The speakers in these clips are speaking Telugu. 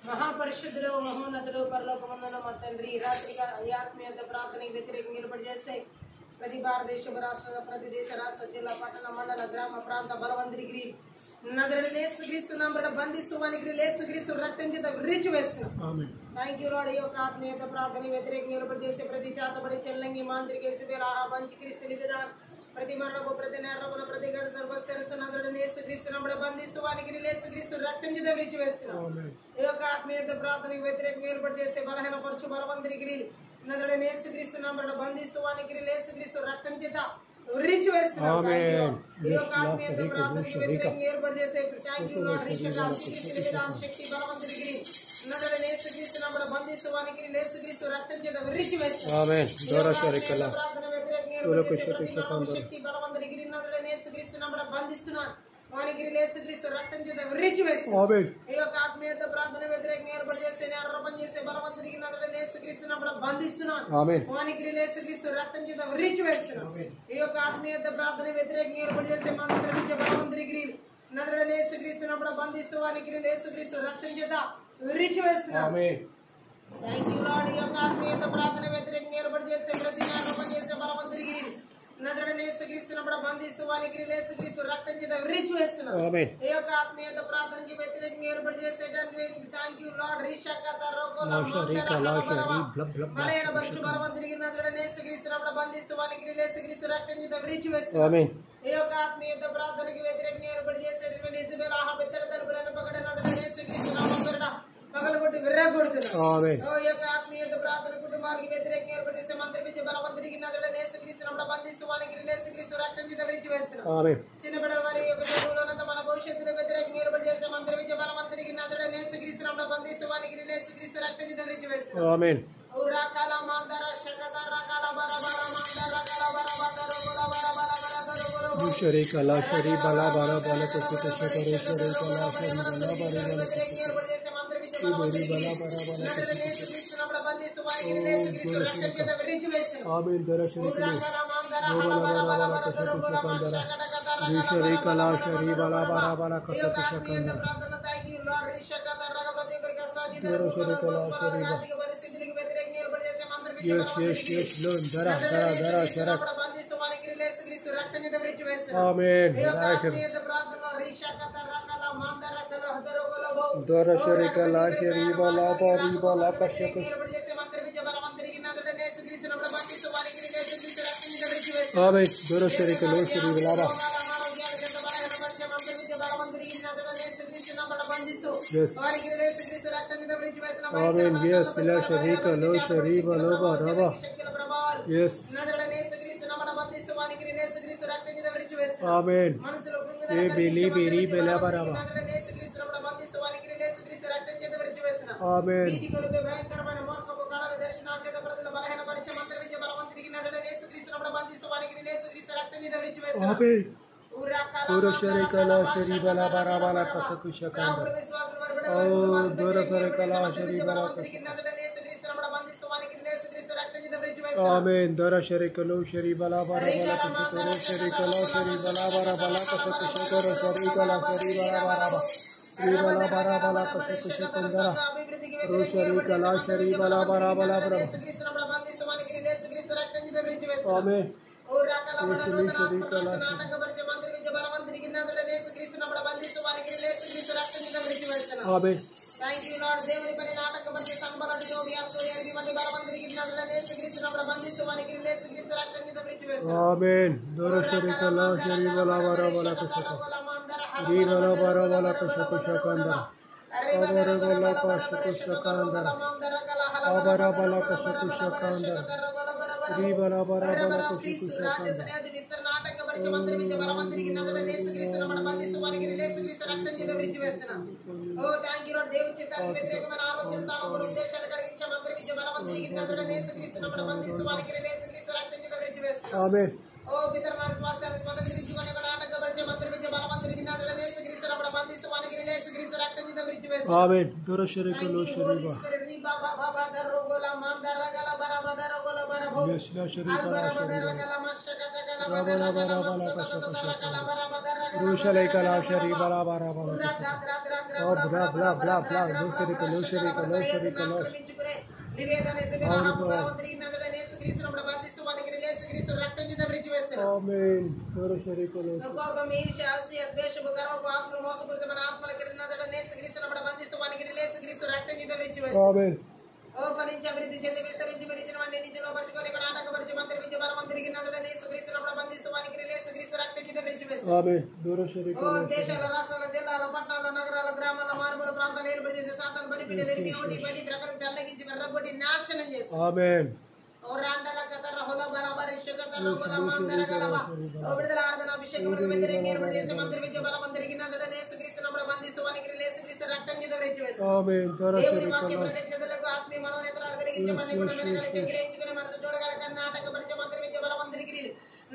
మహాపరిశుద్ధుడు మహోన్నతుడు పరలోకమందున మా తండ్రి రాత్రిగా ఈ ఆత్మీయ ప్రార్థనకి వ్యతిరేకంగా నిలబడి చేస్తే ప్రతి భారతదేశ రాష్ట్ర ప్రతి దేశ రాష్ట్ర జిల్లా పట్టణ మండల గ్రామ ప్రాంత బలవంతుడికి నజరుడైన యేసుక్రీస్తు నామమున బంధిస్తూ వానికి యేసుక్రీస్తు రక్తం చేత విరిచి వేస్తున్నాం. Thank you lord. ఈ యొక్క ఆత్మీయ ప్రార్థన వ్యతిరేకంగా నిలబడి చేసే ప్రతి చేతబడి చెల్లంగి మాంత్రికేసి బంచి క్రీస్తు విధానం ప్రతి మరణపు ప్రతి నేరమున ప్రతి గడ సర్వశరస్సునందుడైన యేసుక్రీస్తు నామమున బంధిస్తూ వానికి యేసుక్రీస్తు రక్తం చేత విరిచి వేస్తున్నాం. ఈ యొక్క ఆత్మీయ ప్రార్థనకు వ్యతిరేకంగా ఏర్పాటు చేసే బలహీనపరచు బలవంతునికి నజరుడైన యేసుక్రీస్తు నామమున బంధిస్తూ వానికి యేసుక్రీస్తు రక్తం చేత విరిచి వేస్తున్నాం. ఈ యొక్క ఆత్మీయ ప్రార్థనకు వ్యతిరేకంగా ఏర్పాటు చేసే థ్యాంక్ యూ లార్డ్. శక్తి బలవంతునికి నజరుడైన యేసుక్రీస్తు నామమున బంధిస్తూ వానికి యేసుక్రీస్తు రక్తం చేత విరిచి వేస్తున్నాం. ఆమేన్. శక్తి బలవంతునికి నజరుడైన యేసుక్రీస్తు నామమున బంధిస్తున్నాను వానికి యేసుక్రీస్తు రక్తం చేత విరిచి వేస్తున్నాం. ఈ యొక్క ఆత్మీయ ప్రార్థన వ్యతిరేకంగా ఏర్పాటు చేసే ఆరోపణ చేసే బలవంతునికి నజరుడైన యేసుక్రీస్తు నామమున బంధిస్తున్నాను వానికి యేసుక్రీస్తు రక్తం చేత విరిచి వేస్తున్నాం. ఈ యొక్క ఆత్మీయ ప్రార్థన వ్యతిరేకంగా ఏర్పాటు చేసే మంత్రించే బలవంతునికి నజరుడైన యేసుక్రీస్తు నామమున బంధిస్తూ వానికి యేసుక్రీస్తు రక్తం చేత విరిచి వేస్తున్నాం. Thank you lord. ఈ యొక్క ఆత్మీయ ప్రార్థన వ్యతిరేకంగా ఏర్పాటు చేసే ప్రతి ఆరోపణ చేసే బలవంతునికి నజరుడైన యేసుక్రీస్తు నామమున బంధిస్తూ వానికి యేసుక్రీస్తు రక్తం చేత విరిచి వేస్తున్నాం. ఈ యొక్క ఆత్మీయ ప్రార్థనకి వ్యతిరేకంగా ఏర్పాటు చేసే థ్యాంక్ యూ లార్డ్. బలైన పరచు బలవంతునికి నజరుడైన యేసుక్రీస్తు నామమున బంధిస్తూ వానికి యేసుక్రీస్తు రక్తం చేత విరిచి వేస్తున్నాం. ఈ యొక్క ఆత్మీయ ప్రార్థనకి వ్యతిరేకంగా ఏర్పాటు చేసే బిత్తర తలుపులను పగడ నజరుడైన యేసుక్రీస్తు నామమున పగలగొట్టి విర్రగొడుతున్నాం. ఈ యొక్క ఆత్మీయ ప్రార్థన కుటుంబానికి వ్యతిరేకంగా ఏర్పాటు చేసే మంత్రి బలవంతునికి నజరుడైన యేసుక్రీస్తు నామమున బంధిస్తూ వానికి యేసుక్రీస్తు రక్తం చేత విరిచి వేస్తున్నాం. చిన్న బిడ్డల వారి యొక్క చదువులోనంత మన భవిష్యత్తులో వ్యతిరేకంగా ఏర్పాటు చేసే మంత్రి బలవంతునికి నజరుడైన యేసుక్రీస్తు నామమున బంధిస్తూ వానికి యేసుక్రీస్తు రక్తం చేత విరిచి వేస్తున్నాం. ఆమేన్. ఉరకాల మందర శకద రకాల బరబర మందర రకాల బరబర గోల బరబర బరబర శరీ కళా శరీ బలా బలా బల కసు కసు కరే శరీ కళా శరీ బలా బలా బల కసు బరి బలా బలా బల యేసుక్రీస్తు నామమున బంధిస్తూ వానికి యేసుక్రీస్తు రక్తం చేత విరిచి వేస్తున్నాం. ఆమేన్. దర్శన శరీ కళా శరీ బలా బలా బల కసు కసు కంద పరిస్థితులకు వ్యతిరేకంగా ఏర్పాటు చేసే మంత్రి ధర ధర ధర ధర బంధిస్తూ వానికి యేసుక్రీస్తు రక్తం చేత విరిచి వేస్తున్నాం. ఆమేన్. ప్రార్థనలో రీషకత రకల మందరకల హదరగల దర శరీ కళా శరీ బలా బరి బలా కసు ఏర్పాటు చేసే మంత్రి బలవంతునికి నజరుడైన యేసుక్రీస్తు నామమున బంధిస్తూ వానికి యేసుక్రీస్తు రక్తం చేత విరిచి వేస్తున్నాం. ఆమేన్. దర శరీ కళా శరీ బలా Amen. Yes, la sharika lo shariba lo baraba. Yes. Amen. Ye beli beri bela baraba. Amen. Amen. Pura sharika la shariba la baraba la kasaku shakanda. Oh, dora sharika la shariba la kasaku. Amen. Dara sharika lo shariba la baraba la kasaku. Sharika la shariba la baraba la kasaku shakara sharika la shariba la baraba. Shariba la baraba la kasaku shakanda. Ro sharika la shariba la baraba la baraba. Amen. Amen. Thank you, Lord. దేవుని పని నాటకపరిచే సంబరాలతో వ్యాసోయానికి వంటి బలవంతునికి నజరుడైన యేసుక్రీస్తు నామమున బంధిస్తూ వానికి యేసుక్రీస్తు రక్తం చేత విరిచి వేస్తున్నాం. Amen. దర శరీక లా శరీబ లా బరబల కసక. రీబల బరబల కసక శకంద. అబరబల కసక శకంద. అబరబల కసక శకంద. రీబల బరబల కసక శకంద. Oh, thank you, Lord. దేవుని చిత్తానికి వ్యతిరేకమైన ఆలోచన తాళములు ఉద్దేశాలు కలిగించే మంత్రి విద్య బలవంతునికి నజరుడైన యేసుక్రీస్తు నామమున బంధిస్తూ వానికి యేసుక్రీస్తు రక్తం చేత విరిచి వేస్తున్నాం. ఆమేన్. ఓ పితరుల స్వాస్థ్యాన్ని స్వతంత్రించుకునే నాటకపరిచే మంత్రి విద్య బలవంతునికి నజరుడైన యేసుక్రీస్తు నామమున బంధిస్తూ వానికి యేసుక్రీస్తు రక్తం చేత విరిచి వేస్తున్నాం. ఆమేన్. దర శరీక లో శరీబ. Yes, la sharika la Rabala bara bala kasha kasha Rushalai kala shari bala bara bala kasha Oh bla bla bla bla no sharika no sharika no sharika no Amen no sharika no కోపం ఈర్ష్య అసూయ ద్వేషము గర్వము ఆత్మలు మోసపూరితమైన ఆత్మలకి యేసుక్రీస్తు నామమున బంధిస్తూ వానికి యేసుక్రీస్తు రక్తం చేత విడిచివేస్తాం Amen ఓ ఫలించి అభివృద్ధి చెంది విస్తరించి మెరిచిన వాడిని నిజంలో పరచుకొని ఇక్కడ ఆటంకపరిచి మంత్రించి బలవంతుడికి యేసుక్రీస్తు నామమున బంధిస్తూ వానికి యేసుక్రీస్తు రక్తం చేత విడిచివేస్తాం Amen no sharika ఓ దేశాల రాష్ట్రాల జిల్లాల పట్టణాల నగరాల గ్రామాల మారుమూల ప్రాంతాలు ఏర్పడి చేసే సాతాను బలిపీఠ జరిపి ఒకటి పది ప్రకారం పెళ్ళగించి వెర్రగొట్టి నాశనం చేస్తాం Amen ఓరాండల కతర హోల బరాబర్ ఇషకతర హోల మందర గలవ ఓ విడుదల ఆరాధన అభిషేకములకు వ్యతిరేకంగా ఏర్పడి చేసే మంత్రించి బలవంతుడికి యేసుక్రీస్తు నామమున బంధిస్తూ వానికి యేసుక్రీస్తు రక్తం చేత విడిచివేస్తాం Amen దేవుని వాక్య ప్రత్యక్షతలకు ఆత్మీయ మనోనేత్రాలు వెలిగించమని కూడా మెనగల చెక్కిరించుకుని మనసు చూడగల కర్ణాటకపరిచే మంత్రమిచ్చే బలవంతుడికి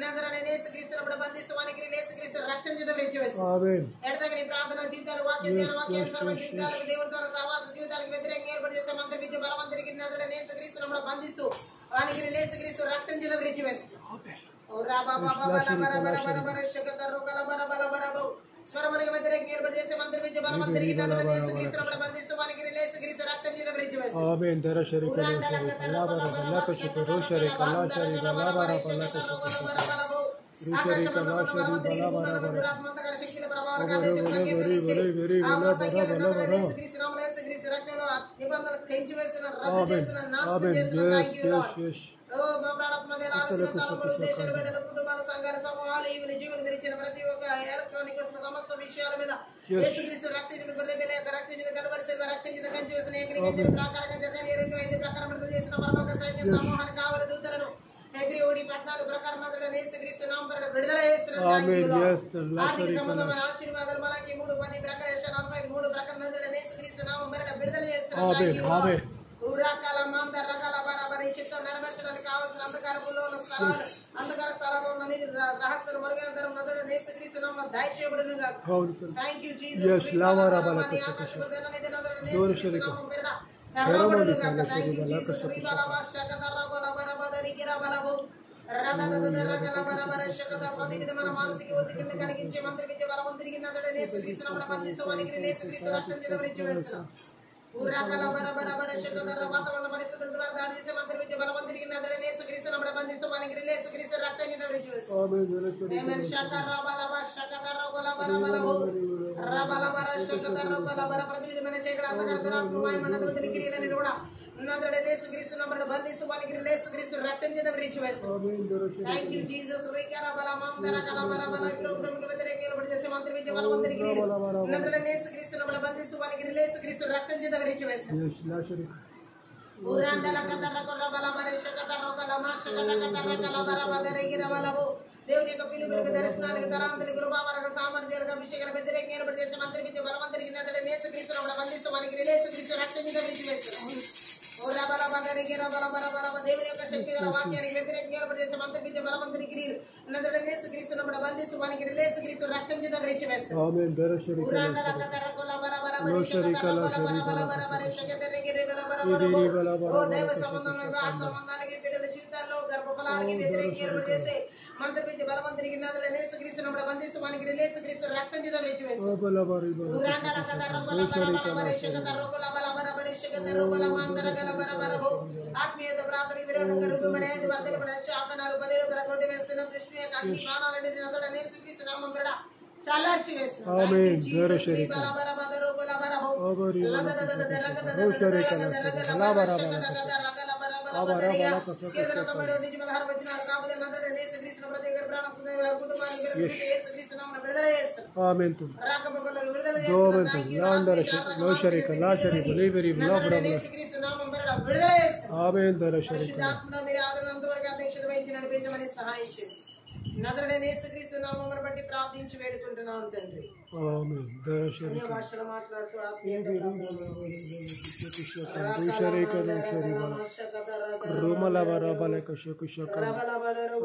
నజరేయుడైన యేసుక్రీస్తు నామమున బంధిస్తూ వానికి యేసుక్రీస్తు రక్తం చేత విడిచివేస్తాం Amen ఎడతగని ప్రార్థన జీవితాలు వాక్య ధ్యాన వాక్యానుసారమైన జీవితాలకు దేవుని ద్వారా సహవాస జీవితాలకు వ్యతిరేకంగా ఏర్పడి చేసే మంత్రమిచ్చే బలవంతుడికి నజరేయుడైన యేసుక్రీస్తు నామమున బంధిస్తూ వానికి యేసుక్రీస్తు రక్తం చేత విడిచివేస్తాం ఓ రాబా బాబా బల బర బర బర బర శకతరు గల బర బల బర బో స్వరమనికి వ్యతిరేకంగా ఏర్పడి చేసే మంత్రమిచ్చే బలవంతుడికి నజరేయుడైన యేసుక్రీస్తు నామమున బంధిస్తూ వానికి యేసుక్రీస్తు రక్తం చేత విడిచివేస్తాం Amen dara sharika no sharika la bara bala kasha ro sharika la sharika la bara bala kasha Rusharika la shari bala bara bara Amen yes yes yes Amen yes ఆర్థిక సంబంధమైన ఆశీర్వాదాలు మనకి 3:10 ప్రకారం 43 ప్రకారం యేసుక్రీస్తు నామమున విడుదల చేస్తున్నాం Amen Amen రకాల మంద రకాల బరాబరి చిత్తం నెరవేర్చడానికి కావాల్సిన అంధకార స్థలాల్లో ఉన్న రహస్యాలు మరుగైన ధనం నజరేయుడైన యేసుక్రీస్తు నామమున దయచేయబడును గాక thank you Jesus yes lava rabala kasha kasha dora sharika Ramani sala shari bala kasha మానసిక ఒత్తిడిని కలిగించే మంత్రమిచ్చే బలవంతుడికి నజరేయుడైన యేసుక్రీస్తు నామమున బంధిస్తూ వానికి యేసుక్రీస్తు రక్తం చేత విడిచివేస్తాం ఊరాకల బరబర శకదర వాతావరణ పరిస్థితుల ద్వారా దాడి చేసే మంత్రమిచ్చే బలవంతుడికి నజరేయుడైన యేసుక్రీస్తు నామమున బంధిస్తూ వానికి యేసుక్రీస్తు రక్తం చేత విడిచివేస్తాం ఆమేన్ శకర బలవ శకదర బలబర రబలబర శకదర బలబర ప్రతివిధమైన చీకటి అంధకార దురాత్మ మాయమైన క్రియలను కూడా నజరేయుడైన యేసుక్రీస్తు నామమున బంధిస్తూ వానికి యేసుక్రీస్తు రక్తం చేత విడిచివేస్తాం థాంక్ యూ జీసస్ రికర బలమందర కలబర బల ప్రభువుకి వ్యతిరేకంగా ఏర్పడి చేసే మంత్రమిచ్చే బలవంతుడికి నజరేయుడైన యేసుక్రీస్తు నామమున బంధిస్తూ వానికి యేసుక్రీస్తు రక్తం చేత విడిచివేస్తాం ఊరాండల కదర కొర బల మరేష కదర కొల మాష కదర కదర కల బర బదరిగిర బలవు దేవుని యొక్క పిలుపులకు దర్శనాలకు తలాంతులకు కృపావరకు సామర్థ్యాలకు అభిషేకాలకు వ్యతిరేకంగా ఏర్పడి చేసే మంత్రమిచ్చే బలవంతుడికి నజరేయుడైన యేసుక్రీస్తు నామమున బంధిస్తూ వానికి యేసుక్రీస్తు రక్తం చేత విడిచివేస్తాం దేవుని యొక్క శక్తి గల వాక్యానికి వ్యతిరేకంగా ఏర్పడి చేసే మంత్రమిచ్చే బలవంతుడికి నజరేయుడైన యేసుక్రీస్తు నామమున బంధిస్తూ వానికి యేసుక్రీస్తు రక్తం చేత విడిచివేస్తాం Amen dara sharika ఊరాండల కదర కొల బర బర no sharika la shari bala ఓ దైవ సంబంధంలో వివాహ సంబంధాలకి బిడ్డల జీవితాల్లో గర్భఫలాలకి వ్యతిరేకంగా ఏర్పడి చేసే మంత్రమిచ్చే బలవంతుడికి నజరేయుడైన యేసుక్రీస్తు నామమున బంధిస్తూ వానికి యేసుక్రీస్తు రక్తం చేత విడిచివేస్తాం ఊరాండల కదర కొల బర బర శకదర కొల బల బర బర శకదర కొల మందర గల బర బర ఆత్మీయత ప్రార్థనకి విరోధంగా రూపబడే వర్ధలు కూడా శాపనాలు పదేలు ప్రగొట్టి వేస్తున్న దృష్టి యొక్క అగ్ని బాణాలని నజరేయుడైన యేసుక్రీస్తు నామమున చల్లార్చి వేస్తున్నాం Amen dara sharika Amen tu Amen tu landara no sharika la sharika liberi bla bla bla Amen dara sharika నజరేయుడైన యేసుక్రీస్తు నామమున బట్టి ప్రార్థించి వేడుకుంటున్నాను తండ్రి Amen dara sharika భాషలో మాట్లాడుతూ Rumala bara bala kasha kasha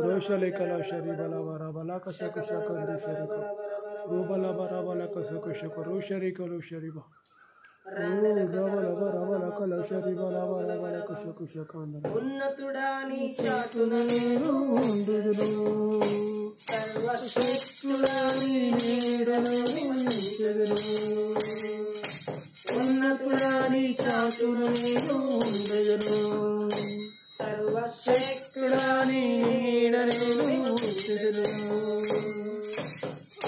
Roshalika la shari bala bara bala kasha kasha kandu sharika Rubala bara bala kasha kasha Rosharika lo shari ba Rabala bara bala kala shari bala bara bala kasha kasha kandu ఉన్నతుడా నీ చాటున నేను Undu సర్వశక్తుడా నీ నీడలో నివసించెదను. ఉన్నతుడా నీ చాటున నేను ఉండెదను. సర్వశక్తుడా నీ నీడలో నివసించెదను.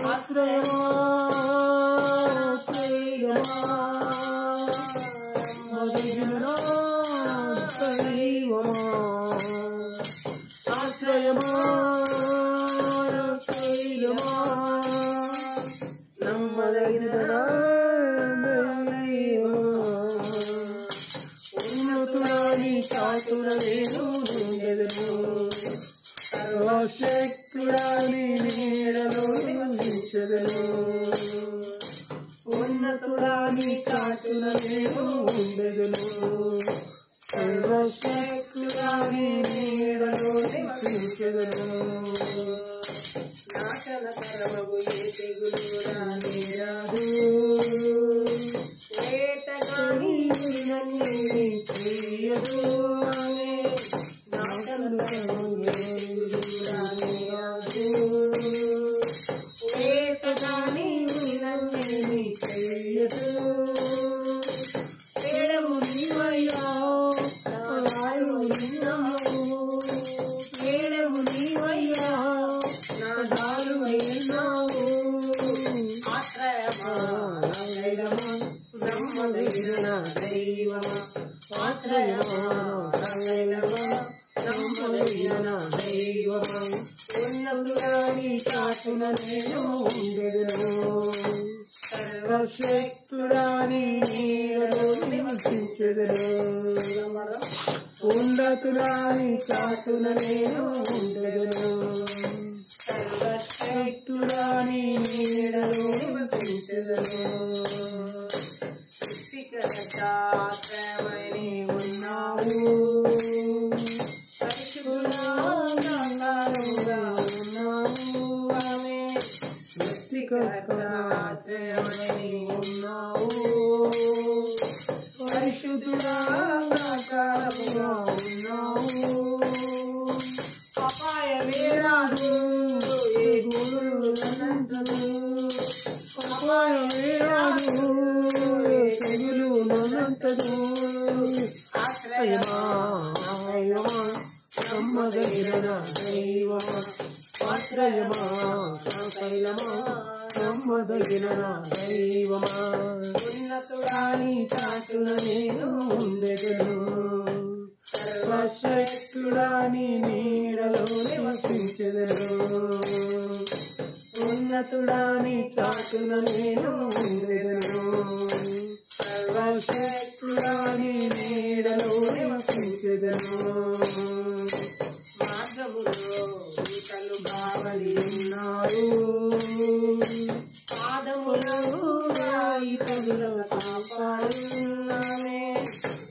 ఆశ్రయమా శైలమా మధుజనా దైవమా. ఆశ్రయమా శైలమా నమ్మదగిన దైవమా. ఉన్నతుడా నీ చాటున నేను ఉండెదను. సర్వశక్తుడా నీ నీడలో నివసించెదను. ఉన్నతుడా నీ చాటున నేను ఉండెదను. సర్వశక్తుడా నీ నీడలో నివసించెదను. నాశనకరమగు ఏ తెగులు రానేరాదు. వేటగాని నన్ను చేయదు. నాశనకరమగు ఏ తెగులు రానేరాదు. వేటగాని నన్ను చేయదు. వేడము నీవయ్యా నాదారు విన్నావు. వేడము నీవయ్యా నాదారు విన్నావు. ఆశ్రయమా ధైర్యమా నమ్మదగిన దైవమా. ఆశ్రయమా ధైర్యమా నమ్మదగిన దైవమా. ఉన్నతుడా నీ చాటున నేను ఉండెదను. సర్వశక్తుడా నీ నీడలో నివసించెదను. ఉన్నతుడా నీ చాటున నేను ఉండెదను. సర్వశక్తుడా నీ నీడలో నివసించెదను. సృష్టికర్తమై ఉన్నావు. పరిశుద్ధుడా ఉన్నావు. ఆమె సృష్టికర్తమై ఉన్నావు. పరిశుద్ధుడా ఉన్నావు. అపాయమే రాదు ఏ గురువు నన్నంతను. అపాయమే రాదు ఏ తెగులు నన్నంతను. ఆశ్రయమా నమ్మదగిన దైవమా. ఆశ్రయమా శైలమా నమ్మదగిన దైవమా. ఉన్నతుడా నీ చాటున నేను ఉండెదను. సర్వశక్తుడా నీ నీడలో నివసించెదను. ఉన్నతుడా నీ చాటున నేను ఉండెదను. సర్వశక్తుడా నీ నీడలో నివసించెదను. మార్గములో దూతలు కావలి ఉన్నారు. పాదములను రాయి తగులవ కాపాడున్నామే.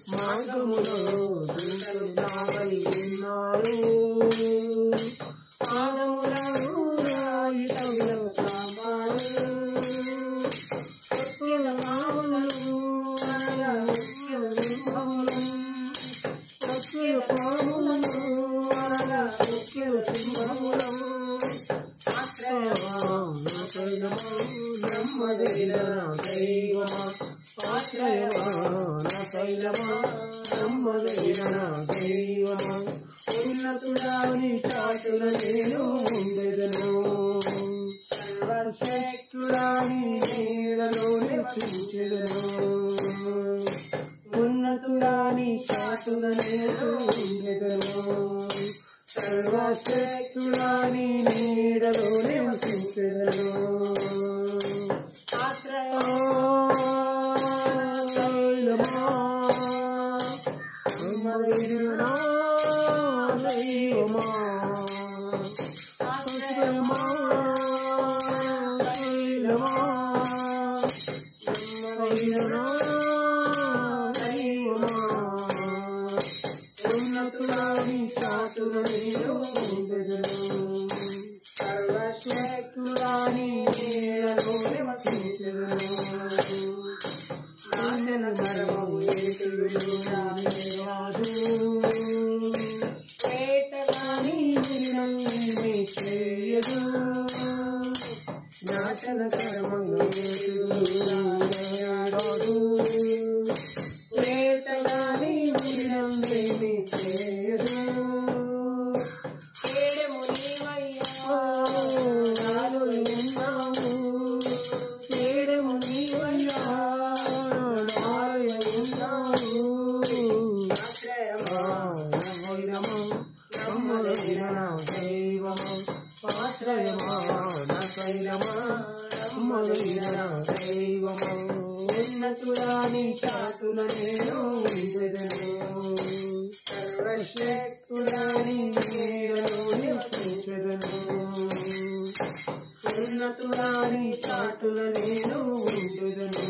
మార్గములో దూతలు కావలి ఉన్నారు. పాదములను రాయి తగులవ కాపాడు. సత్యుల పాములను అనగా సత్యుల సింహములను. సత్యుల పాములను అనగా సత్యుల సింహములను. ఆశ్రయమా నమ్మదగిన దైవమా. ఆశ్రయమా శైలమా నమ్మదగిన దైవమా. ఉన్నతుడా నీ చాటున నేను ఉండెదను. సర్వశక్తుడా నీ నీడలో నివసించెదను. ఉన్నతుడా నీ చాటున నేను ఉండెదను. సర్వశక్తుడా నీ నీడలో నివసించెదను. ఆశ్రయమా శైలమా నమ్మదగిన దైవమా. ఆశ్రయమా శైలమా నమ్మదగిన వేటగాని ఊరినందేమి చేయదు కేడెము నీవయ్యా నాలో ఉన్నావు కేడెము నీవయ్యా నాలో ఉన్నావు నమ్మదగిన నా దైవమా ఆశ్రయమా నా శైలమా నమ్మదగిన నా దైవమా ఉన్నతుడా నీ చాటుల నేను ఉండెదను సర్వశక్తుడా నీ నీడలో నివసించెదను ఉన్నతుడా నీ చాటుల నేను ఉండెదను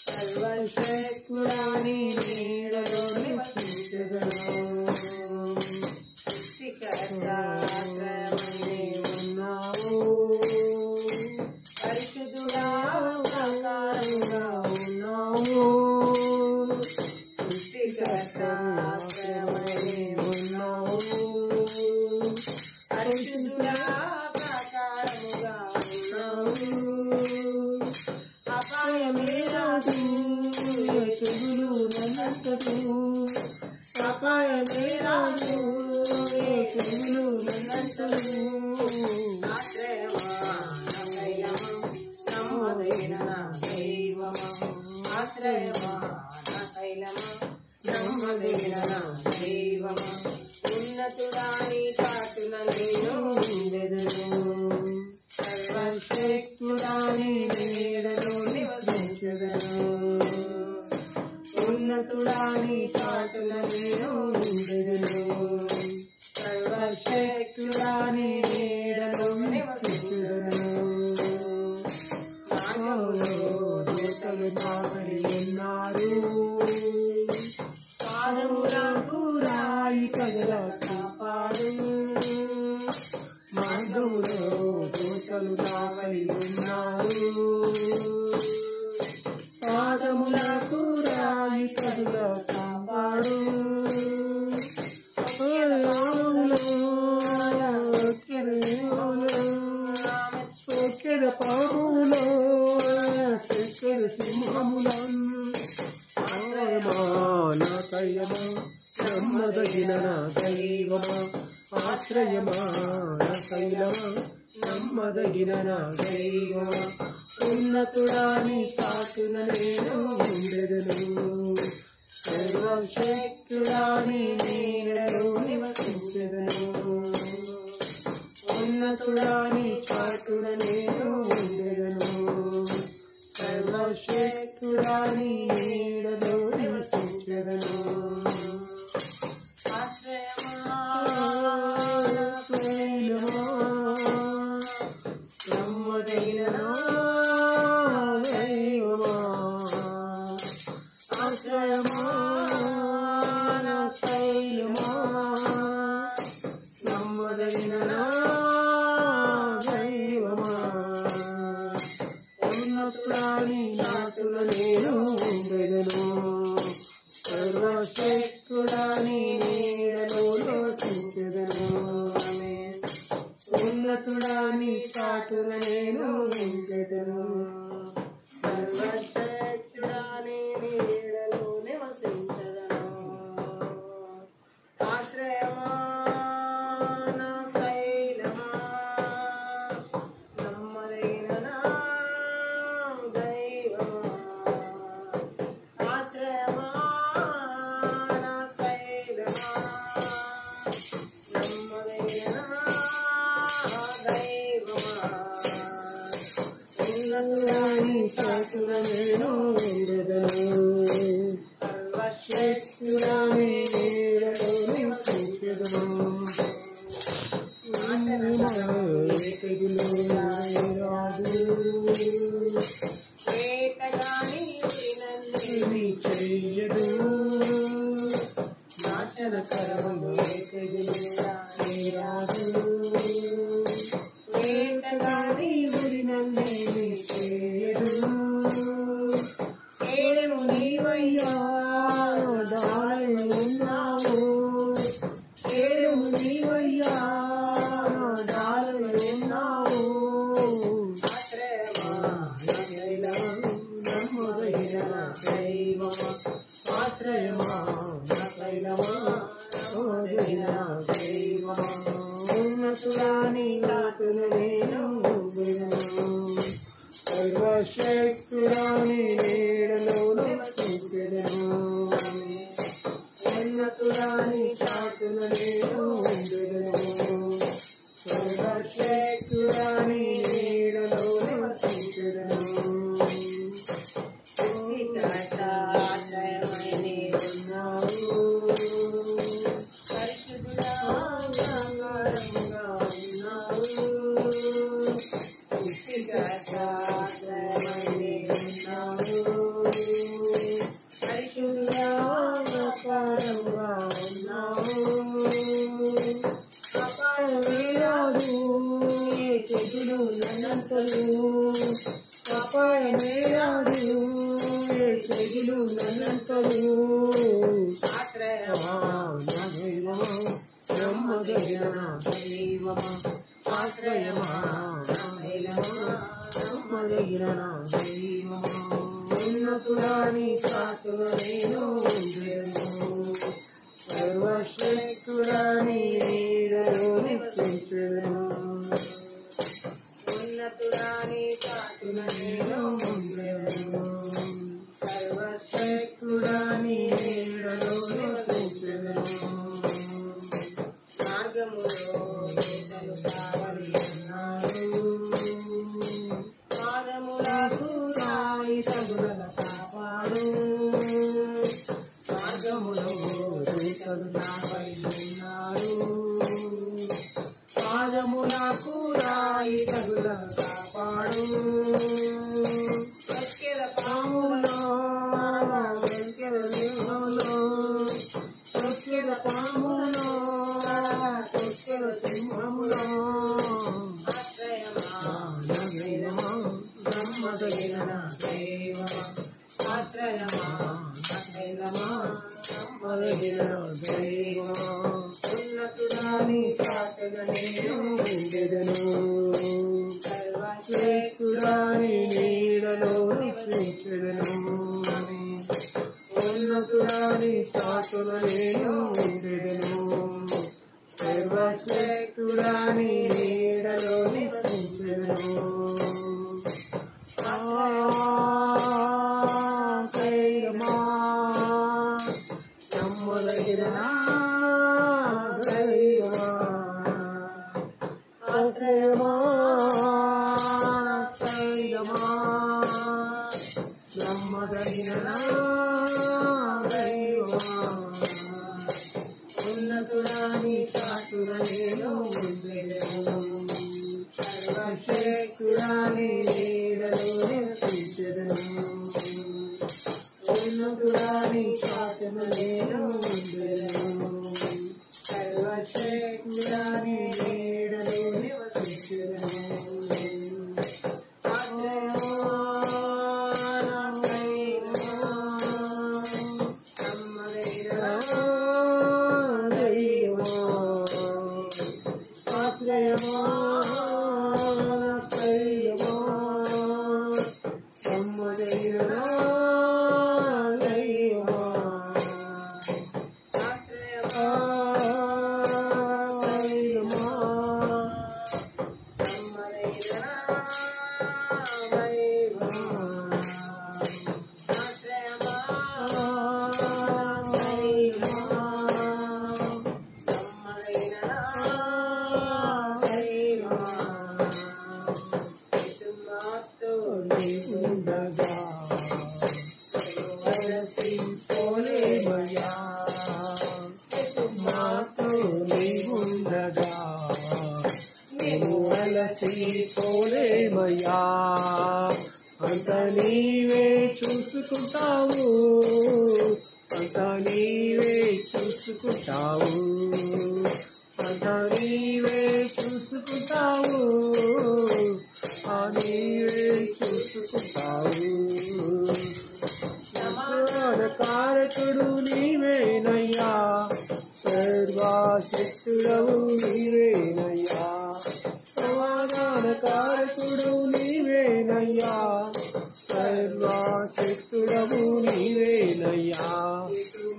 సర్వశక్తుడా నీ నీడలో నివసించెదను ఉన్నావు పరిశుద్ధుడా ఆకారంగా ఉన్నావు ఉన్నావు పరిశుద్ధుడా ప్రాకారముగా ఉన్నావు అపాయమే రాదు తెగులు నన్నట్టదు అపాయమే రాదు తెగులు నన్నట్టదు నమ్మదగిన నా దైవమా ఆశ్రయమా నా శైలమా నమ్మదగిన నా దైవమా ఉన్నతుడా నీ చాటున నేను ఉండెదను సర్వశక్తుడా నీ నీడలో నివసించెదను ఉన్నతుడా నీ చాటున నేను ఉండెదను సర్వశక్తుడా నీ నీడలో నివసించెదను దూతలు నాకై ఉన్నారు పాదములకు రాయి కదల కాపాడు మార్గములో దూతలు నాకై ఉన్నారు పాదములకు రాయి కదల కాపాడు పాములో సింహములం నా కయ్యమా నమ్మదగిన నా దైవమా ఆశ్రయమా నా శైలమా నమ్మదగిన నా దైవమా ఉన్నతుడా నీ చాటున నేను ఉండెదను సర్వశక్తుడా నీ నీడలో నివసించెదను ఉన్నతుడా నీ చాటున నేను ఉండెదను సర్వశక్తుడా నీ నీడలో నివసించెదను నమ్మదగిన నా దైవమా ఆశ్రయమా నా శైలమా నమ్మదగిన నా దైవమా ఉన్నతుడా నీ నాటుల నేను ఉండెదను సర్వశక్తుడా నీ నీడలో నివసించెదను ఉన్నతుడా నీ చాటుల నేను ఉండెదను సర్వశక్తుడా నీ నీడలో నివసించెదను ఆశ్రయమా నా శైలమా నమ్మదగిన నా దైవమా ఆశ్రయమా నా శైలమా నమ్మదగిన నా దైవమా ఉన్నతుడా నీ చాటుల నేను ఉండెదను సర్వశక్తుడా నీ నీడలో నివసించెదను తెగులు రాదు వేటగాని ఏమీ చెయ్యదు నాశనకరము తెగులు రాదు వేటగాని ఊరినందేమీ చేయదు కేడెము నీవయ్యా దారి ఉన్నావు కేడెము నీవయ్యా దారి ఉన్నావు నేను సర్వశక్తుడాని నీడలో నివసించెదను ఉన్నతుడాని చాటున నేను ఉండెదను సర్వశక్తుడాని నీడలో నివసించెదను ఉన్నతుడాని చాటున నేను ఉండెదను సర్వశక్తుడాని నీడలో నివసించెదను ఉన్నతుడాని చాటున నేను ఉండెదను సర్వశక్తుడాని నీడలో నివసించెదను మార్గములో దూతలు కావలి ఉన్నారు పాదములకు రాయి తగులల కాపాడు మార్గములో దూతలు కావలి ఉన్నారు పాదములకు రాయి తగులల కాపాడు వెక్కెల పాములో వెక్కెల సింహములో వెక్కెల పాములో వెక్కెల సింహములో ఉన్నతుడాని చాటున నేను ఉండెదను సర్వశక్తుడాని నీడలో నివసించెదను ఉన్నతుడాని చాటున నేను ఉండెదను సర్వశక్తుడాని నీడలో నివసించెదను ఉన్నతుడాని చాటున నేను ఉండెదను సర్వశక్తుడాని నీడలో నివసించెదను ఉన్నతుడాని చాటున నేను ఉండెదను సర్వశక్తుడాని నీడలో నివసించెదను పోలేమయ్యా అంత నీవే చూసుకుంటావు అంత నీవే చూసుకుంటావు అంత నీవే చూసుకుంటావు నీవే చూసుకుంటావు కారకుడు నీవేనయ్యా సర్వశక్తుడవు నీవేనయ్యా కారకుడు నీవేనయ్యా సర్వశక్తుడవు నీవేనయ్యా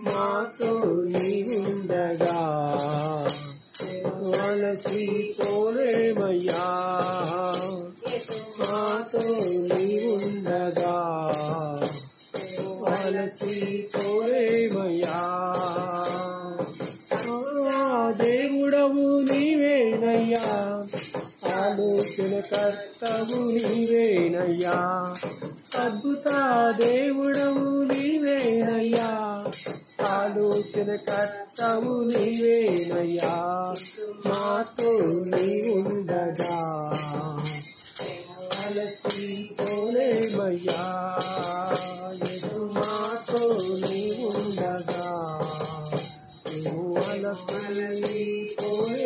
మాతో నీవుండగా వలసి పోలేమయ్యా కర్తవు నీవేనయ్యా, అద్భుత దేవుడవు నీవేనయ్యా, ఆలోచన కర్తవు నీవేనయ్యా, మాతో నీ ఉండగా అలసిపోలేమయ్యా, యేసు మాతో నీ ఉండగా అలసిపోలేమయ్యా.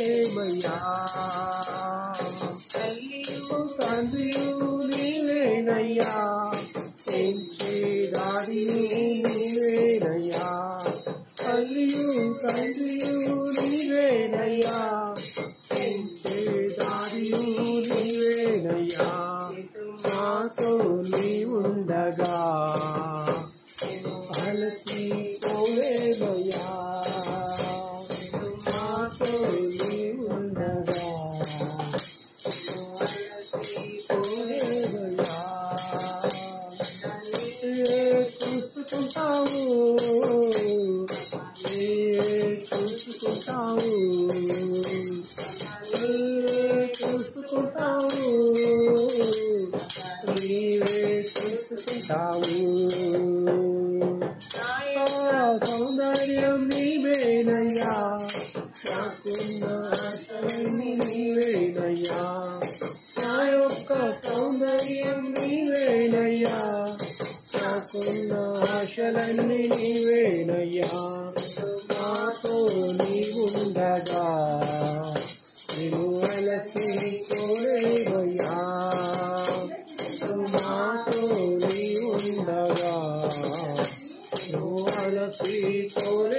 తండ్రియు నీవేనయ్యా, పెంచేదారియు నీవేనయ్యా, తల్లియు తండ్రియు నీవేనయ్యా, పెంచేదారియు నీవేనయ్యా, మాతో నీ ఉండగా అలసిపోలేమయ్యా, మాతో నీ ఉండగా అలసిపోలేమయ్యా. చూసుకుంటావు చూసుకుంటావు చూసుకుంటావు నీవే చూసుకుంటావు. సౌందర్యం నీవేనయ్యా, నాకున్న ఆశలన్నీ నీవేనయ్యా, నా యొక్క సౌందర్యం నీవేనయ్యా, నాకున్న ఆశలన్నీ నీవేనయ్యా, మాతో నీ ఉండగా నేను అలసిపోలేమయ్యా, మాతో నీ ఉండగా నువ్వు అలసిపోలేమయ్యా.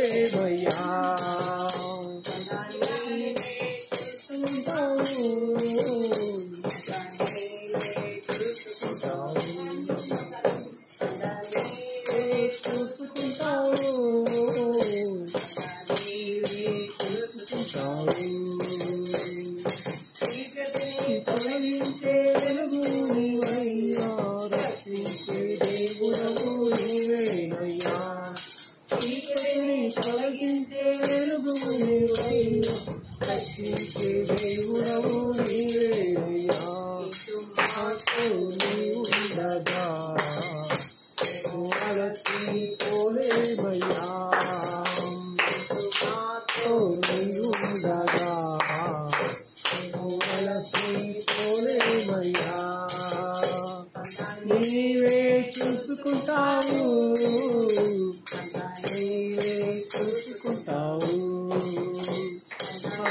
తొలగించే వెలుగు నీవయ్యా, రక్షించే దేవుడవు నీవేనయ్యా, చీకటిని తొలగించే వెలుగు నీవయ్యా, రక్షించే దేవుడవు నీవేనయ్యా, మాతో నీ ఉండగా అలసిపోలేమయ్యా, మాతో నీ ఉండగా అలసిపోలేమయ్యా. నీవే చూసుకుంటావు, నీవే చూసుకుంటావు,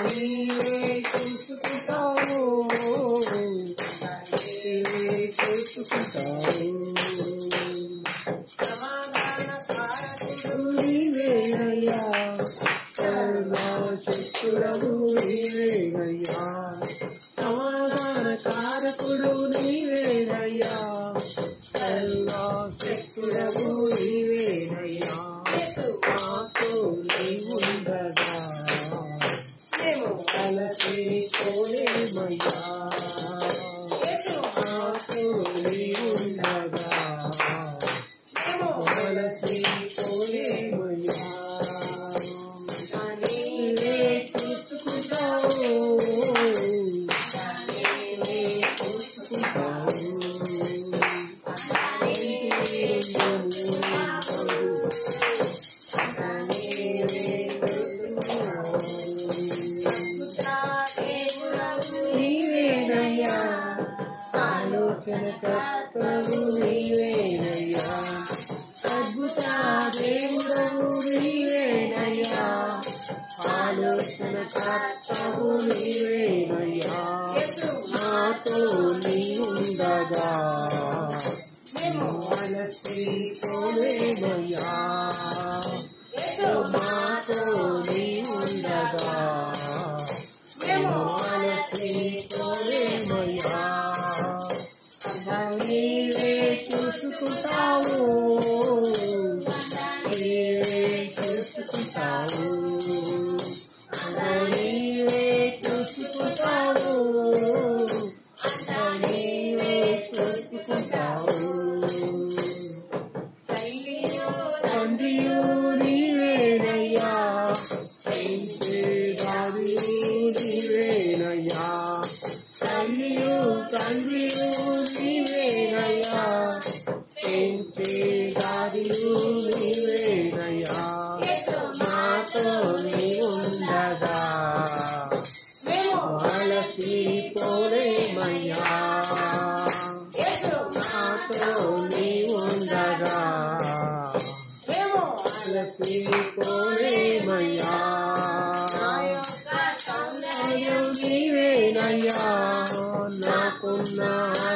నీవే చూసుకుంటావు, నీవే చూసుకుంటావు. నీవేనయ్యా, సర్వశక్తుడవు నీవేనయ్యా, సమాధాన కారకుడు నీవేనయ్యా, సర్వశక్తుడవు నీవేనయ్యా, మాతో నీ ఉండగా అలసిపోలేమయ్యా, మాతో నీ ఉండగా అలసిపోలేమయ్యా. నీవే చూసుకుంటావు, నీవే చూసుకుంటావు, నీవేనయ్యా, ఆలోచన కర్తవు నీవేనయ్యా, అద్భుత దేవుడవు నీవేనయ్యా, ఆలోచన కర్తవు నీవేనయ్యా, మాతో నీ ఉండగా అలసిపోలేమయ్యా, మాతో నీ ఉండగా అలసిపోలేమయ్యా. నీవే చూసుకుంటావు, నీవే చూసుకుంటావు, నీవే చూసుకుంటావు, నీవే చూసుకుంటావు. తండ్రియు నీవేనయ్యా, పెంచేదారియు నీవేనయ్యా, తల్లియు తండ్రి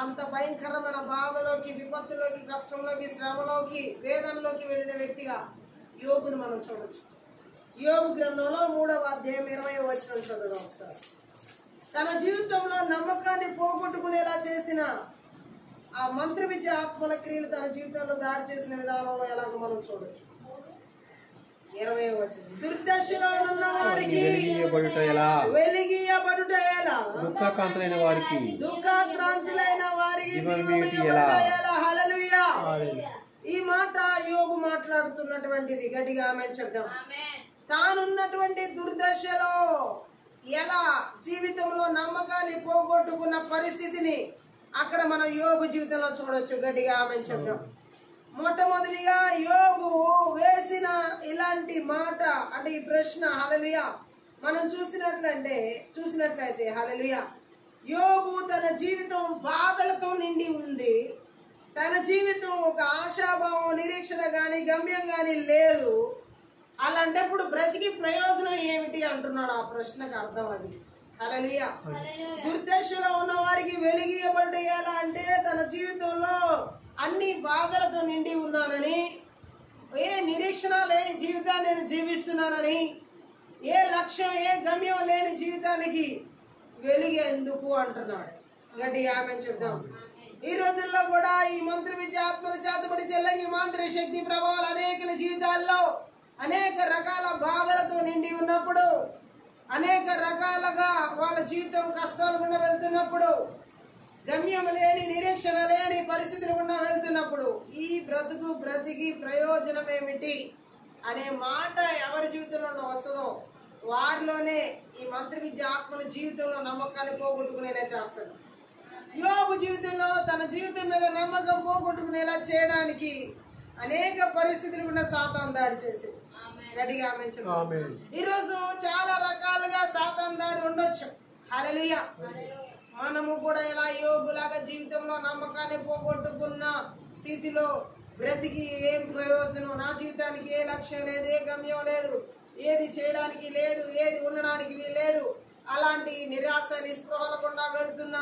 అంత భయంకరమైన బాధలోకి, విపత్తులోకి, కష్టంలోకి, శ్రమలోకి, వేదనలోకి వెళ్ళిన వ్యక్తిగా యోబును మనం చూడొచ్చు. యోబు గ్రంథంలో 3వ అధ్యాయం 20వ వచనం చదువుదాం ఒకసారి. తన జీవితంలో నమ్మకాన్ని పోగొట్టుకునేలా చేసిన ఆ మంత్రి విద్య ఆత్మల క్రియలు తన జీవితంలో దాడి చేసిన విధానంలో ఎలాగో మనం చూడొచ్చు. 20వ వచనం. దుర్దశలో ఉన్న వారికి వెలిగియబడుట ఎలా, వెలిగియబడుట ఎలా, దుఃఖాక్రాంతులైన వారికి దుఃఖాక్రాంతులైన వారికి జీవమియ్యబడుట ఎలా. హల్లెలూయా. ఈ మాట యోబు మాట్లాడుతున్నటువంటిది. గట్టిగా ఆమేన్ చెప్దాం. తానున్నటువంటి దుర్దశలో ఎలా జీవితంలో నమ్మకాన్ని పోగొట్టుకున్న పరిస్థితిని అక్కడ మనం యోబు జీవితంలో చూడొచ్చు. గట్టిగా ఆమేన్ చెప్దాం. మొట్టమొదటిగా యోబు వేసిన ఇలాంటి మాట అంటే ఈ ప్రశ్న హల్లెలూయా మనం చూసినట్లయితే హల్లెలూయా యోబు తన జీవితం బాధలతో నిండి ఉంది. తన జీవితం ఒక ఆశాభావం, నిరీక్షణ గాని, గమ్యం గాని లేదు. అలాంటప్పుడు బ్రతికి ప్రయోజనం ఏమిటి అంటున్నాడు. ఆ ప్రశ్నకు అర్థం అది. హల్లెలూయా. దుర్దశలో ఉన్న వారికి వెలిగియబడేయాలా అంటే తన జీవితంలో అన్ని బాధలతో నిండి ఉన్నానని, ఏ నిరీక్షణ లేని జీవితాన్ని నేను జీవిస్తున్నానని, ఏ లక్ష్యం, ఏ గమ్యం లేని జీవితానికి వెలిగి ఎందుకు అంటున్నాడు. గట్టిగా ఆమేన్ చెప్దాం. ఈ రోజుల్లో కూడా ఈ మంత్రి విద్య ఆత్మల చేతబడి చెల్లంగి మాంత్రిక శక్తి ప్రభావాలు అనేకుల జీవితాల్లో అనేక రకాల బాధలతో నిండి ఉన్నప్పుడు, అనేక రకాలుగా వాళ్ళ జీవితం కష్టాలు గుండా వెళ్తున్నప్పుడు, గమ్యం లేని, నిరీక్షణ లేని పరిస్థితులు గుండా వెళ్తున్నప్పుడు ఈ బ్రతికి ప్రయోజనం ఏమిటి అనే మాట ఎవరి జీవితంలో వస్తుందో వారిలోనే ఈ మంత్రి విద్య ఆత్మల జీవితంలో నమ్మకాన్ని పోగొట్టుకునేలా చేస్తాడు. యోబు జీవితంలో తన జీవితం మీద నమ్మకం పోగొట్టుకునేలా చేయడానికి అనేక పరిస్థితులు కూడా సాతాను దాడి చేసింది. గట్టిగా ఆమేన్. ఈరోజు చాలా రకాలుగా సాతాను దాడి ఉండొచ్చు. హల్లెలూయా. మనము కూడా ఇలా యోబులాగా జీవితంలో నమ్మకాన్ని పోగొట్టుకున్న స్థితిలో బ్రతికి ఏం ప్రయోజనం, నా జీవితానికి ఏ లక్ష్యం లేదు, ఏ గమ్యం లేదు, ఏది చేయడానికి లేదు, ఏది ఉండడానికి లేదు, అలాంటి నిరాశ నిస్పృహల గుండా వెళ్తున్న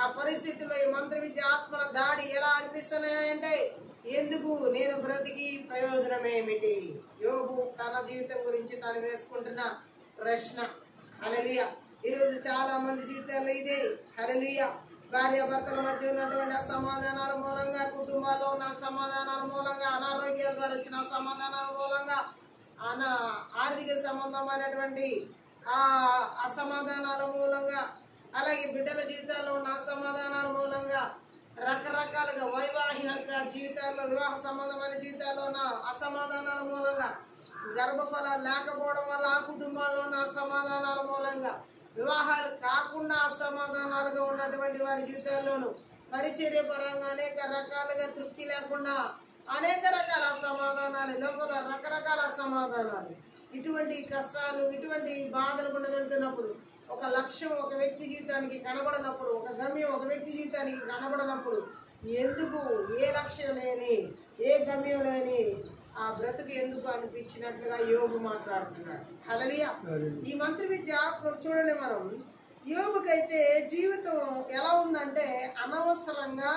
ఆ పరిస్థితుల్లో ఈ మంత్రి విద్య ఆత్మల దాడి ఎలా అనిపిస్తున్నాయంటే ఎందుకు నేను బ్రతికి ప్రయోజనం ఏమిటి? యోబు తన జీవితం గురించి తాను వేసుకుంటున్న ప్రశ్న. హల్లెలూయా. ఈరోజు చాలా మంది జీవితాల్లో ఇదే. హల్లెలూయా. భార్యాభర్తల మధ్య ఉన్నటువంటి అసమాధానాల మూలంగా, కుటుంబాల్లో ఉన్న అసమాధానాల మూలంగా, అనారోగ్యాల ద్వారా వచ్చిన అసమాధానాల మూలంగా, ఆర్థిక సంబంధమైనటువంటి ఆ అసమాధానాల మూలంగా, అలాగే బిడ్డల జీవితాల్లో ఉన్న అసమాధానాల మూలంగా, రకరకాలుగా వైవాహిక జీవితాల్లో, వివాహ సంబంధమైన జీవితాల్లో ఉన్న అసమాధానాల మూలంగా, గర్భఫలాలు లేకపోవడం వల్ల ఆ కుటుంబాల్లో ఉన్న అసమాధానాల మూలంగా, వివాహాలు కాకుండా అసమాధానాలుగా ఉన్నటువంటి వారి జీవితాల్లోనూ పరిచర్య పరంగా అనేక రకాలుగా తృప్తి లేకుండా అనేక రకాల అసమాధానాలు, లోకంలో రకరకాల అసమాధానాలు, ఇటువంటి కష్టాలు, ఇటువంటి బాధలు కూడా వెళ్తున్నప్పుడు, ఒక లక్ష్యం ఒక వ్యక్తి జీవితానికి కనబడినప్పుడు, ఒక గమ్యం ఒక వ్యక్తి జీవితానికి కనబడినప్పుడు ఎందుకు, ఏ లక్ష్యం లేని, ఏ గమ్యం లేని ఆ బ్రతుకు ఎందుకు అనిపించినట్లుగా యోబు మాట్లాడుతున్నాడు. హల్లెలూయా. ఈ మంత్రి విద్య చూడండి, మనం యోబుకైతే జీవితం ఎలా ఉందంటే అనవసరంగా,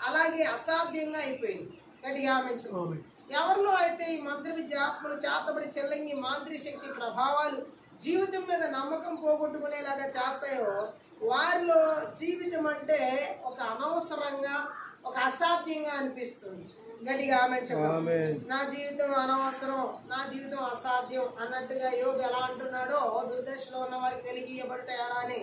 అలాగే అసాధ్యంగా అయిపోయింది. గట్టిగా ఆమేన్. ఎవరిలో అయితే ఈ మంత్రి విద్య ఆత్మలు చేతబడి చెల్లంగి మాంత్రిక శక్తి ప్రభావాలు జీవితం మీద నమ్మకం పోగొట్టుకునేలాగా చేస్తాయో వారిలో జీవితం అంటే ఒక అనవసరంగా, ఒక అసాధ్యంగా అనిపిస్తుంది. గట్టిగా ఆమేన్ చెప్పాలి. నా జీవితం అనవసరం, నా జీవితం అసాధ్యం అన్నట్టుగా యోబు ఎలా అంటున్నాడో, దుర్దశలో ఉన్న వారికి వెలిగియబడుట ఎలా అని,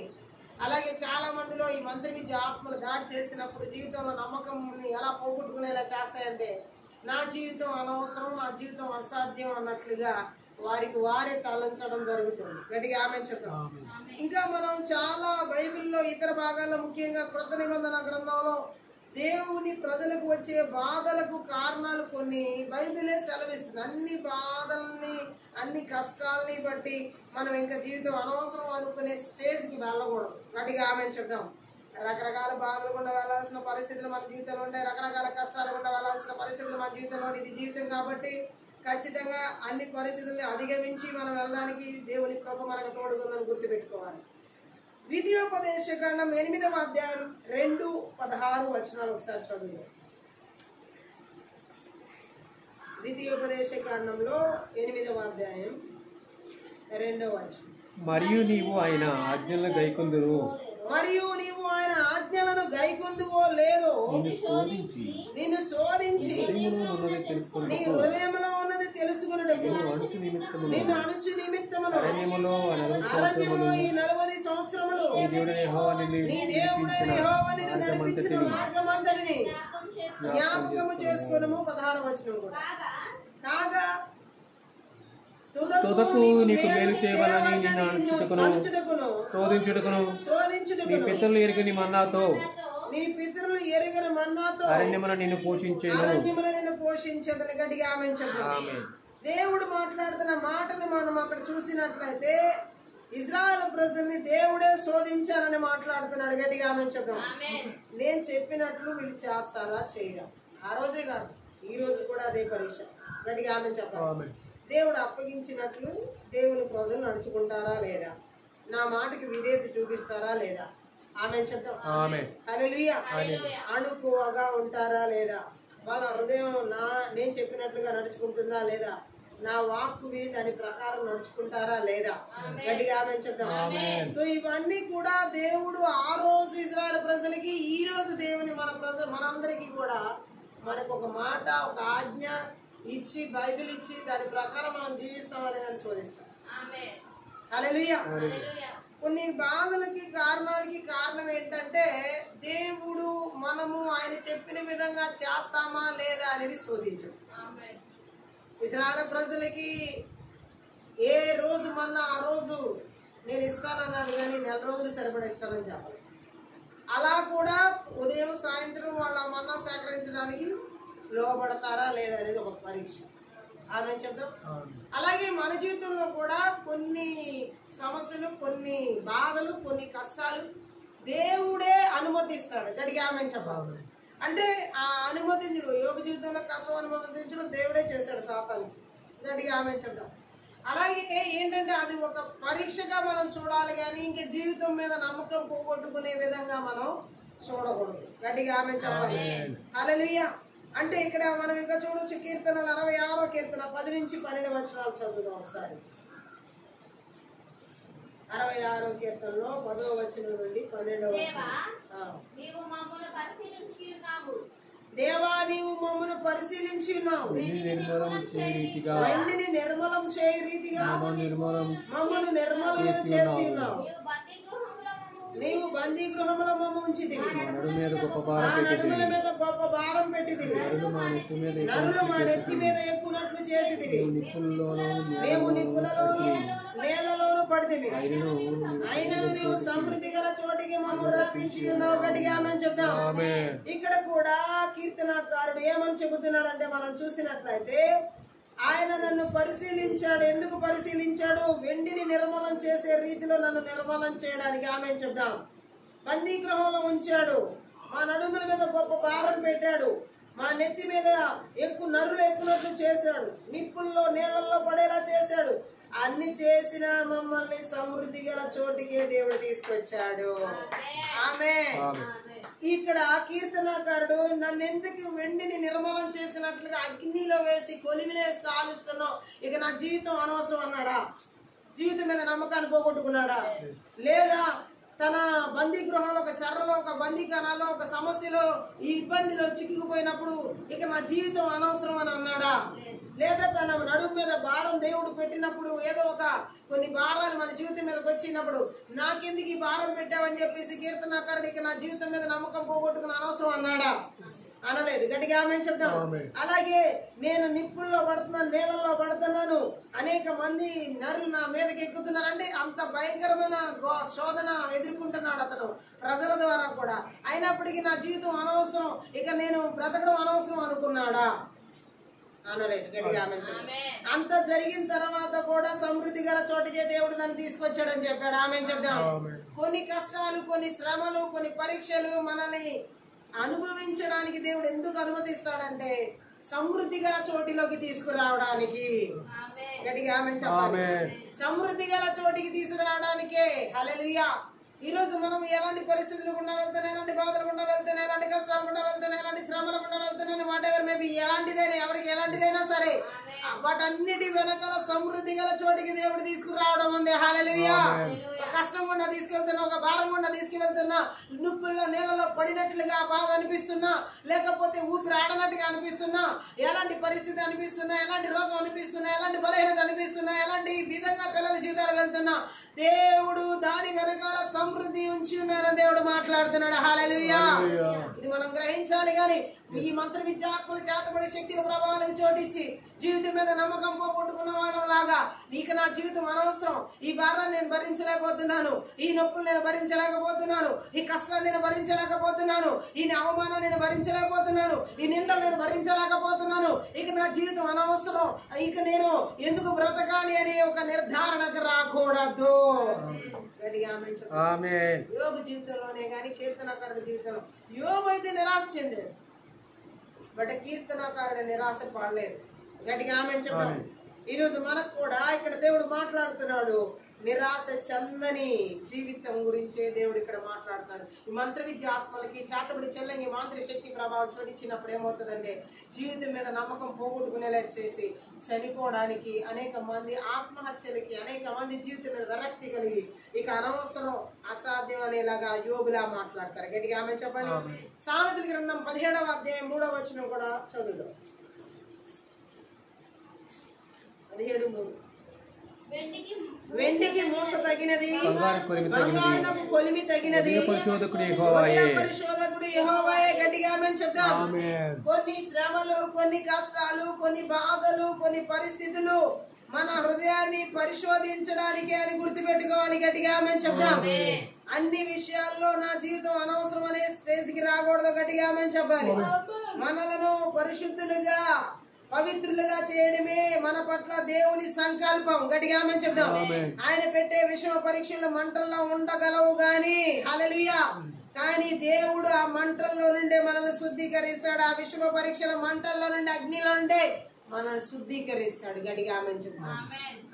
అలాగే చాలా మందిలో ఈ మంత్రి విద్య ఆత్మలు దాడి చేసినప్పుడు జీవితంలో నమ్మకం ఎలా పోగొట్టుకునేలా చేస్తాయంటే నా జీవితం అనవసరం, నా జీవితం అసాధ్యం అన్నట్లుగా వారికి వారే తలంచడం జరుగుతుంది. గట్టిగా ఆమేన్ చెప్తాం. ఇంకా మనం చాలా బైబిల్లో ఇతర భాగాల్లో, ముఖ్యంగా క్రొత్త నిబంధన గ్రంథంలో దేవుని ప్రజలకు వచ్చే బాధలకు కారణాలు కొన్ని బైబిలే సెలవిస్తుంది. అన్ని బాధల్ని, అన్ని కష్టాలని బట్టి మనం ఇంకా జీవితం అనవసరం అనుకునే స్టేజ్కి వెళ్ళకూడదు. గట్టిగా ఆమేన్ చెప్తాం. రకరకాల బాధలు గుండా వెళ్ళాల్సిన పరిస్థితులు మన జీవితంలో ఉంటాయి, రకరకాల కష్టాలు గుండా వెళ్ళాల్సిన పరిస్థితులు మన జీవితంలో. ఇది జీవితం కాబట్టి ఖచ్చితంగా అన్ని పరిస్థితుల్ని అధిగమించి మనం వెళ్ళడానికి దేవుని కృప మనకు తోడుకుందని గుర్తుపెట్టుకోవాలి. ద్వితీయోపదేశ కాండం 8వ అధ్యాయం 2:16 ఒకసారి చదువు. ద్వితీయోపదేశ కాండంలో 8వ అధ్యాయం 2వ వచనం. మరియు నీవు ఆయన ఆజ్ఞలను గైకొందురు, మరియు నీవు ఆయన ఆజ్ఞలను గైకొందువో లేదో నిన్ను శోధించి నీ హృదయంలో ఉన్నది తెలుసుకొనుటకు నిన్ను అణుచు నిమిత్తమును అరణ్యములో ఈ 40 సంవత్సరములు నీ దేవుడైన యెహోవా నిన్ను నడిపించిన మార్గమంతటిని జ్ఞాపకము చేసుకొనుము. 16వ వచనం కూడా. కాగా తుదకు నీకు మేలు చేయవాలని నిన్ను అణుచుటకును శోధించుటకును నీ పితరులు ఎరుగని మన్నాతో అరణ్యమున నిన్ను పోషించేదని గట్టిగా ఆమేన్ చెప్పండి. దేవుడు మాట్లాడుతున్న మాటను మనం అక్కడ చూసినట్లయితే ఇజ్రాయెల్ ప్రజల్ని దేవుడే శోధించారని మాట్లాడుతున్నాడు. గట్టిగా ఆమేన్ చెప్దాం. నేను చెప్పినట్లు వీళ్ళు చేస్తారా చేయరా? ఆ రోజే కాదు, ఈ రోజు కూడా అదే పరీక్ష. గట్టిగా ఆమేన్ చెప్పాలి. దేవుడు అప్పగించినట్లు దేవుని ప్రజలు నడుచుకుంటారా లేదా? నా మాటకి విధేయత చూపిస్తారా లేదా? ఆమేన్ చెప్తాం. హల్లెలూయా. అణుకువగా ఉంటారా లేదా? వాళ్ళ హృదయం నేను చెప్పినట్లుగా నడుచుకుంటుందా లేదా? నా వాక్కు విని దాని ప్రకారం నడుచుకుంటారా లేదా? గట్టిగా ఆమేన్ చెప్తాం. సో ఇవన్నీ కూడా దేవుడు ఆ రోజు ఇజ్రాయెల్ ప్రజలకి, ఈ రోజు దేవుని మనందరికీ కూడా మనకు ఒక మాట, ఒక ఆజ్ఞ ఇచ్చి, బైబిల్ ఇచ్చి దాని ప్రకారం మనం జీవిస్తామా లేదని శోధిస్తాం. హల్లెలూయా. కొన్ని బాధలకి కారణాలకి కారణం ఏంటంటే దేవుడు మనము ఆయన చెప్పిన విధంగా చేస్తామా లేదా అనేది శోధించు. ఇశ్రాయేలు ప్రజలకి ఏ రోజు మన్నా ఆ రోజు నేను ఇస్తానన్నాడు, కానీ 4 రోజులు సరిపడిస్తానని చెప్పాలి. అలా కూడా ఉదయం సాయంత్రం వాళ్ళ మన్నా సేకరించడానికి లోబడతారా లేదా అనేది ఒక పరీక్ష. ఆమేన్ చెప్దాం. అలాగే మన జీవితంలో కూడా కొన్ని సమస్యలు, కొన్ని బాధలు, కొన్ని కష్టాలు దేవుడే అనుమతిస్తాడు. గట్టిగా ఆమేన్ చెప్పాలి. అంటే ఆ అనుమతించడు. యోబు జీవితంలో కష్టం అనుమతించడం దేవుడే చేశాడు సాతానుకి. గట్టిగా ఆమేన్ చెప్దాం. అలాగే ఏంటంటే అది ఒక పరీక్షగా మనం చూడాలి, కానీ ఇంకా జీవితం మీద నమ్మకం పోగొట్టుకునే విధంగా మనం చూడకూడదు. గట్టిగా ఆమేన్ చెప్పాలి. హల్లెలూయా. అంటే ఇక్కడ మనం ఇంకా చూడొచ్చు. కీర్తనలు 66వ కీర్తన 10 నుంచి 12 వచనాలు చదువుదాం ఒకసారి. 66వ కీర్తనలో 10వ వచనం నుండి 12వ వచనం. దేవా నీవు మమ్మను పరిశీలించి ఉన్నావు, వెండిని నిర్మలం చేయు రీతిగా మమ్మను నిర్మలం చేసి ఉన్నావు. నీవు బందీ గృహములో మమ్మ ఉంచితివి, నడుముల మీద గొప్ప భారం పెట్టితివి, నరులు మా నెత్తి మీద ఎక్కునట్లు చేసితివి. మేము నిప్పులలోను నీళ్లలోను పడితివి, అయినను నీవు సమృద్ధి గల చోటికి మమ్మల్ని రప్పించి ఉన్నావు. గట్టిగా ఆమేన్ చెప్దాం. ఇక్కడ కూడా కీర్తనకారుడు ఏమని చెబుతున్నాడంటే, మనం చూసినట్లయితే ఆయన నన్ను పరిశీలించాడు. ఎందుకు పరిశీలించాడు? వెండిని నిర్మలం చేసే రీతిలో నన్ను నిర్మలం చేయడానికి. ఆమేన్ చెప్దాం. బందీ గృహంలో ఉంచాడు, మా నడుముల మీద గొప్ప భారం పెట్టాడు, మా నెత్తి మీద నరులు ఎక్కునట్లు చేశాడు, నిప్పుల్లో నీళ్లలో పడేలా చేశాడు. అన్ని చేసిన మమ్మల్ని సమృద్ధి గల చోటికే దేవుడు తీసుకొచ్చాడు. ఆమేన్. ఇక్కడ కీర్తనాకారుడు నన్ను ఎందుకు వెండిని నిర్మలం చేసినట్లుగా అగ్నిలో వేసి కొలిమిలో వేసి కాలుస్తున్నావు, ఇక నా జీవితం అనవసరం అన్నాడా? జీవితం మీద నమ్మకాన్ని పోగొట్టుకున్నాడా? లేదా తన బందీ గృహంలో, ఒక చెర్రలో, ఒక బందీఖానాలో, ఒక సమస్యలో, ఈ ఇబ్బందిలో చిక్కుకుపోయినప్పుడు ఇక నా జీవితం అనవసరం అని అన్నాడా? లేదా తన నడుము మీద భారం దేవుడు పెట్టినప్పుడు, ఏదో కొన్ని భారాలు మన జీవితం మీదకి వచ్చినప్పుడు నాకెందుకు ఈ భారం పెట్టావని చెప్పేసి కీర్తనాకారుడు ఇక నా జీవితం మీద నమ్మకం పోగొట్టుకుని అనవసరం అన్నాడా? అనలేదు. గట్టిగా ఆమేన్ చెప్దాం. అలాగే నేను నిప్పుల్లో పడుతున్నాను, నీళ్ళల్లో పడుతున్నాను, అనేక మంది నరులు నా మీదకి ఎక్కుతున్నారంటే అంత భయంకరమైన శోధన ఎదుర్కొంటున్నాడు అతను ప్రజల ద్వారా కూడా. అయినప్పటికీ నా జీవితం అనవసరం, ఇక నేను బ్రతకడం అనవసరం అనుకున్నాడా? అనలేదు. గట్టిగా ఆమేన్ చెప్దాం. అంత జరిగిన తర్వాత కూడా సమృద్ధి గల చోటికే దేవుడు నన్ను తీసుకొచ్చాడని చెప్పాడు. ఆమేన్ చెప్దాం. కొన్ని కష్టాలు, కొన్ని శ్రమలు, కొన్ని పరీక్షలు మనల్ని అనుభవించడానికి దేవుడు ఎందుకు అనుమతిస్తాడంటే సమృద్ధి గల చోటిలోకి తీసుకురావడానికి. గట్టిగా ఆమేన్ చెప్పాలి. సమృద్ధి గల చోటికి తీసుకురావడానికే. హల్లెలూయా. ఈ రోజు మనం ఎలాంటి పరిస్థితులు గుండా వెళ్తున్నా, ఎలాంటి బాధలు గుండా వెళ్తున్నా, ఎలాంటి కష్టాలు గుండా వెళ్తున్నా, ఎలాంటి శ్రమలు గుండా వెళ్తున్నా, వాట్ ఎవర్ మేబీ ఎలాంటిదైనా, ఎవరికి ఎలాంటిదైనా సరే వాటన్నిటి వెనకాల సమృద్ధి గల చోటికి దేవుడు తీసుకురావడం ఉంది. హల్లెలూయా. కష్టం గుండా తీసుకెళ్తున్నా, ఒక భారం గుండా తీసుకువెళ్తున్నా, నుప్పుల్లో నీళ్ళలో పడినట్లుగా బాధ అనిపిస్తున్నా, లేకపోతే ఊపిరి ఆడనట్టుగా అనిపిస్తున్నా, ఎలాంటి పరిస్థితి అనిపిస్తున్నా, ఎలాంటి రోగం అనిపిస్తున్నా, ఎలాంటి బలహీనత అనిపిస్తున్నా, ఎలాంటి విధంగా పిల్లల జీవితాలు వెళ్తున్నా, దేవుడు దాని వెనకాల సమృద్ధి ఉంచి ఉన్నారని దేవుడు మాట్లాడుతున్నాడు. హల్లెలూయా. ఇది మనం గ్రహించాలి. కానీ ఈ మంత్ర విద్యాత్మలు చేతబడి శక్తుల ప్రభావాలకు చోటిచ్చి జీవితం మీద నమ్మకం పోగొట్టుకున్న వాళ్ళం లాగా నీకు నా జీవితం అనవసరం, ఈ భారాన్ని నేను భరించలేకపోతున్నాను, ఈ నొప్పులు నేను భరించలేకపోతున్నాను, ఈ కష్టాన్ని నేను భరించలేకపోతున్నాను, ఈ అవమానాన్ని నేను భరించలేకపోతున్నాను, ఈ నిందలు నేను భరించలేకపోతున్నాను, ఇక నా జీవితం అనవసరం, ఇక నేను ఎందుకు బ్రతకాలి అనే ఒక నిర్ధారణకు రాకూడదు. యోబు జీవితంలోనే కానీ కీర్తనకారుడి జీవితంలో, యోబు అయితే నిరాశ చెందాడు, బట్ కీర్తనకారుడు నిరాశ పడలేదు. గట్టిగా ఆమేన్ చెప్తాం. ఈరోజు మనకు కూడా ఇక్కడ దేవుడు మాట్లాడుతున్నాడు. నిరాశ చెందని జీవితం గురించే దేవుడు ఇక్కడ మాట్లాడుతున్నాడు. ఈ మంత్ర విద్య ఆత్మలకి చేతబడి చెల్లని మాంత్రిక శక్తి ప్రభావం చోటిచ్చినప్పుడు ఏమవుతుందంటే జీవితం మీద నమ్మకం పోగొట్టుకునేలా చేసి చనిపోవడానికి, అనేక మంది ఆత్మహత్యలకి, అనేక మంది జీవితం మీద విరక్తి కలిగి ఇక అనవసరం, అసాధ్యం అనేలాగా యోగులా మాట్లాడతారు. గట్టిగా ఆమేన్ చెప్పండి. సామెతల గ్రంథం 17వ అధ్యాయం 3వ వచనం కూడా చదువుదాం. 17:3. వెండికి మోస తగినది, బంగారపు కొలిమి తగినది, పరిశోధకుడు యెహోవాయే. గట్టిగా ఆమేన్ చెప్తాం. కొన్ని శ్రమలు, కొన్ని కష్టాలు, కొన్ని బాధలు, కొన్ని పరిస్థితులు మన హృదయాన్ని పరిశోధించడానికి అని గుర్తుపెట్టుకోవాలి. గట్టిగా ఆమేన్ చెప్తాం. అన్ని విషయాల్లో నా జీవితం అనవసరం అనే స్టేజ్ కి రాకూడదు. గట్టిగా ఆమేన్ చెప్పాలి. మనలను పరిశుద్ధులుగా, పవిత్రులుగా చేయడమే మన పట్ల దేవుని సంకల్పం. గట్టిగా ఆమేన్ చెప్దాం. ఆయన పెట్టే విషమ పరీక్షలు మంటల్లో ఉండగలవు గాని, హల్లెలూయా, కానీ దేవుడు ఆ మంటల్లో నుండే మనల్ని శుద్ధీకరిస్తాడు. ఆ విషమ పరీక్షల మంటల్లో నుండి, అగ్నిలో నుండే మనల్ని శుద్ధీకరిస్తాడు. గట్టిగా ఆమేన్ చెప్దాం.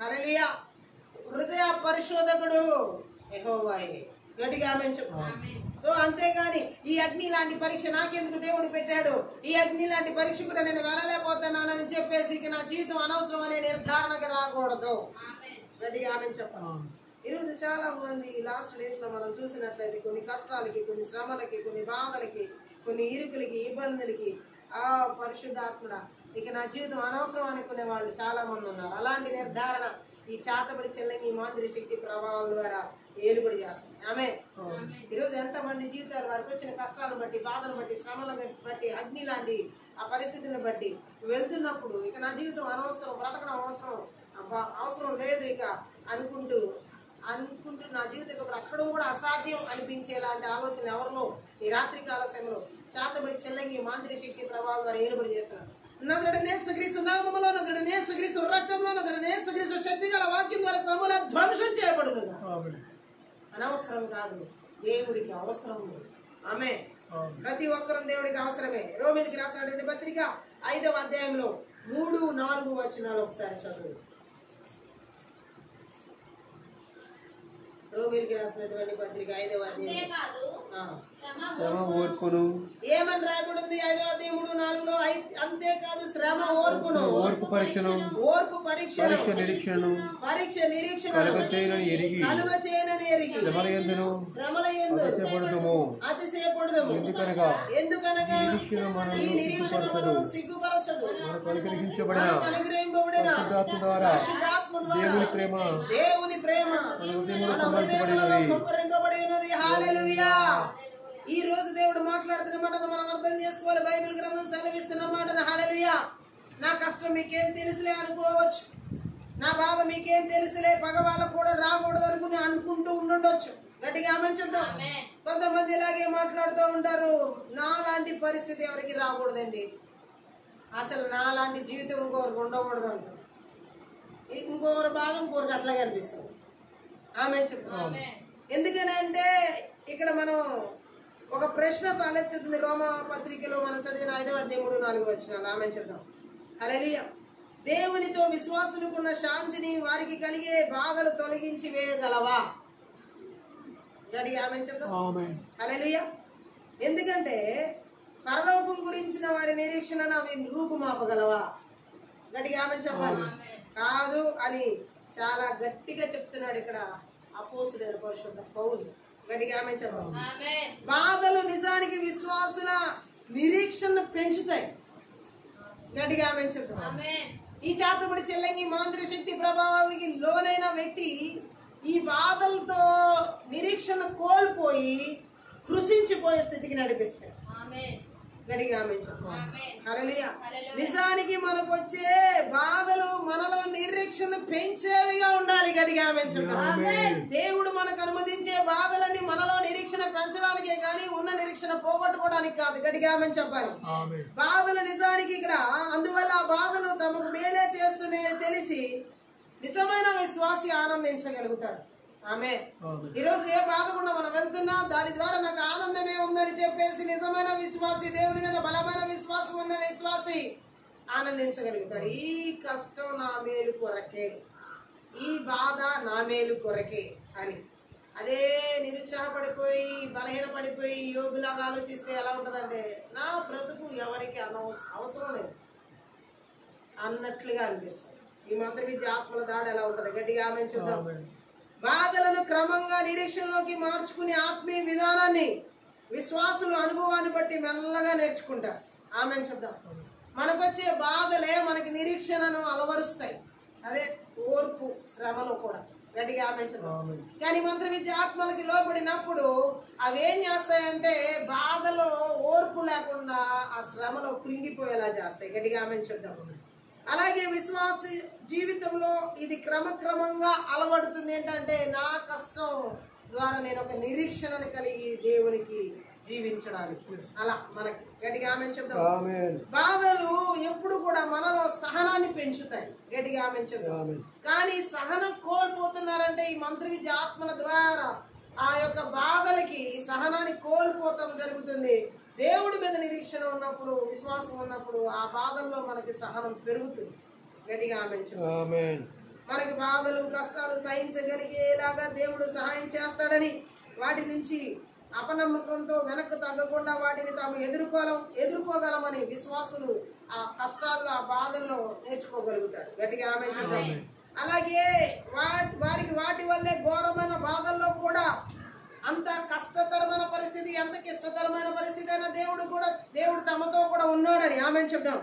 హల్లెలూయా. హృదయ పరిశోధకుడు యెహోవాయే. గట్టిగా ఆమేన్ చెప్దాం. సో అంతేగాని ఈ అగ్ని లాంటి పరీక్ష నాకెందుకు దేవుడు పెట్టాడు, ఈ అగ్ని లాంటి పరీక్ష కూడా నేను వెళ్ళలేకపోతున్నానని చెప్పేసి ఇక నా జీవితం అనవసరం అనే నిర్ధారణకు రాకూడదు. గట్టిగా ఆమేన్ చెప్పాలి. ఈరోజు చాలా మంది లాస్ట్ డేస్ లో మనం చూసినట్లయితే కొన్ని కష్టాలకి, కొన్ని శ్రమలకి, కొన్ని బాధలకి, కొన్ని ఇరుకులకి, ఇబ్బందులకి ఆ పరిశుద్ధాత్ముడా ఇక నా జీవితం అనవసరం అనుకునే వాళ్ళు చాలా మంది ఉన్నారు. అలాంటి నిర్ధారణ ఈ చేతబడి చెల్లని మాంత్రిక శక్తి ప్రభావాల ద్వారా ఏలుబడి చేస్తుంది. ఆమె ఈరోజు ఎంతమంది జీవితాలు వారికి వచ్చిన కష్టాలను బట్టి, బాధను బట్టి, శ్రమలను బట్టి, అగ్ని లాంటి ఆ పరిస్థితులను బట్టి వెళ్తున్నప్పుడు ఇక నా జీవితం అనవసరం, బ్రతకడం అవసరం లేదు ఇక అనుకుంటూ నా జీవితం ఇప్పుడు అక్కడ కూడా అసాధ్యం అనిపించేలాంటి ఆలోచన ఎవరిలో ఈ రాత్రి కాల సమయంలో చేతబడి చెల్లంగి మాంత్రిక శక్తి ప్రభావం ద్వారా ఏలుబడి చేస్తున్నారు. నజరుడైన యేసుక్రీస్తు నామములో, నజరుడైన యేసుక్రీస్తు రక్తంలో, నజరుడైన యేసుక్రీస్తు శక్తి గల వాక్యం ద్వారా సమూల ధ్వంసం చేయబడును. అనవసరం కాదు, దేవుడికి అవసరం. ఆమె ప్రతి ఒక్కరం దేవుడికి అవసరమే. రోమీయులకు రాసినటువంటి పత్రిక 5వ అధ్యాయంలో 3, 4 వచనాలు ఒకసారి చదువు. రోమీయులకు రాసినటువంటి పత్రిక 5వ అధ్యాయం ఏమని రాయబడింది? 5వ అధ్యాయం 3, 4లో అంతేకాదు శ్రమ ఓర్పును, ఓర్పు పరీక్షను, పరీక్ష నిరీక్షణ, కలుగ చేయనని ఎరిగి శ్రమల యందు అతిశయపడుదుము. ఎందుకనగా ఈ నిరీక్షణ మనల్ని సిగ్గుపరచదు, మనకు అనుగ్రహింపబడిన పరిశుద్ధాత్మ ద్వారా దేవుని ప్రేమ మన హృదయంలో కుమ్మరింపబడి ఉన్నది. హల్లెలూయా. ఈ రోజు దేవుడు మాట్లాడుతున్న మాటను మనం అర్థం చేసుకోవాలి. బైబిల్ గ్రంథం సెలవిస్తున్న మాటను. హల్లెలూయా. నా కష్టం మీకేం తెలుసులే అనుకోవచ్చు, నా బాధ మీకేం తెలుసులే, పగ వాళ్ళకు కూడా రాకూడదు అనుకుంటూ ఉండొచ్చు. గట్టిగా ఆమేన్ చెప్దాం. కొంతమంది ఇలాగే మాట్లాడుతూ ఉంటారు, నా లాంటి పరిస్థితి ఎవరికి రాకూడదండి, అసలు నా లాంటి జీవితం ఇంకొకరికి ఉండకూడదు అంటారు. ఇంకొకరి బాధ ఇంకొకరికి అట్లాగే అనిపిస్తుంది. ఆమేన్ చెప్దాం. ఎందుకనంటే ఇక్కడ మనం ఒక ప్రశ్న తలెత్తుతుంది. రోమా పత్రికలో మనం చదివిన 5వ అధ్యాయం 3, 4 వచనాలు. ఆమేన్ చెప్దాం. హల్లెలూయా. దేవునితో విశ్వాసులకున్న శాంతిని వారికి కలిగే బాధలు తొలగించి వేయగలవా? గట్టిగా ఆమేన్ చెప్దాం. ఆమేన్. హల్లెలూయా. ఎందుకంటే పరలోకం గురించిన వారి నిరీక్షణ అవి రూపుమాపగలవా? గట్టిగా ఆమేన్ చెప్పాలి. కాదు అని చాలా గట్టిగా చెప్తున్నాడు ఇక్కడ అపోస్తలుడైన పరిశుద్ధ పౌలు. గట్టిగా ఆమేన్ చెప్పాలి. బాధలు నిజానికి విశ్వాసుల నిరీక్షణ పెంచుతాయి. గట్టిగా ఆమేన్ చెప్పాలి. ఈ చాతబడి చెల్లంగి మాంత్రిక శక్తి ప్రభావానికి లోనైన వ్యక్తి ఈ బాధలతో నిరీక్షణ కోల్పోయి కృషించిపోయే స్థితికి నడిపిస్తాయి. గట్టిగా ఆమేన్ చెప్పాలి. హల్లెలూయా. నిజానికి మనకు వచ్చే బాధలు మనలో నిరీక్షణ పెంచేవిగా ఉండాలి. గట్టిగా ఆమేన్ చెప్పాలి. దేవుడు మనకు అనుమతించే బాధలన్నీ మనలో నిరీక్షణ పెంచడానికే గానీ ఉన్న నిరీక్షణ పోగొట్టుకోవడానికి కాదు. గట్టిగా ఆమేన్ చెప్పాలి. బాధలు నిజానికి ఇక్కడ అందువల్ల ఆ బాధలు తమకు మేలే చేస్తూనే తెలిసి నిజమైన విశ్వాసి ఆనందించగలుగుతారు. ఆమె ఈరోజు ఏ బాధ కూడా మనం వెళ్తున్నా దాని ద్వారా నాకు ఆనందమే ఉందని చెప్పేసి నిజమైన విశ్వాసి, దేవుని మీద బలమైన విశ్వాసం ఉన్న విశ్వాసి ఆనందించగలుగుతారు. ఈ కష్టం నా మేలు కొరకే, ఈ బాధ నా మేలు కొరకే అని. అదే నిరుత్సాహపడిపోయి బలహీనపడిపోయి యోగులాగా ఆలోచిస్తే ఎలా ఉంటదంటే నా బ్రతుకు ఎవరికి అవసరం లేదు అన్నట్లుగా అనిపిస్తుంది. ఈ మంత్ర విద్య ఆత్మల దాడి ఎలా ఉంటది? గట్టిగా ఆమేన్ చూద్దాం. బాధలను క్రమంగా నిరీక్షణలోకి మార్చుకునే ఆత్మీయ విధానాన్ని విశ్వాసులు అనుభవాన్ని బట్టి మెల్లగా నేర్చుకుంటారు. ఆమేన్ చూద్దాం. మనకొచ్చే బాధలే మనకి నిరీక్షణను అలవరుస్తాయి. అదే ఓర్పు శ్రమలో కూడా. గట్టిగా ఆమేన్ చూద్దాం. కానీ మంత్ర విద్య ఆత్మలకి లోబడినప్పుడు అవేం చేస్తాయంటే బాధలో ఓర్పు లేకుండా ఆ శ్రమలో కృంగిపోయేలా చేస్తాయి. గట్టిగా ఆమేన్ చూద్దాం. అలాగే విశ్వాస జీవితంలో ఇది క్రమక్రమంగా అలవడుతుంది. ఏంటంటే నా కష్టం ద్వారా నేను ఒక నిరీక్షణను కలిగి దేవునికి జీవించడానికి. అలా మనకి గట్టిగా ఆమేన్ చెప్తాం. బాధలు ఎప్పుడు కూడా మనలో సహనాన్ని పెంచుతాయి. గట్టిగా ఆమేన్ చెప్తాం. కానీ సహనం కోల్పోతున్నారంటే ఈ మంత్ర విద్య ఆత్మల ద్వారా ఆ యొక్క బాధలకి సహనాన్ని కోల్పోతాం జరుగుతుంది. దేవుడి మీద నిరీక్షణ ఉన్నప్పుడు, విశ్వాసం ఉన్నప్పుడు ఆ బాధల్లో మనకి సహనం పెరుగుతుంది. గట్టిగా ఆమేన్. మనకి బాధలు కష్టాలు సహించగలిగేలాగా దేవుడు సహాయం చేస్తాడని వాటి నుంచి అపనమ్మకంతో వెనక్కు తగ్గకుండా వాటిని తాము ఎదుర్కోగలమని విశ్వాసులు ఆ కష్టాల్లో ఆ బాధల్లో నేర్చుకోగలుగుతారు. గట్టిగా ఆమేన్. అలాగే వారికి వాటి వల్లే ఘోరమైన బాధల్లో కూడా అంత కష్టతరమైన పరిస్థితి, ఎంత క్లిష్టతరమైన పరిస్థితి అయినా దేవుడు తమతో కూడా ఉన్నాడని ఆమేన్ చెప్దాం.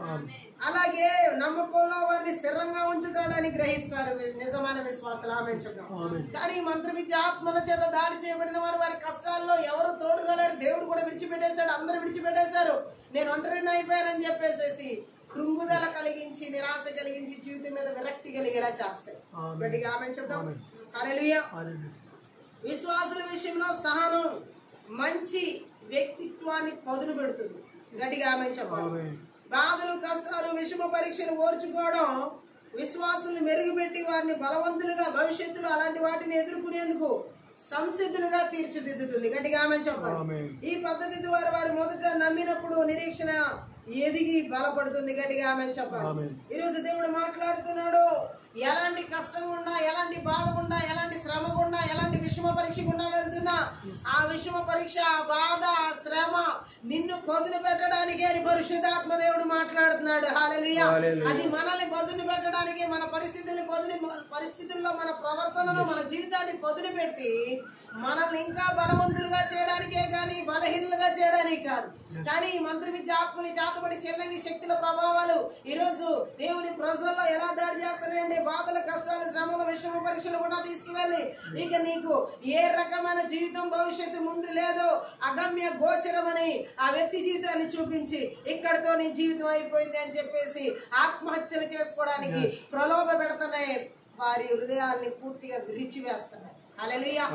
అలాగే నమ్మకంలో వారిని స్థిరంగా ఉంచుతాడని గ్రహిస్తారు నిజమైన విశ్వాసాలు. ఆమేన్ చెప్దాం. కానీ మంత్ర విద్య ఆత్మల చేత దాడి చేయబడిన వారి కష్టాల్లో ఎవరు తోడుగలరు. దేవుడు కూడా విడిచిపెట్టేశాడు, అందరూ విడిచిపెట్టేశారు. నేను ఒంటరిని అయిపోయానని చెప్పేసేసి కృంగుదల కలిగించి, నిరాశ కలిగించి, జీవితం మీద విరక్తి కలిగేలా చేస్తాయి. గట్టిగా ఆమేన్ చెప్దాం. హల్లెలూయా. విశ్వాసుల విషయంలో సహనం మంచి వ్యక్తిత్వాన్ని పదును పెడుతుంది. గట్టిగా ఆమేన్ చెప్పాలి. బాధలు కష్టాలు విషమ పరీక్షలు ఓర్చుకోవడం విశ్వాసుల్ని మెరుగుపెట్టి వారిని బలవంతులుగా భవిష్యత్తులో అలాంటి వాటిని ఎదుర్కొనేందుకు సంసిద్ధులుగా తీర్చిదిద్దుతుంది. గట్టిగా ఆమేన్ చెప్పాలి. ఈ పద్ధతి ద్వారా వారు మొదట నమ్మినప్పుడు నిరీక్షణ ఎదిగి బలపడుతుంది. గట్టిగా ఆమేన్ చెప్పాలి. ఈరోజు దేవుడు మాట్లాడుతున్నాడు. ఎలాంటి కష్టం ఉన్నా, ఎలాంటి బాధ ఉన్నా, ఎలాంటి శ్రమ ఉన్నా, ఎలాంటి విషమ పరీక్ష గుండా వెళ్తున్నా ఆ విషమ పరీక్ష, ఆ బాధ, ఆ శ్రమ నిన్ను పదును పెట్టడానికి అని పరిశుద్ధాత్మ దేవుడు మాట్లాడుతున్నాడు. హల్లెలూయా. అది మనల్ని పదును పెట్టడానికి, మన పరిస్థితుల్లో మన ప్రవర్తనలో మన జీవితాన్ని పదును పెట్టి మనల్ని ఇంకా బలవంతులుగా చేయడానికే కానీ బలహీనులుగా చేయడానికి కాదు. కానీ ఈ మంత్ర విద్య ఆత్మని చాతబడి చెల్లంగి శక్తుల ప్రభావాలు ఈరోజు దేవుని ప్రజల్లో ఎలా దాడి చేస్తాయంటే బాధల కష్టాలు శ్రమల విషమ పరీక్షలు కూడా తీసుకువెళ్ళి ఇక నీకు ఏ రకమైన జీవితం భవిష్యత్తు ముందు లేదో అగమ్య గోచరమని ఆ వ్యక్తి జీవితాన్ని చూపించి ఇక్కడతో నీ జీవితం అయిపోయింది అని చెప్పేసి ఆత్మహత్యలు చేసుకోవడానికి ప్రలోభ పెడుతున్నాయి. వారి హృదయాల్ని పూర్తిగా విరిచివేస్తున్నాయి. హల్లెలూయా.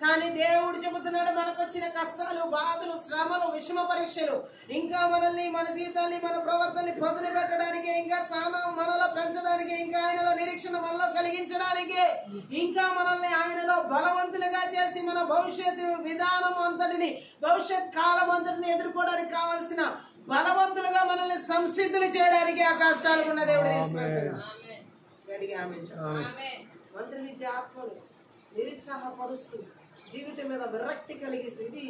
కానీ దేవుడు చెబుతున్నాడు మనకు వచ్చిన కష్టాలు, బాధలు, శ్రమలు, విషమ పరీక్షలు ఇంకా మనల్ని, మన జీవితాన్ని, మన ప్రవర్తనని పదును పెట్టడానికి, ఇంకా సహనం మనలో పెంచడానికి, ఇంకా ఆయనలో నిరీక్షణ మనలో కలిగించడానికి, ఇంకా మనల్ని ఆయనలో బలవంతులుగా చేసి మన భవిష్యత్తు విధానం అంతటిని, భవిష్యత్ కాలం అంతటిని ఎదుర్కోవడానికి కావాల్సిన బలవంతులుగా మనల్ని సంసిద్ధులు చేయడానికి ఆ కష్టాలు ఉన్న దేవుడు తీసుకెళ్తున్నాడు. మంత్ర విద్య ఆత్మలు నిరుత్సాహపరుస్తూ జీవితం మీద విరక్తి కలిగిస్తుంది. ఇది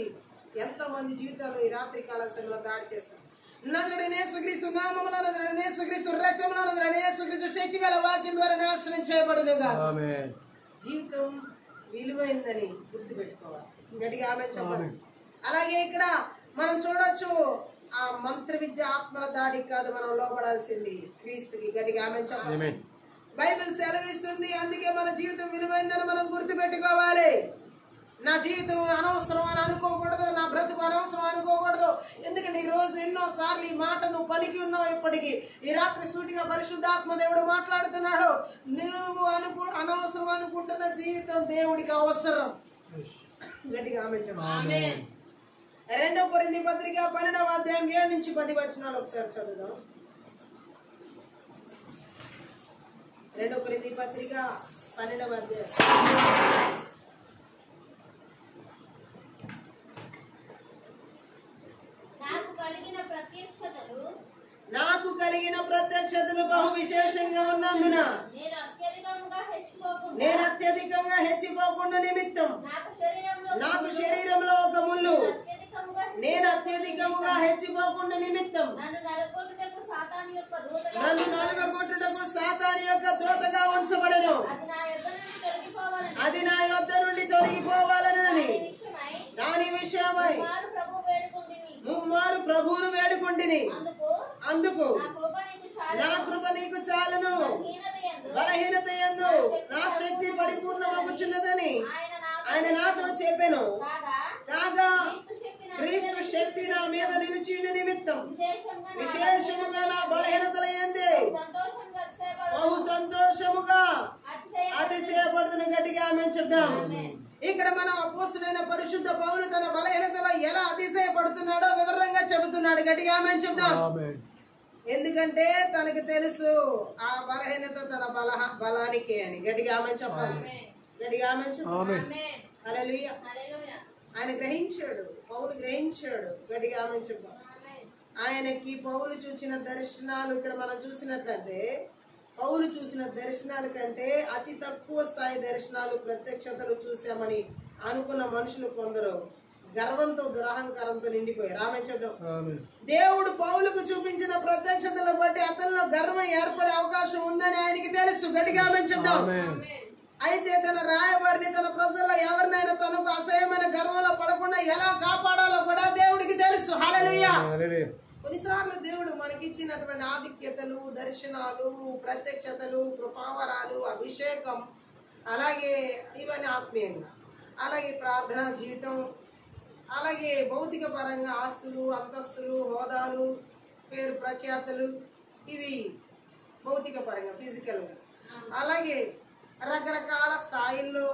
ఎంతమంది జీవితాలు ఈ రాత్రి కాల సమయంలో దాడి చేస్తారు. నజరుడైన యేసుక్రీస్తు నామములో, నజరుడైన యేసుక్రీస్తు రక్తములో, నజరుడైన యేసుక్రీస్తు శక్తి గల వాక్యం ద్వారా నాశనం చేయబడునుగా. జీవితం విలువైందని గుర్తుపెట్టుకోవాలి. గట్టిగా ఆమేన్ చెప్పాలి. అలాగే ఇక్కడ మనం చూడొచ్చు, ఆ మంత్ర విద్య ఆత్మల దాడికి కాదు మనం లోపడాల్సింది క్రీస్తుకి. గట్టిగా ఆమేన్ చెప్పాలి. బైబిల్ సెలవిస్తుంది, అందుకే మన జీవితం విలువైందని మనం గుర్తుపెట్టుకోవాలి. నా జీవితం అనవసరం అని అనుకోకూడదు, నా బ్రతుకు అనవసరం అనుకోకూడదు. ఎందుకంటే ఈ రోజు ఎన్నో సార్లు ఈ మాటను పలికి ఉన్నావు. ఇప్పటికీ ఈ రాత్రి సూటిగా పరిశుద్ధాత్మ దేవుడు మాట్లాడుతున్నాడు. నువ్వు అనవసరం అనుకుంటున్న జీవితం దేవుడికి అవసరం. గట్టిగా ఆమేన్ చెప్పండి. 2 కొరింథీ పత్రిక 12వ అధ్యాయం 7 నుంచి 10 వచనాలు ఒకసారి చదువుదాం. 2 కొరింథీ పత్రిక 12వ అధ్యాయం. నాకు కలిగిన ప్రత్యక్షతలు బహు విశేషంగా ఉన్నందున నేను అత్యధికంగా హెచ్చిపోకుండా నిమిత్తం నాకు శరీరంలో ఒక ముళ్ళు, నేను అత్యధికముగా హెచ్చిపోకుండా నిమిత్తం నన్ను నలుగగొట్టుటకు సాతాను యొక్క దూతగా ఉంచబడెను. అది నా యొద్ద నుండి తొలగిపోవాలని దాని విషయమై ముమ్మారు ప్రభువును వేడుకొంటిని. అందుకు నా కృప నీకు చాలును, బలహీనత యందు నా శక్తి పరిపూర్ణమగుచున్నదని ఆయన నాతో చెప్పెను. కాగా క్రీస్తు శక్తి నా మీద నిలిచిన నిమిత్తం విశేషముగా నా బలహీనతల యందే బహు సంతోషముగా అతిశయపడుతున్న. గట్టిగా ఆమేన్ చెప్దాం. ఇక్కడ మన అపోస్తలుడైన పరిశుద్ధ పౌలు తన బలహీనతలో ఎలా అతిశయపడుతున్నాడో వివరంగా చెబుతున్నాడు. గట్టిగా ఆమేన్ చెప్దాం. ఎందుకంటే తనకు తెలుసు ఆ బలహీనత తన బలానికి అని. గట్టిగా ఆమేన్ చెప్పాలి. గట్టిగా ఆమేన్ చెప్పాలి. హల్లెలూయా. ఆయన గ్రహించాడు, పౌలు గ్రహించాడు. గట్టిగా ఆమేన్ చెప్దాం. ఆయనకి పౌలు చూసిన దర్శనాలు ఇక్కడ మనం చూసినట్లయితే, పౌలు చూసిన దర్శనాల కంటే అతి తక్కువ స్థాయి దర్శనాలు ప్రత్యక్షతలు చూసామని అనుకున్న మనుషులు కొందరు గర్వంతో దురహంకారంతో నిండిపోయారు. ఆమేన్ చెప్దాం. దేవుడు పౌలుకు చూపించిన ప్రత్యక్షతలను బట్టి అతనిలో గర్వం ఏర్పడే అవకాశం ఉందని ఆయనకి తెలుసు. గట్టిగా ఆమేన్ చెప్దాం. అయితే తన రాయవారిని, తన ప్రజల్లో ఎవరినైనా తనకు అసహ్యమైన గర్వంలో పడకుండా ఎలా కాపాడాలో కూడా దేవుడికి తెలుసు. హల్లెలూయా. కొన్నిసార్లు దేవుడు మనకిచ్చినటువంటి ఆధిక్యతలు, దర్శనాలు, ప్రత్యక్షతలు, కృపావరాలు, అభిషేకం, అలాగే ఇవన్నీ ఆత్మీయంగా, అలాగే ప్రార్థనా జీవితం, అలాగే భౌతిక పరంగా ఆస్తులు, అంతస్తులు, హోదాలు, పేరు ప్రఖ్యాతులు, ఇవి భౌతిక పరంగా ఫిజికల్గా. అలాగే రకరకాల స్థాయిల్లో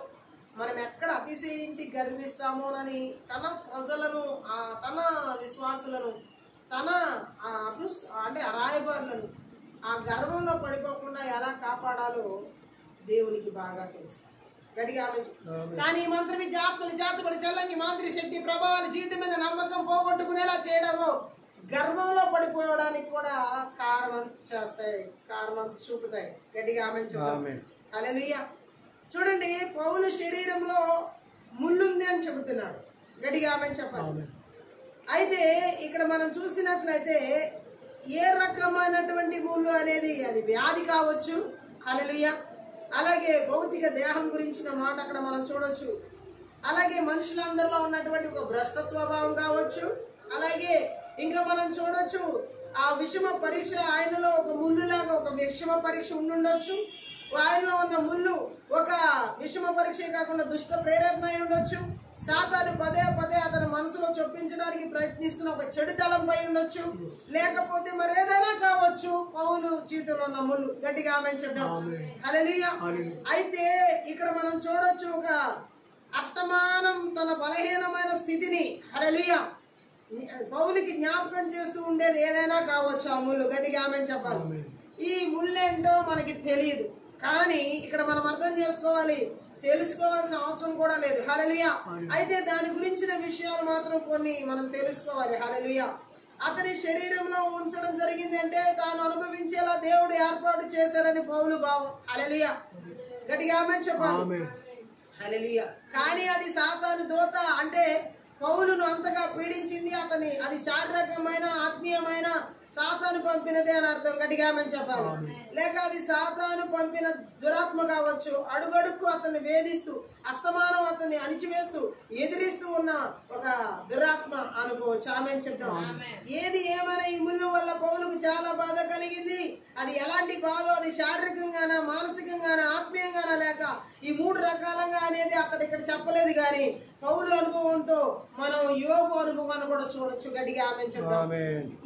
మనం ఎక్కడ అతిశయించి గర్విస్తామోనని తన ప్రజలను, తన విశ్వాసులను, తన అంటే రాయబారులను ఆ గర్వంలో పడిపోకుండా ఎలా కాపాడాలో దేవునికి బాగా తెలుసు. గట్టిగా ఆమేన్. కానీ ఈ మంత్ర విద్య ఆత్మని జాతపడి చల్లని మాంత్రిక శక్తి ప్రభావాలు జీవితం మీద నమ్మకం పోగొట్టుకునేలా చేయడము గర్వంలో పడిపోవడానికి కూడా కారణం చేస్తాయి, కారణం చూపుతాయి. గట్టిగా ఆమేన్ చెప్తాం. హల్లెలూయా. చూడండి, పౌలు శరీరంలో ముళ్ళుంది అని చెబుతున్నాడు. గట్టిగా ఆమేన్ చెప్పాలి. అయితే ఇక్కడ మనం చూసినట్లయితే ఏ రకమైనటువంటి ముళ్ళు అనేది, అది వ్యాధి కావచ్చు. హల్లెలూయా. అలాగే భౌతిక దేహం గురించిన మాట అక్కడ మనం చూడొచ్చు. అలాగే మనుషులందరిలో ఉన్నటువంటి ఒక భ్రష్ట స్వభావం కావచ్చు. అలాగే ఇంకా మనం చూడొచ్చు ఆ విషమ పరీక్ష, ఆయనలో ఒక ముళ్ళులాగా ఒక విషమ పరీక్ష ఉండుండొచ్చు. ఆయనలో ఉన్న ముళ్ళు ఒక విషమ పరీక్ష కాకుండా దుష్ట ప్రేరేపణ అయి ఉండొచ్చు. సాతాను పదే పదే అతని మనసులో చొప్పించడానికి ప్రయత్నిస్తున్న ఒక చెడు తలంపై ఉండొచ్చు. లేకపోతే మరేదైనా కావచ్చు పౌలు జీవితంలో ఉన్న ముళ్ళు. గట్టిగా ఆమేన్ చెప్దాం. హల్లెలూయా. అయితే ఇక్కడ మనం చూడొచ్చు ఒక అస్తమానం తన బలహీనమైన స్థితిని, హల్లెలూయా, పౌలుకి జ్ఞాపకం చేస్తూ ఉండేది ఏదైనా కావచ్చు ఆ ముళ్ళు. గట్టిగా ఆమేన్ చెప్పాలి. ఈ ముళ్ళేంటో మనకి తెలియదు, కానీ ఇక్కడ మనం అర్థం చేసుకోవాలి, తెలుసుకోవాల్సిన అవసరం కూడా లేదు. హల్లెలూయా. అయితే దాని గురించిన విషయాలు మాత్రం కొన్ని మనం తెలుసుకోవాలి. హల్లెలూయా. అతని శరీరంలో ఉంచడం జరిగింది అంటే తాను అనుభవించేలా దేవుడు ఏర్పాటు చేశాడని పౌలు భావం. హల్లెలూయా. గట్టిగా ఆమేన్ చెప్పాలి. హల్లెలూయా. కానీ అది సాతాను దూత అంటే పౌలును అంతగా పీడించింది. అది శారీరకమైన ఆత్మీయమైన సాతాను పంపినదే అని అర్థం. గట్టిగా ఆమేన్ చెప్పాలి. లేక అది సాతాను పంపిన దురాత్మ కావచ్చు. అడుగడుక్కు అతన్ని వేధిస్తూ అస్తమానం అతన్ని అణిచివేస్తూ ఎదిరిస్తూ ఉన్న ఒక దురాత్మ అనుకోవచ్చు. ఆమేన్ చెప్తాం. ఏది ఏమైనా ఈ ముళ్ళు వల్ల పౌలుకు చాలా బాధ కలిగింది. అది ఎలాంటి బాధ, అది శారీరకంగానా మానసికంగానా ఆత్మీయంగానా లేక ఈ 3 రకాలంగా అనేది అతను ఇక్కడ చెప్పలేదు. కానీ పౌలు అనుభవంతో మనం యోబు అనుభవాన్ని కూడా చూడొచ్చు. గట్టిగా ఆమేన్ చెప్తాం.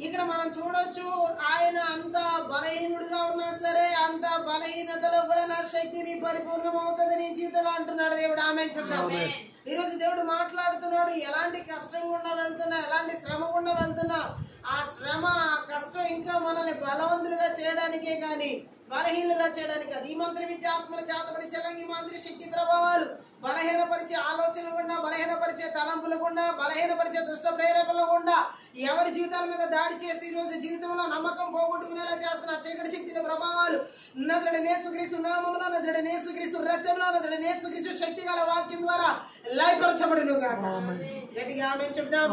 ఇక్కడ మనం చూడొచ్చు, ఆయన అంత బలహీనుడిగా ఉన్నా సరే అంత బలహీనతలో కూడా నా శక్తిని పరిపూర్ణం అవుతుంది నీ జీవితంలో అంటున్నాడు దేవుడు. ఆమేన్ చెప్తాం. ఈ రోజు దేవుడు మాట్లాడుతున్నాడు. ఎలాంటి కష్టం గుండా వెళ్తున్నా, ఎలాంటి శ్రమ గుండా వెళ్తున్నా, ఆ శ్రమ ఆ కష్టం ఇంకా మనల్ని బలవంతులుగా చేయడానికే కానీ బలహీనులుగా చేయడానికి అది. ఈ మంత్రి విద్య ఆత్మల చేతబడి చెల్లంగి మంత్రి శక్తి ప్రభావాలు బలహీనపరిచే ఆలోచనలు గుండా, బలహీనపరిచే తలంపులు గుండా, బలహీనపరిచే దుష్ట ప్రేరేపణలు గుండా ఎవరి జీవితాల మీద దాడి చేస్తే ఈ రోజు జీవితంలో నమ్మకం పోగొట్టుకునేలా చేస్తున్న చీకటి శక్తుల ప్రభావాలు నజరుడైన యేసుక్రీస్తు నామములో, నజరుడైన యేసుక్రీస్తు రక్తంలో, నజరుడైన యేసుక్రీస్తు శక్తి గల వాక్యం ద్వారా లయపరచబడును గాక. గట్టిగా ఆమేన్ చెప్దాం.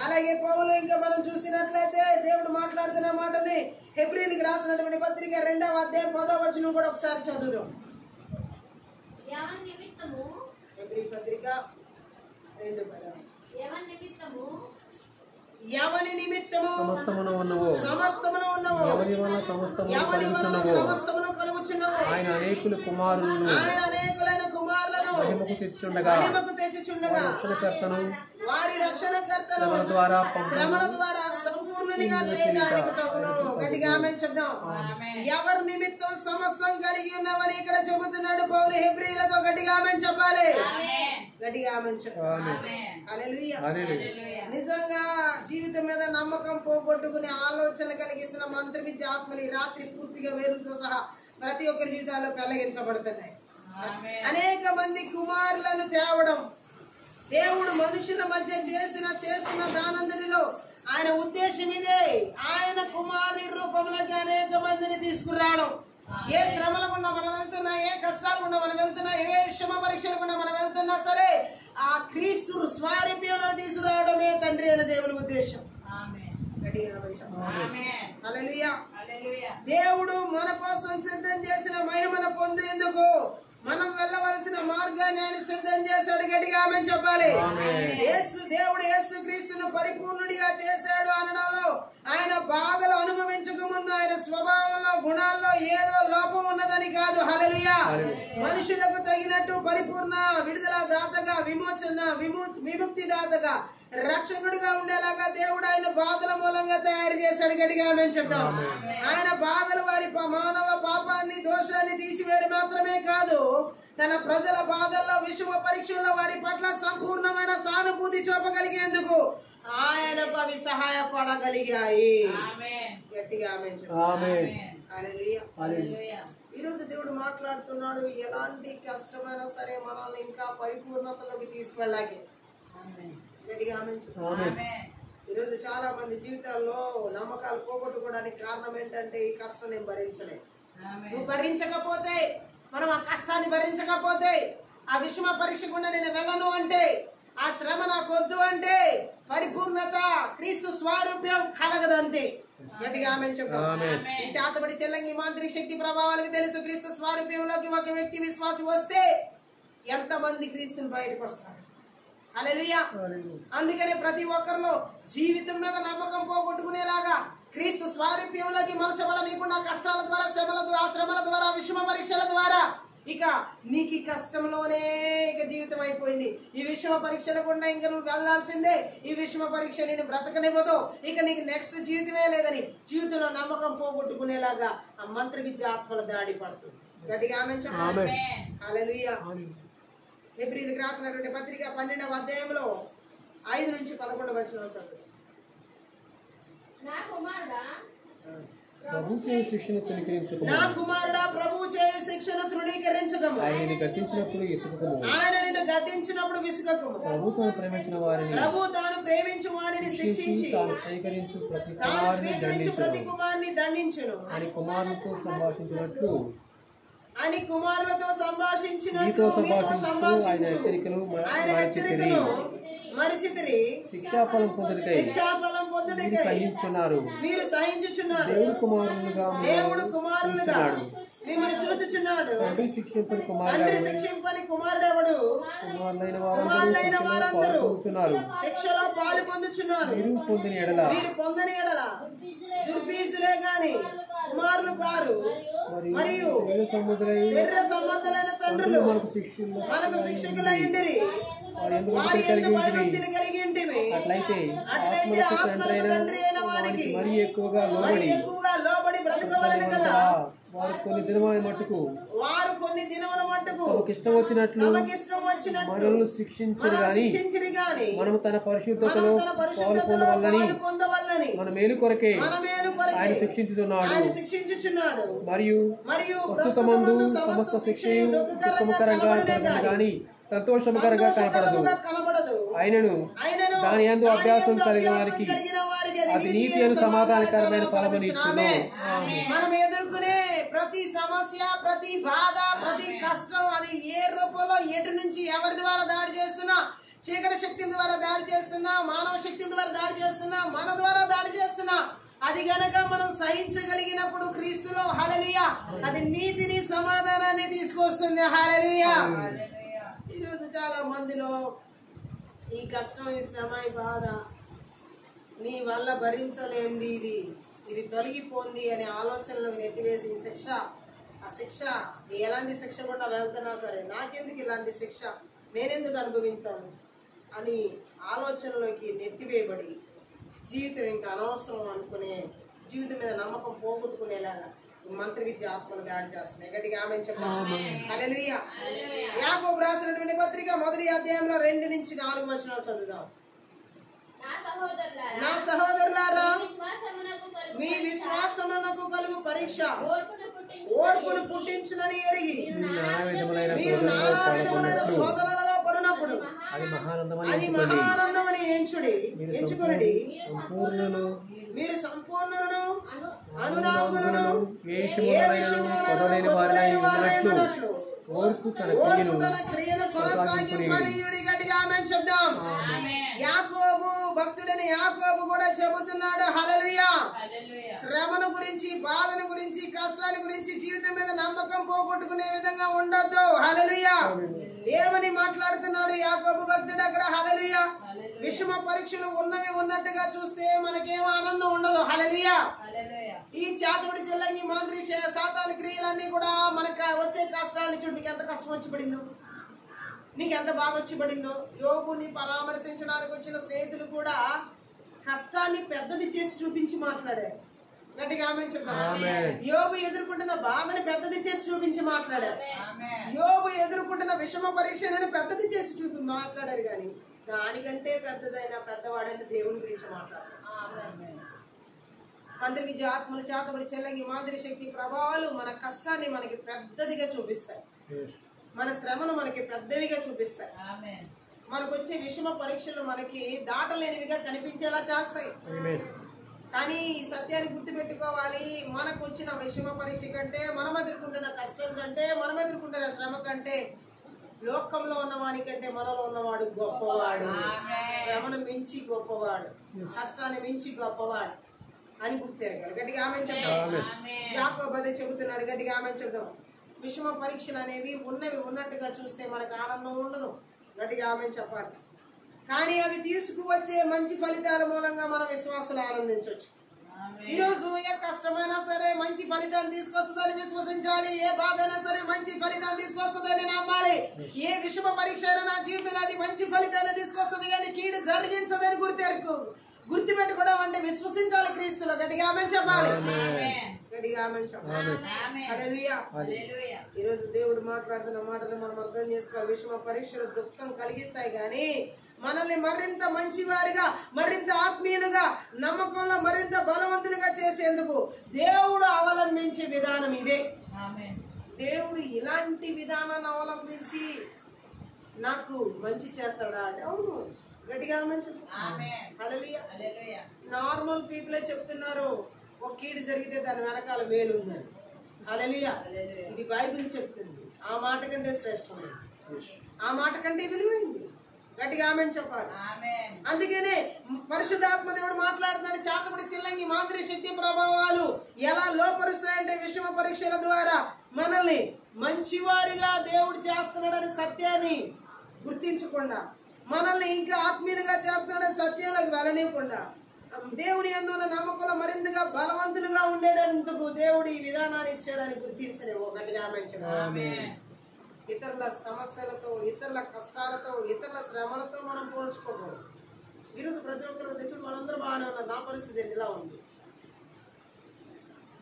అలాగే పౌలు ఇంకా మనం చూసినట్లయితే దేవుడు మాట్లాడుతున్న మాటని హెబ్రీయులకు రాసినటువంటి పత్రిక 2వ అధ్యాయం 10వ వచనం కూడా ఒకసారి చదువుదాం. హెబ్రీ పత్రిక 2:10. ఎవని నిమిత్తము సమస్తమును ఉన్నవో, ఎవని వలన సమస్తమును కలుగుచున్నవో, ఆయన అనేకులైన కుమారులను మహిమకు తెచ్చుచుండగా వారి రక్షణకర్తను శ్రమల ద్వారా సంపూర్ణునిగా చేయడానికి తగును. గట్టిగా ఆమేన్ చెప్దాం. ఎవరి నిమిత్తం సమస్తం కలిగి ఉన్నవని ఇక్కడ చెబుతున్నాడు పౌలు హెబ్రీయులతో. గట్టిగా ఆమేన్ చెప్పాలి. గట్టిగా ఆమేన్ చెప్పాలి. హల్లెలూయా. నిజంగా జీవితం మీద నమ్మకం పోగొట్టుకునే ఆలోచనలు కలిగిస్తున్న మంత్రి విద్య ఆత్మలు ఈ రాత్రి పూర్తిగా వేరుతో సహా ప్రతి ఒక్కరి జీవితాల్లో పెళ్లగించబడుతున్నాయి. అనేక మంది కుమారులను తేవడం దేవుడు మనుషుల మధ్య చేస్తున్న దానంతటిలో ఆయన ఉద్దేశం ఇదే. ఆయన కుమారుని రూపంలోకి అనేక మందిని తీసుకురావడం. ఏ శ్రమల గుండా మనం వెళ్తున్నా, ఏ కష్టాల గుండా మనం వెళ్తున్నా, ఏ శ్రమ పరీక్షల గుండా మనం వెళ్తున్నా సరే ఆ క్రీస్తు స్వారూప్యంలో తీసుకురావడమే తండ్రి అయిన దేవుని ఉద్దేశం. హల్లెలూయా. దేవుడు మన కోసం సిద్ధం చేసిన మహిమను పొందేందుకు మనం వెళ్ళవలసిన మార్గాన్ని ఆయన సిద్ధం చేశాడు. గట్టిగా ఆమేన్ చెప్పాలి. దేవుడు యేసు క్రీస్తును పరిపూర్ణుడిగా చేశాడు అనడంలో ఆయన బాధలు అనుభవించక ముందు ఆయన స్వభావంలో గుణాల్లో ఏదో లోపం ఉన్నదని కాదు. హల్లెలూయా. మనుషులకు తగినట్టు పరిపూర్ణ విడుదల దాతగా, విముక్తి దాతగా, రక్షకుడిగా ఉండేలాగా దేవుడు ఆయన బాధల మూలంగా తయారు చేశాడు. గట్టిగా ఆమేన్ చెప్తాం. ఆయన బాధలు వారి మానవ పాపాన్ని దోషాన్ని తీసివేయడం మాత్రమే కాదు, తన ప్రజల బాధల్లో విషమ పరీక్షల్లో వారి పట్ల సంపూర్ణమైన సానుభూతి చూపగలిగేందుకు ఆయనకు అవి సహాయపడగలిగాయి. గట్టిగా ఆమేన్ చెప్పాలి. హల్లెలూయా. ఈరోజు దేవుడు మాట్లాడుతున్నాడు. ఎలాంటి కష్టమైనా సరే మనల్ని ఇంకా పరిపూర్ణతలోకి తీసుకెళ్ళాలి. గట్టిగా ఆమేన్ చెప్పాలి. ఈరోజు చాలా మంది జీవితాల్లో నమ్మకాలు పోగొట్టుకోవడానికి కారణం ఏంటంటే ఈ కష్టం నేను భరించలేదు. నువ్వు భరించకపోతే, మనం ఆ కష్టాన్ని భరించకపోతే, ఆ విషమ పరీక్ష గుండా నేను వెళ్ళను అంటే, ఆ శ్రమ నాకు వద్దు అంటే పరిపూర్ణత క్రీస్తు స్వారూప్యం కలగదంతే. గట్టిగా ఆమేన్ చెప్తాం. ఈ చేతబడి చెల్లంగి మాంత్రిక శక్తి ప్రభావాలకు తెలుసు. క్రీస్తు స్వారూప్యంలోకి ఒక వ్యక్తి విశ్వాసి వస్తే ఎంతమంది క్రీస్తుని బయటకు వస్తారు. హల్లెలూయా. అందుకనే ప్రతి ఒక్కరిలో జీవితం మీద నమ్మకం పోగొట్టుకునేలాగా క్రీస్తు స్వారూప్యంలోకి మలచబడనీయకుండా కష్టాల ద్వారా, శ్రమల ద్వారా, విషమ పరీక్షల ద్వారా ఇక నీకు ఈ కష్టంలోనే ఇక జీవితం అయిపోయింది. ఈ విషమ పరీక్షల గుండా ఇంకా నువ్వు వెళ్లాల్సిందే. ఈ విషమ పరీక్ష నేను బ్రతకనివ్వదు, ఇక నీకు నెక్స్ట్ జీవితమే లేదని జీవితంలో నమ్మకం పోగొట్టుకునేలాగా ఆ మంత్రి విద్య ఆత్మల దాడి పడుతుంది. గట్టిగా ఆమేన్ చెప్పండి. హల్లెలూయా. హెబ్రీయులకు రాసినటువంటి పత్రిక 12వ అధ్యాయంలో 5 నుంచి 11 వచనాలు చదువు. నా కుమారుడా ప్రభువు చేయు శిక్షను తృణీకరించకము. ఆయన నిన్ను గద్దించినప్పుడు విసుగకము. ప్రభు తాను ప్రేమించు వారిని శిక్షించి తాను స్వీకరించు ప్రతి కుమారుని దండించును అని కుమారునితో సంభాషించినట్లు అని కుమారులతో మీతో సంభాషించినట్లు మీతో సంభాషించు ఆయన సంభాషించు. హెచ్చరికలు ఆయన హెచ్చరికను మరిచితిరి, శిక్షాఫలం పొందుటకై శిక్షాఫలం పొందుటకై సహించున్నారు. మీరు సహించుచున్నారు. దేవుడు కుమారులుగా దేవుడు కుమారులుగా మిమ్మల్ని చూచుచున్నాడు. తండ్రి శిక్షింపని తండ్రి శిక్షింపని కుమారుడెవడు? కుమారులైన వారందరూ శిక్షలో పాలు పొందుచున్నారు. మీరు పొందని ఎడల దుర్బీజులే గాని కుమారులు కారు. మరియు శరీర సంబంధులైన తండ్రులు మనకు శిక్షకులైండిరి, వారి యందు భయభక్తులు కలిగి ఉంటిమి. అట్లయితే ఆత్మలకు తండ్రి అయిన వారికి మరి ఎక్కువగా లోబడి బ్రతకవలెను కదా. వారు కొన్ని దినముల మట్టుకు తమకు ఇష్టం వచ్చినట్లు మనల్ని శిక్షించరు గాని మనము తన పరిశుద్ధతలో పాల్గొనవలనని మన మేలు కొరకే ఆయన శిక్షించుచున్నాడు. మరియు ప్రస్తుతమందు సమస్త శిక్షయు దుఃఖకరంగా గాని సంతోషకరంగా కనపడదు. ఆయనను దాని యందు అభ్యాసం కలిగిన వారికి అది నీతి అను సమాధానకరమైన ఫలమును ఇచ్చును. మనం ఎదుర్కొనే ప్రతి సమస్య, ప్రతి బాధ, ప్రతి కష్టం అది ఏ రూపంలో ఎటు నుంచి ఎవరి ద్వారా దాడి చేస్తున్నా, చీకటి శక్తుల ద్వారా దాడి చేస్తున్నా, మానవ శక్తుల ద్వారా దాడి చేస్తున్నా, మన ద్వారా దాడి చేస్తున్నా, అది గనక మనం సహించగలిగినప్పుడు క్రీస్తులో హల్లెలూయా అది నీతిని సమాధానాన్ని తీసుకొస్తుంది. హల్లెలూయా. ఈరోజు చాలా మందిలో ఈ కష్టం, ఈ శ్రమ, ఈ బాధ నీ వల్ల భరించలేంది, ఇది తొలగిపోంది అనే ఆలోచనలో నెట్టివేసి ఈ శిక్ష, ఆ శిక్ష ఎలాంటి శిక్ష కూడా వెళ్తున్నా సరే నాకెందుకు ఇలాంటి శిక్ష, నేనెందుకు అనుభవించాను అని ఆలోచనలోకి నెట్టివేయబడి జీవితం ఇంకా అనవసరం అనుకునే, జీవితం మీద నమ్మకం పోగొట్టుకునేలాగా మంత్ర విద్య ఆత్మలు దాడి చేస్తున్నాయి. గట్టిగా ఆమేన్ చెప్పండి. హల్లెలూయా. యాకోబు రాసినటువంటి పత్రిక 1వ అధ్యాయంలో 2 నుంచి 4 వచనాలు చదువుదాం. నా సహోదరులారా, మీ విశ్వాసమునకు కలుగు పరీక్ష ఓర్పును పుట్టించునని ఎరిగి మీరు నానా విధములైన శోధనలలో పడినప్పుడు అది మహానందమని ఎంచుకొనుడి. మీరు సంపూర్ణులను అనురాగులను ఏ విషయంలోనైనా వారైనట్లు ఓర్పు తన క్రియను కొనసాగింపనీయుడి. గట్టిగా ఆమేన్ చెప్దాం. యాకోబు భక్తుడని యాకోబు కూడా చెబుతున్నాడు హల్లెలూయా. శ్రమను గురించి, బాధను గురించి, కష్టాల గురించి, జీవితం మీద నమ్మకం పోగొట్టుకునే విధంగా ఉండొద్దు. హల్లెలూయా. ఏమని మాట్లాడుతున్నాడు యాకోబు భక్తుడు అక్కడ? హల్లెలూయా. విషమ పరీక్షలు ఉన్నవి ఉన్నట్టుగా చూస్తే మనకేం ఆనందం ఉండదు. హల్లెలూయా. ఈ చాతుడి జిల్లాకి మాంద్రి సాతాను క్రియలన్నీ కూడా మనకు వచ్చే కష్టాన్ని చుట్టూ ఎంత కష్టం వచ్చి పడిందో, నీకు ఎంత బాధ వచ్చి పడిందో. యోబుని పరామర్శించడానికి వచ్చిన స్నేహితులు కూడా కష్టాన్ని పెద్దది చేసి చూపించి మాట్లాడారు. గట్టిగా ఆమేన్ చెప్తాను. యోబు ఎదుర్కొంటున్న బాధని పెద్దది చేసి చూపించి మాట్లాడారు. యోబు ఎదుర్కొంటున్న విషమ పరీక్షలను పెద్దది చేసి మాట్లాడారు. కానీ దానికంటే పెద్దదైన పెద్దవాడైన దేవుని గురించి మాట్లాడారు. మంత్రి విద్య ఆత్మలు చేతబడి చెల్లగి మాదిరి శక్తి ప్రభావాలు మన కష్టాన్ని మనకి పెద్దదిగా చూపిస్తాయి, మన శ్రమను మనకి పెద్దవిగా చూపిస్తాయి. మనకు వచ్చే విషమ పరీక్షలు మనకి దాటలేనివిగా కనిపించేలా చేస్తాయి. కానీ ఈ సత్యాన్ని గుర్తుపెట్టుకోవాలి. మనకు వచ్చిన విషమ పరీక్ష కంటే, మనం ఎదుర్కొంటున్న కష్టం కంటే, మనం ఎదుర్కొంటున్న శ్రమ కంటే, లోకంలో ఉన్నవాడి కంటే మనలో ఉన్నవాడు గొప్పవాడు. శ్రమను మించి గొప్పవాడు, కష్టాన్ని మించి గొప్పవాడు అని గుర్తెరగాలి. గట్టిగా ఆమేన్ చెప్తాం. యాకోబు అదే చెబుతున్నాడు. గట్టిగా ఆమేన్ చెప్తాం. విషమ పరీక్షలు అనేవి ఉన్నవి ఉన్నట్టుగా చూస్తే మనకు ఆనందం ఉండదు. గట్టిగా ఆమేన్ చెప్పాలి. కానీ అవి తీసుకువచ్చే మంచి ఫలితాల మూలంగా మన విశ్వాసాలు ఆనందించవచ్చు. ఈరోజు ఏ కష్టమైనా సరే మంచి ఫలితాన్ని తీసుకొస్తుందని విశ్వసించాలి. ఏ బాధ అయినా సరే మంచి ఫలితాన్ని తీసుకొస్తుందని నమ్మాలి. ఏ విషమ పరీక్ష అయినా నా జీవితంలో అది మంచి ఫలితాన్ని తీసుకొస్తుంది కానీ కీడు జరిగించదని గుర్తుపెట్టుకోవడం అంటే విశ్వసించాలి క్రీస్తులో. గట్టిగా ఆమేన్ చెప్పాలి. గట్టిగా ఆమేన్ చెప్పాలి. హల్లెలూయా. ఈరోజు దేవుడు మాట్లాడుతున్న మాటలు మనం అర్థం చేసుకోవాలి. విషమ పరీక్షలు దుఃఖం కలిగిస్తాయి కానీ మనల్ని మరింత మంచివారిగా, మరింత ఆత్మీయులుగా, నమ్మకంలో మరింత బలవంతులుగా చేసేందుకు దేవుడు అవలంబించే విధానం ఇదే. దేవుడు ఇలాంటి విధానాన్ని అవలంబించి నాకు మంచి చేస్తాడా అంటే అవును. గట్టిగా హల్లెలూయా. నార్మల్ పీపులే చెప్తున్నారు ఒక కీడు జరిగితే దాని వెనకాల మేలు ఉందని. హల్లెలూయా. ఇది బైబిల్ చెప్తుంది. ఆ మాట కంటే శ్రేష్టమైంది, ఆ మాట కంటే విలువైంది. గట్టిగా ఆమేన్ చెప్పాలి. అందుకనే పరిశుద్ధాత్మ దేవుడు మాట్లాడుతున్నాడు. చాతపడి చిల్లంగి మాంత్రిక శక్తి ప్రభావాలు ఎలా లోపరుస్తాయంటే విషమ పరీక్షల ద్వారా మనల్ని మంచివారిగా దేవుడు చేస్తున్నాడని సత్యాన్ని గుర్తించకుండా, మనల్ని ఇంకా ఆత్మీయులుగా చేస్తున్నాడని సత్యంలోకి వెళ్ళనివ్వకుండా, దేవుని యందు ఉన్న నమ్మకంలో మరింతగా బలవంతులుగా ఉండేటందుకు దేవుడు ఈ విధానాన్ని ఇచ్చాడని గుర్తించలే. ఒకటిగా ఆమేన్. ఇతరుల సమస్యలతో, ఇతరుల కష్టాలతో, ఇతరుల శ్రమలతో మనం పోల్చుకోకూడదు. ఈరోజు ప్రతి ఒక్కరు తెచ్చుడు మనందరూ బాగానే ఉన్నారు, నా పరిస్థితి ఇలా ఉంది.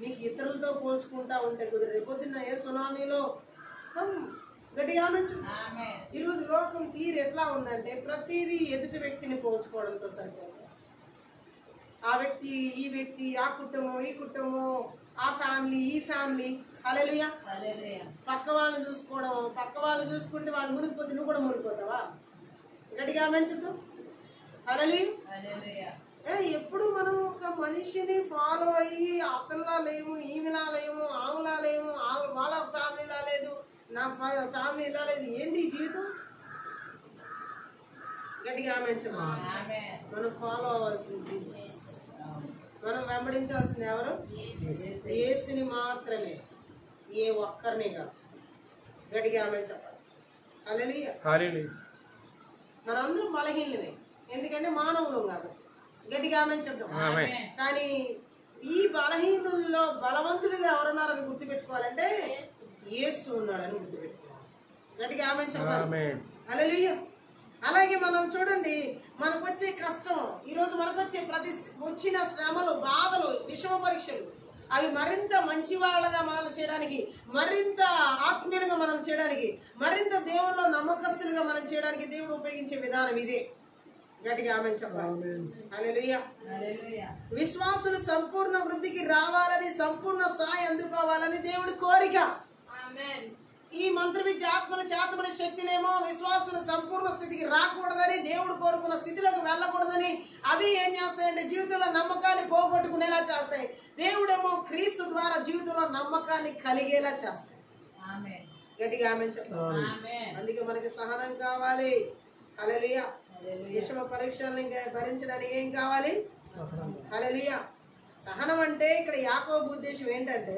మీకు ఇతరులతో పోల్చుకుంటా ఉంటే కుదిరి రేపొద్దున్న ఏ సునామీలో గట్టిగా ఈరోజు లోకం తీరు ఎట్లా ఉందంటే ప్రతిదీ ఎదుటి వ్యక్తిని పోల్చుకోవడంతో సరిపోతుంది. ఆ వ్యక్తి, ఈ వ్యక్తి, ఆ కుటుంబం, ఈ కుటుంబం, ఆ ఫ్యామిలీ, ఈ ఫ్యామిలీ. హల్లెలూయా. పక్క వాళ్ళని చూసుకోవడం, పక్క వాళ్ళు చూసుకుంటే వాళ్ళు మునిగిపోతే నువ్వు కూడా మునిగిపోతావా? గట్టిగా ఆమేన్ చెప్పు. హల్లెలూయా. ఎప్పుడు మనం ఒక మనిషిని ఫాలో అయ్యి అతనిలా లేము, ఈమెలా లేము, ఆమెలా లేము, వాళ్ళ ఫ్యామిలీలా లేదు, నా ఫ్యామిలీ ఇలా లేదు. ఏంటి ఈ జీవితం? గట్టిగా ఆమేన్ చెప్పు. మనం ఫాలో అవ్వాల్సిన జీసస్, మనం వెంబడించాల్సింది ఎవరు? యేసుని మాత్రమే, ఏ ఒక్కరిని కాదు. గట్టిగా ఆమేన్ చెప్పాలి. హల్లెలూయా. మనందరం బలహీనమే, ఎందుకంటే మానవులు కాదు. గట్టిగా ఆమేన్ చెప్తాం. కానీ ఈ బలహీనుల్లో బలవంతుడిగా ఎవరున్నారని గుర్తుపెట్టుకోవాలంటే యేసు ఉన్నాడని గుర్తుపెట్టుకోవాలి. గట్టిగా ఆమేన్ చెప్పాలి. హల్లెలూయా. అలాగే మనం చూడండి, మనకు వచ్చే కష్టం, ఈరోజు మనకు వచ్చే వచ్చిన శ్రమలు, బాధలు, విషమ పరీక్షలు, అవి మరింత మంచి వాళ్ళగా మనల్ని చేయడానికి, మరింత ఆత్మీయులుగా మనం చేయడానికి, మరింత దేవుల్లో నమ్మకస్తులుగా మనం చేయడానికి దేవుడు ఉపయోగించే విధానం ఇదే. గట్టిగా ఆమేన్ చెప్పాలి. హల్లెలూయా. విశ్వాసులు సంపూర్ణ వృద్ధికి రావాలని, సంపూర్ణ స్థాయి అందుకోవాలని దేవుడి కోరిక. ఈ మంత్ర విద్య ఆత్మల చేతబడి శక్తినేమో విశ్వాసుల సంపూర్ణ స్థితికి రాకూడదని, దేవుడు కోరుకున్న స్థితిలోకి వెళ్ళకూడదని, అవి ఏం చేస్తాయంటే జీవితంలో నమ్మకాన్ని పోగొట్టుకునేలా చేస్తాయి. దేవుడేమో క్రీస్తు ద్వారా జీవితంలో నమ్మకాన్ని కలిగేలా చేస్తాయి. గట్టిగా ఆమేన్ చెప్పాలి. అందుకే మనకి సహనం కావాలి. హల్లెలూయా. విషమ పరీక్షల్ని భరించడానికి ఏం కావాలి? హల్లెలూయా. సహనం అంటే ఇక్కడ యాకోబు ఉద్దేశం ఏంటంటే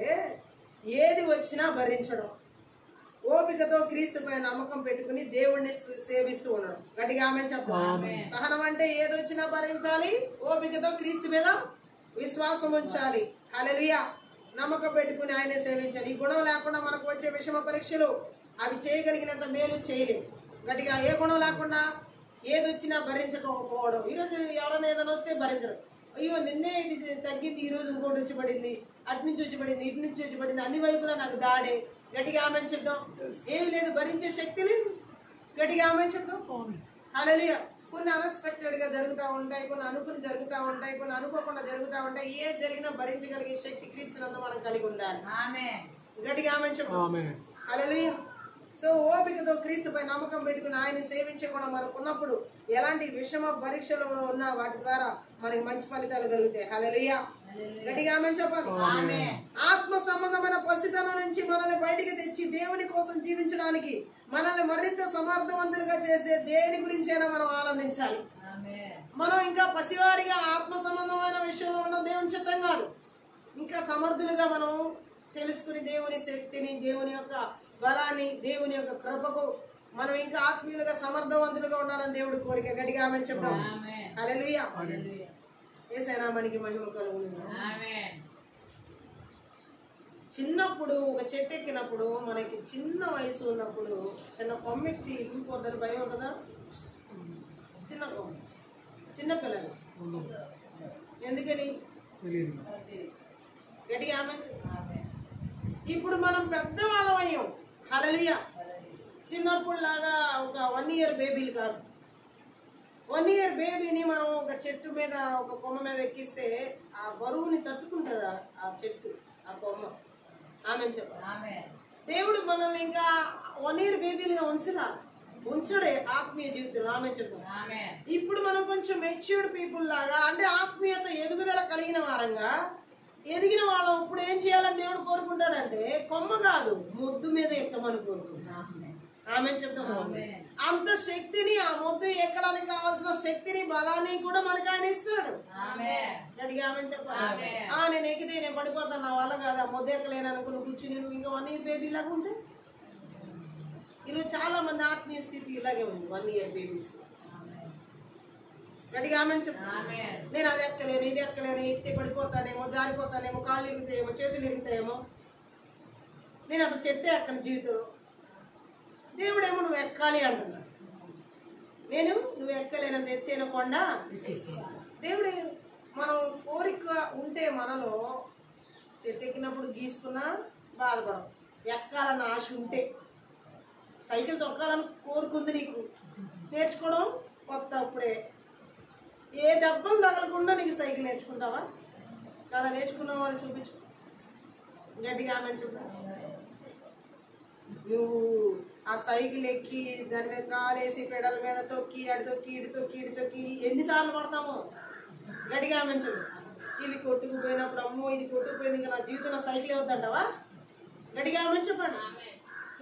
ఏది వచ్చినా భరించడం, ఓపికతో క్రీస్తుపై నమ్మకం పెట్టుకుని దేవుడిని సేవిస్తూ ఉండడం. గట్టిగా ఆమేన్ చెప్పాలి. సహనం అంటే ఏదొచ్చినా భరించాలి, ఓపికతో క్రీస్తు మీద విశ్వాసం ఉంచాలి. హల్లెలూయా. నమ్మకం పెట్టుకుని ఆయనే సేవించాలి. ఈ గుణం లేకుండా మనకు వచ్చే విషమ పరీక్షలు అవి చేయగలిగినంత మేలు చేయలేము. గట్టిగా ఏ గుణం లేకుండా ఏదొచ్చినా భరించకపోవడం. ఈరోజు ఎవరైనా ఏదైనా వస్తే భరించడం. అయ్యో నిన్నే ఇది తగ్గింది, ఈ రోజు ఇంకోటి వచ్చి పడింది, అటు నుంచి వచ్చి పడింది, ఇటు నుంచి వచ్చి పడింది, అన్ని వైపులా నాకు దాడే. గట్టిగా ఆమేన్ చెప్దాం. ఏమి లేదు, భరించే శక్తి లేదు. గట్టిగా ఆమేన్ చెప్దాం. హల్లెలూయా. కొన్ని అన్ఎక్స్పెక్టెడ్ గా జరుగుతూ ఉంటాయి, కొన్ని అనుకుని జరుగుతూ ఉంటాయి, కొన్ని అనుకోకుండా జరుగుతూ ఉంటాయి. ఏది జరిగినా భరించగలిగే శక్తి క్రీస్తునందు మనం కలిగి ఉండాలి. గట్టిగా ఆమేన్ చెప్దాం. హల్లెలూయా. సో ఓపికతో క్రీస్తుపై నమ్మకం పెట్టుకుని ఆయన సేవించే కూడా మనకు ఉన్నప్పుడు ఎలాంటి విషమ పరీక్షలు ఉన్నా వాటి ద్వారా మనకి మంచి ఫలితాలు కలుగుతాయి. హల్లెలూయా. గట్టిగా ఆమేన్ చెప్పాలి. ఆత్మ సంబంధమైన పసితనం నుంచి మనల్ని బయటికి తెచ్చి దేవుని కోసం జీవించడానికి, మనల్ని మరింత సమర్థవంతులుగా చేసే దేని గురించైనా మనం ఆనందించాలి. మనం ఇంకా పసివారిగా ఆత్మ సంబంధమైన విషయంలో ఉన్న దేవుని చిత్తం కాదు, ఇంకా సమర్థులుగా మనం తెలుసుకుని దేవుని శక్తిని, దేవుని యొక్క బలాన్ని, దేవుని యొక్క కృపకు మనం ఇంకా ఆత్మీయులుగా సమర్థవంతులుగా ఉండాలని దేవుడి కోరిక. గట్టిగా ఆమేన్ చెప్తాం. హల్లెలూయా. యేసయ్య నామానికి మహిమ కలుగును. చిన్నప్పుడు ఒక చెట్టు ఎక్కినప్పుడు, మనకి చిన్న వయసు ఉన్నప్పుడు చిన్న కొమ్మెక్కి దిగిపోద్దని భయం ఉంటుందా? చిన్న కొమ్మ, చిన్న పిల్లలు ఎందుకని? గట్టిగా ఆమేన్. ఇప్పుడు మనం పెద్దవాళ్ళం అయ్యాం. హల్లెలూయా. చిన్నప్పుడు లాగా ఒక 1 year బేబీలు కాదు. 1 year బేబీని మనం ఒక చెట్టు మీద, ఒక కొమ్మ మీద ఎక్కిస్తే ఆ బరువుని తట్టుకుంటుందా ఆ చెట్టు, ఆ కొమ్మ? ఆమేన్ చెప్పాలి. దేవుడు మనల్ని ఇంకా 1 year బేబీలుగా ఉంచడే ఆత్మీయ జీవితంలో. ఆమేన్ చెప్పాలి. ఇప్పుడు మనం కొంచెం మెచ్యూర్డ్ పీపుల్ లాగా, అంటే ఆత్మీయత ఎదుగుదల కలిగిన వారంగా ఎదిగిన వాళ్ళం ఇప్పుడు ఏం చేయాలని దేవుడు కోరుకుంటాడంటే కొమ్మ కాదు మొద్దు మీద ఎక్కమని కోరుకుంటాడు. ఆమె చెప్తాం. అంత శక్తిని ఆ మొద్దు ఎక్కడానికి కావాల్సిన శక్తిని బలాన్ని కూడా మనకి ఆయన ఇస్తాడు. గట్టిగా ఆమె చెప్పాలి. నేను ఎక్కితే నేను పడిపోతాను, నా వల్ల కాదు, ఆ మొద్దు ఎక్కలేను అనుకుని కూర్చుని నువ్వు ఇంకా 1 year బేబీ లాగా ఉంటే. ఈరోజు చాలా మంది ఆత్మీయ స్థితి ఇలాగే ఉంది 1 year బేబీస్. గట్టిగా ఆమె చెప్పాలి. నేను అది ఎక్కలేను, ఇది ఎక్కలేను, ఎక్కితే పడిపోతానేమో, జారిపోతానేమో, కాళ్ళు ఇరుగుతాయేమో, చేతులు ఇరుగుతాయేమో, నేను అసలు చెట్టే ఎక్కను జీవితంలో. దేవుడేమో నువ్వు ఎక్కాలి అంటున్నాడు. నేను నువ్వు ఎక్కలేనంత ఎత్తైన కొండ. దేవుడు మనం కోరిక ఉంటే మనలో చెట్టు ఎక్కినప్పుడు గీసుకున్నా బాధపడం, ఎక్కాలన్న ఆశ ఉంటే, సైకిల్ తొక్కాలని కోరుకుంది నీకు, నేర్చుకోవడం కొత్త అప్పుడే, ఏ దెబ్బలు తగలకుండా నీకు సైకిల్ నేర్చుకుంటావా? అలా నేర్చుకున్న వాళ్ళు చూపించు. గట్టిగా ఆమె చూద్దాం. నువ్వు ఆ సైకిల్ ఎక్కి దాని మీద కాలేసి పెడల మీద తొక్కి అడి తొక్కి ఇడి తొక్కి ఇడి తొక్కి ఎన్నిసార్లు పడతామో. గట్టిగా ఆమె చూడు. ఇవి కొట్టుకుపోయినప్పుడు అమ్మో ఇది కొట్టుకుపోయింది, ఇంకా నా జీవితంలో సైకిల్ వద్దంటావా? గట్టిగా ఆమె చెప్పండి.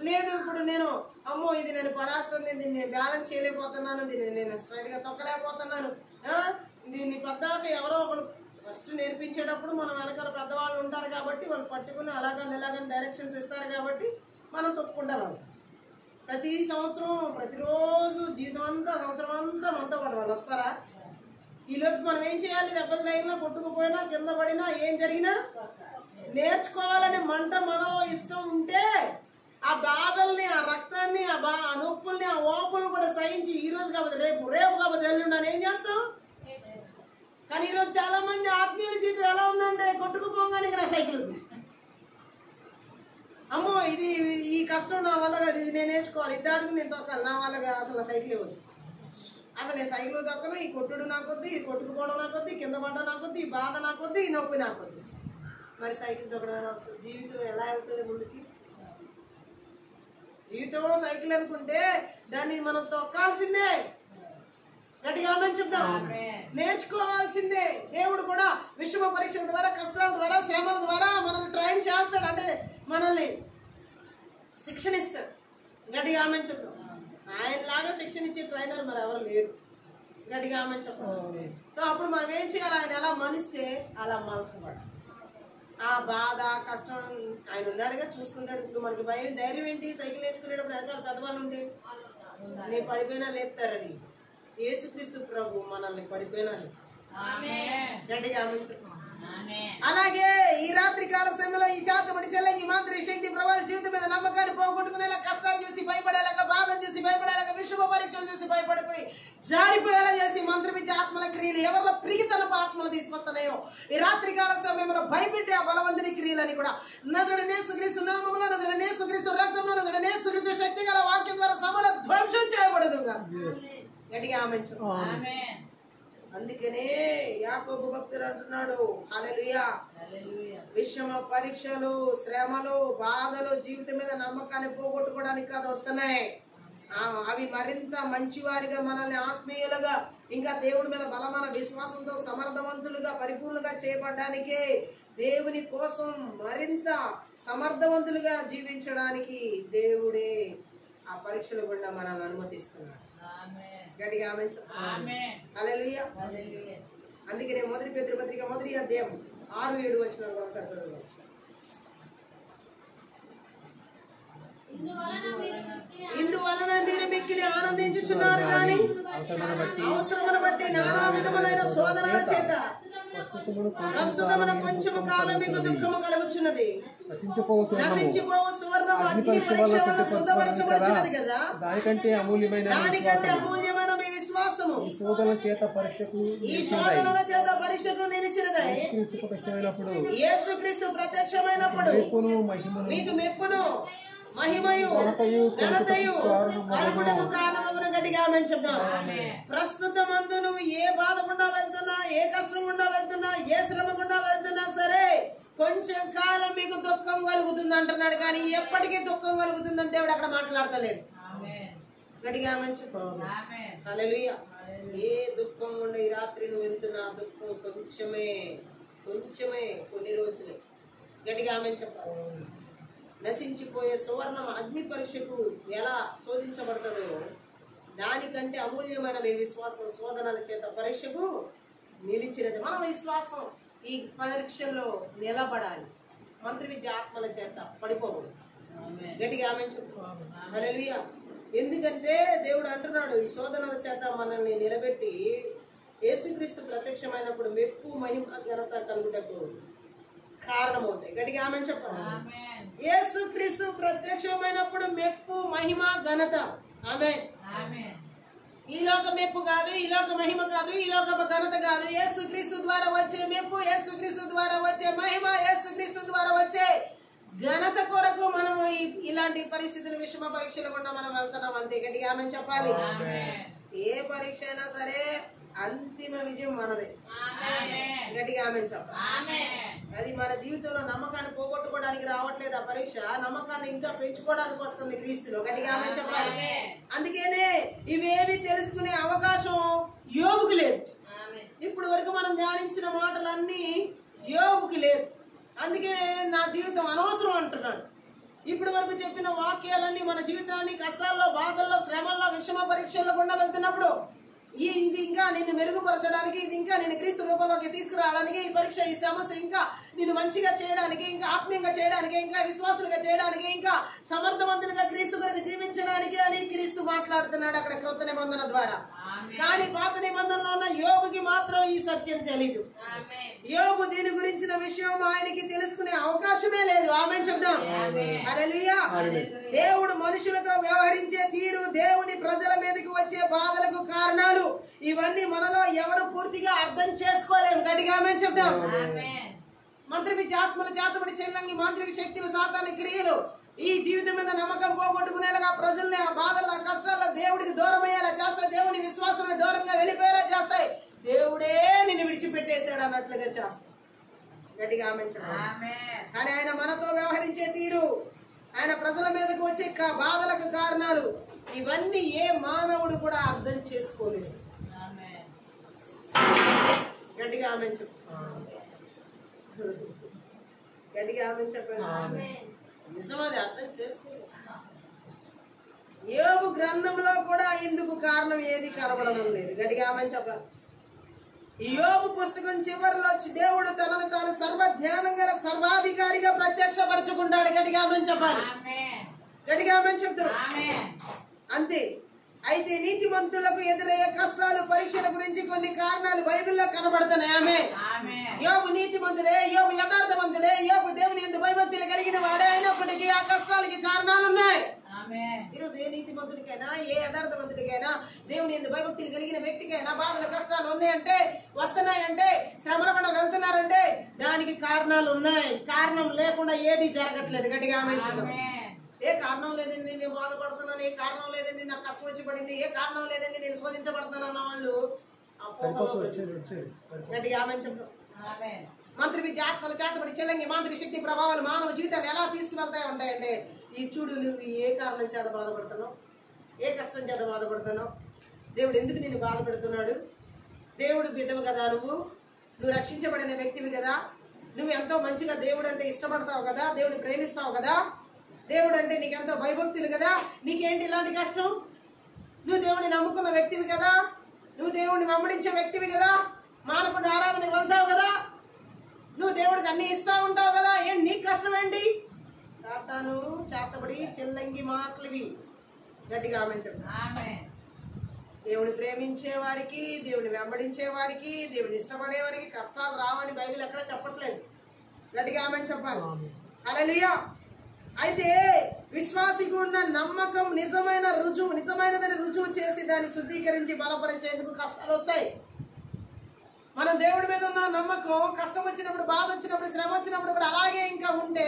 లేదు ఇప్పుడు నేను అమ్మో ఇది నేను పడాస్తుంది, దీన్ని నేను బ్యాలెన్స్ చేయలేకపోతున్నాను, దీన్ని నేను స్ట్రైట్గా తొక్కలేకపోతున్నాను, దీన్ని పెద్దాక ఎవరో ఒకరు ఫస్ట్ నేర్పించేటప్పుడు మనం వెనకాల పెద్దవాళ్ళు ఉంటారు కాబట్టి వాళ్ళు పట్టుకుని అలాగని ఎలాగని డైరెక్షన్స్ ఇస్తారు కాబట్టి మనం తొక్కుంటాం. ప్రతి సంవత్సరం ప్రతిరోజు జీవితం అంతా సంవత్సరం అంతా మనతో పాటు వాళ్ళు వస్తారా? ఈలోపు మనం ఏం చేయాలి? దెబ్బలు తగిలినా, కొట్టుకుపోయినా, కింద పడినా, ఏం జరిగినా నేర్చుకోవాలనే మంట మనలో ఇష్టం ఉంటే ఆ బాధల్ని, ఆ రక్తాన్ని, ఆ నొప్పుల్ని, ఆ ఓపుల్ని కూడా సహించి ఈ రోజు కాకపోతే రేపు, రేపు కాకపోతే ఎల్లుండి ఏం చేస్తాం? కానీ ఈరోజు చాలా మంది ఆత్మీయుల జీవితం ఎలా ఉందంటే కొట్టుకుపోగానే నా సైకిల్ ఉంది, అమ్మో ఇది ఈ కష్టం నా వల్ల కాదు, ఇది నేను నేర్చుకోవాలి, ఇద్దరికి నేను తొక్కాలి, నా వల్ల అసలు సైకిల్ ఇవ్వదు, అసలు నేను సైకిల్ తొక్కను, ఈ కొట్టుడు నాకొద్ది, ఈ కొట్టుకుపోవడం నాకొద్ది, కింద పడ్డం నాకొద్ది, ఈ బాధ నాకొద్ది, ఈ నొప్పి నాకొద్ది. మరి సైకిల్ తొక్కడం వస్తుంది. జీవితం ఎలా వెళ్తుంది ముందుకి? జీవితం సైకిల్ అనుకుంటే దాన్ని మనం తొక్కాల్సిందే. గట్టిగా ఆమె చెప్దాం. నేర్చుకోవాల్సిందే. దేవుడు కూడా విషమ పరీక్షల ద్వారా, కష్టాల ద్వారా, శ్రమల ద్వారా మనల్ని ట్రైన్ చేస్తాడు, అంటే మనల్ని శిక్షణ ఇస్తాడు. గట్టిగా ఆమె చెప్తాం. ఆయనలాగా శిక్షణ ఇచ్చే ట్రైనర్ మరి ఎవరు లేరు. గట్టిగా ఆమె చెప్తాం. సో అప్పుడు మనం ఏం చేయాలి? ఆయన ఎలా మనిస్తే అలా మనసుపడాలి. ఆ బాధ కష్టం ఆయన ఉన్నాడుగా, చూసుకుంటాడు. ఇప్పుడు మనకి భయం ధైర్యం ఏంటి? సైకిల్ నేర్చుకునేటప్పుడు వెనకాల పెద్దవాళ్ళు ఉంటే నేను పడిపోయినా లేపుతారని. యేసుక్రీస్తు ప్రభు మనల్ని పడిపోయినా గట్టిగా అలాగే ఈ రాత్రి కాల సమయంలో ఈ చేతబడి చెల్లంగి మాదిరి శక్తి ప్రభావాల జీవితం మీద నమ్మకాన్ని పోగొట్టుకునేలా, కష్టాన్ని చూసి భయపడేలాగా, బాధను చూసి భయపడేలాగా, విషమ పరీక్షలు చూసి భయపడిపోయి జారిపోయేలా చేసి మంత్రవిద్య ఆత్మల క్రియలు ఎవరిలో ప్రిగితనపు ఆత్మలు తీసుకొస్తున్నాయో ఈ రాత్రి కాల సమయంలో భయపెట్టే ఆ బలవంతుని క్రియలని కూడా నజరుడైన యేసుక్రీస్తు నామములో, నజరుడైన యేసుక్రీస్తు రక్తంలో, నజరుడైన యేసుక్రీస్తు శక్తి గల వాక్యం ద్వారా సమల ధ్వంసం చేయబడదుగా. గట్టిగా ఆమె. అందుకనే యాకోబు భక్తుడు అంటున్నాడు, హల్లెలూయా, విషమ పరీక్షలు, శ్రమలు, బాధలు జీవితం మీద నమ్మకాన్ని పోగొట్టుకోవడానికి కాదు వస్తున్నాయి. అవి మరింత మంచివారిగా, మనల్ని ఆత్మీయులుగా, ఇంకా దేవుడి మీద బలమైన విశ్వాసంతో సమర్థవంతులుగా, పరిపూర్ణంగా చేయబడడానికే, దేవుని కోసం మరింత సమర్థవంతులుగా జీవించడానికి దేవుడే ఆ పరీక్షలు గుండా మనల్ని అనుమతిస్తున్నాడు. గట్టిగా ఆమేన్. హల్లెలూయా. అందుకనే మొదటి పేతురు పత్రిక 1వ అధ్యాయం 6-7 వచనాలు ఒకసారి చదువుదాం. ఇందువలన మీరు మిక్కిలి ఆనందించుచున్నారు కానీ అవసరమును బట్టి నానా విధములైన శోధనల చేత ప్రస్తుతమున కొంచెము కాలం మీకు దుఃఖము కలుగుచున్నది. నశించిపోవు సువర్ణము అగ్ని పరీక్ష వలన శుద్ధపరచబడుచున్నది కదా, దానికంటే అమూల్యమైన మీ విశ్వాసము ఈ శోధనల చేత పరీక్షకు నిలిచినది. యేసుక్రీస్తు ప్రత్యక్షమైనప్పుడు మీకు మెప్పును, మహిమయు, ఘనతయు కలుగుటకు కారణమగున. గట్టిగా ఆమేన్ చెప్దాం. ప్రస్తుతమందు నువ్వు ఏ బాధ గుండా వెళ్తున్నా, ఏ కష్టం గుండా వెళ్తున్నా, ఏ శ్రమ గుండా వెళ్తున్నా సరే కొంచెం కాలం మీకు దుఃఖం కలుగుతుంది అంటున్నాడు, కానీ ఎప్పటికీ దుఃఖం కలుగుతుందని దేవుడు అక్కడ మాట్లాడతలేదు. గట్టిగా ఆమేన్ చెప్దాం. హల్లెలూయా. ఏ దుఃఖం గుండా ఈ రాత్రి నువ్వు వెళ్తున్నా దుఃఖం కొంచెమే, కొంచెమే, కొన్ని రోజులే. గట్టిగా ఆమె చెప్పాలి. నశించిపోయే సువర్ణం అగ్ని పరీక్షకు ఎలా శోధించబడతాడో దానికంటే అమూల్యమైన మీ విశ్వాసం శోధనల చేత పరీక్షకు నిలిచినది. మన విశ్వాసం ఈ పరీక్షల్లో నిలబడాలి. మంత్రి విద్య ఆత్మల చేత పడిపోకూడదు. గట్టిగా ఆమె చెప్తున్నాను. హల్లెలూయా. ఎందుకంటే దేవుడు అంటున్నాడు, ఈ శోధనల చేత మనల్ని నిలబెట్టి యేసుక్రీస్తు ప్రత్యక్షమైనప్పుడు మెప్పు మహిమ ఘనత కలుగుటకు కారణమవుతాయి. గట్టిగా ఆమె చెప్పండి. యేసుక్రీస్తు ప్రత్యక్షమైనప్పుడు మెప్పు మహిమ ఘనత. ఆమేన్. ఈ లోక మెప్పు కాదు, ఈ లోక మహిమ కాదు, ఈ లోక ఘనత కాదు. యేసుక్రీస్తు ద్వారా వచ్చే మెప్పు, యేసుక్రీస్తు ద్వారా వచ్చే మహిమ, యేసుక్రీస్తు ద్వారా వచ్చే ఘనత కొరకు మనము ఇలాంటి పరిస్థితుల విషమ పరీక్షల గుండా మనం వెళ్తున్నాం. అంతే. గట్టిగా ఆమె చెప్పాలి. ఏ పరీక్ష అయినా సరే అంతిమ విజయం మనదే. గట్టిగా ఆమె చెప్పాలి. అది మన జీవితంలో నమ్మకాన్ని పోగొట్టుకోవడానికి రావట్లేదు ఆ పరీక్ష, నమ్మకాన్ని ఇంకా పెంచుకోవడానికి వస్తుంది క్రీస్తులో. గట్టిగా ఆమె చెప్పాలి. అందుకనే ఇవేవి తెలుసుకునే అవకాశం యోబుకి లేదు. ఇప్పుడు వరకు మనం ధ్యానించిన మాటలన్నీ యోబుకి లేదు. అందుకే నా జీవితం అనవసరం అంటున్నాడు. ఇప్పటి వరకు చెప్పిన వాక్యాలన్నీ మన జీవితాన్ని కష్టాల్లో, బాధల్లో, శ్రమల్లో, విషమ పరీక్షల్లో గుండా వెళ్తున్నప్పుడు ఇది ఇంకా నిన్ను మెరుగుపరచడానికి, ఇది ఇంకా నిన్ను క్రీస్తు రూపంలోకి తీసుకురావడానికి, ఈ పరీక్ష, ఈ సమస్య ఇంకా నిన్ను మంచిగా చేయడానికి, ఇంకా ఆత్మీయంగా చేయడానికి, ఇంకా విశ్వాసులుగా చేయడానికి, ఇంకా సమర్థవంతులుగా క్రీస్తు కొరకు జీవించడానికి అని క్రీస్తు మాట్లాడుతున్నాడు అక్కడ క్రొత్త నిబంధన ద్వారా. కానీ పాత నిబంధనలో ఉన్న యోబుకి మాత్రం ఈ సత్యం తెలీదు. యోబు దీని గురించిన విషయం ఆయనకి తెలుసుకునే అవకాశమే లేదు. ఆమేన్ చెప్దాం. హల్లెలూయా. దేవుడు మనుషులతో వ్యవహరించే తీరు, దేవుని ప్రజల మీదకి వచ్చే బాధలకు కారణాలు, ఇవన్నీ మనలో ఎవరు పూర్తిగా అర్థం చేసుకోలేము. గట్టిగా ఆమేన్ చెప్దాం. మంత్రి విద్య ఆత్మల చేతబడి చెల్లంగి మాంత్రిక శక్తులు, సాతాని క్రియలు ఈ జీవితం మీద నమ్మకం పోగొట్టుకునేలాగా ప్రజల్ని ఆ బాధల్లో, కష్టాల్లో దేవుడికి దూరం అయ్యేలా చేస్తాయి. దేవుని విశ్వాసాన్ని దూరంగా వెళ్ళిపోయేలా చేస్తాయి. దేవుడే నిన్ను విడిచిపెట్టేశాడు అన్నట్లుగా చేస్తాయి. గట్టిగా ఆమేన్ చెప్పండి. కానీ ఆయన మనతో వ్యవహరించే తీరు, ఆయన ప్రజల మీదకు వచ్చే బాధలకు కారణాలు, ఇవన్నీ ఏ మానవుడు కూడా అర్థం చేసుకోలేదు. గట్టిగా ఆమేన్ చెప్పండి. గట్టిగా ఆమేన్ చెప్పండి. నిజం, అది అర్థం చేసుకోలేదు. యోబు గ్రంథంలో కూడా ఇందుకు కారణం ఏది కనబడడం లేదు. గట్టిగా ఆమేన్ చెప్పాలి. ఈ యోబు పుస్తకం చివరిలో దేవుడు తనను తాను సర్వజ్ఞానం గల సర్వాధికారిగా ప్రత్యక్షపరచుకుంటాడు. గట్టిగా ఆమేన్ చెప్పాలి. గట్టిగా ఆమేన్ చెప్తారు. అంతే. అయితే నీతిమంతులకు ఎదురయ్యే కష్టాలు, పరీక్షల గురించి కొన్ని కారణాలు బైబిల్లో కనబడుతున్నాయి. ఆమేన్. యోబు నీతిమంతుడే, యోబు యథార్థవంతుడే, యోబు దేవుని యందు భయభక్తులు కలిగిన వాడే అయినప్పటికీ ఆ కష్టాలకి కారణాలు ఉన్నాయి. ఈరోజు ఏ నీతిమంతుడికైనా, ఏ యథార్థవంతుడికైనా, దేవుని యందు భయభక్తులు కలిగిన వ్యక్తికైనా బాధల కష్టాలు ఉన్నాయంటే, వస్తున్నాయంటే, శ్రమల కూడా వెళ్తున్నారంటే దానికి కారణాలు ఉన్నాయి. కారణం లేకుండా ఏది జరగట్లేదు. గట్టిగా ఆమేన్ చెప్పండి. ఏ కారణం లేదండి నేను బాధపడుతున్నాను, ఏ కారణం లేదండి నాకు కష్టం వచ్చి పడింది, ఏ కారణం లేదండి నేను శోధించబడుతున్నాను అన్న వాళ్ళు గట్టిగా ఆమేన్ చెప్తారు. మంత్రి విద్య ఆత్మల చేతబడి చెల్లంగి మాంత్రిక శక్తి ప్రభావాలు మానవ జీవితాన్ని ఎలా తీసుకువెళ్తాయి ఉంటాయంటే, ఈ చూడు నువ్వు ఏ కారణం చేత బాధపడుతున్నావు, ఏ కష్టం చేత బాధపడుతున్నావు, దేవుడు ఎందుకు నిన్ను బాధ పెడుతున్నాడు, దేవుడు బిడ్డవు కదా, నువ్వు రక్షించబడిన వ్యక్తివి కదా, నువ్వు ఎంతో మంచిగా దేవుడు అంటే ఇష్టపడతావు కదా, దేవుడిని ప్రేమిస్తావు కదా, దేవుడు అంటే నీకెంతో భయభక్తులు కదా, నీకేంటి ఇలాంటి కష్టం, నువ్వు దేవుడిని నమ్ముకున్న వ్యక్తివి కదా, నువ్వు దేవుడిని వెంబడించే వ్యక్తివి కదా, మానవుడి ఆరాధనకి వెళ్తావు కదా, నువ్వు దేవుడికి అన్ని ఇస్తా ఉంటావు కదా, ఏంటి నీకు కష్టం ఏంటి? సాతాను చేతబడి చెల్లంగి మాటలువి. గట్టిగా ఆమేన్ చెప్పండి. దేవుని ప్రేమించే వారికి, దేవుని వెంబడించే వారికి, దేవుని ఇష్టపడే వారికి కష్టాలు రావని బైబిల్ ఎక్కడ చెప్పట్లేదు. గట్టిగా ఆమేన్ చెప్పాలి. హల్లెలూయా. అయితే విశ్వాసికి ఉన్న నమ్మకం నిజమైనదని రుజువు చేసి దాన్ని శుద్ధీకరించి బలపరిచేందుకు కష్టాలు వస్తాయి. మనం దేవుడి మీద ఉన్న నమ్మకం కష్టం వచ్చినప్పుడు, బాధ వచ్చినప్పుడు, శ్రమ వచ్చినప్పుడు కూడా అలాగే ఇంకా ఉంటే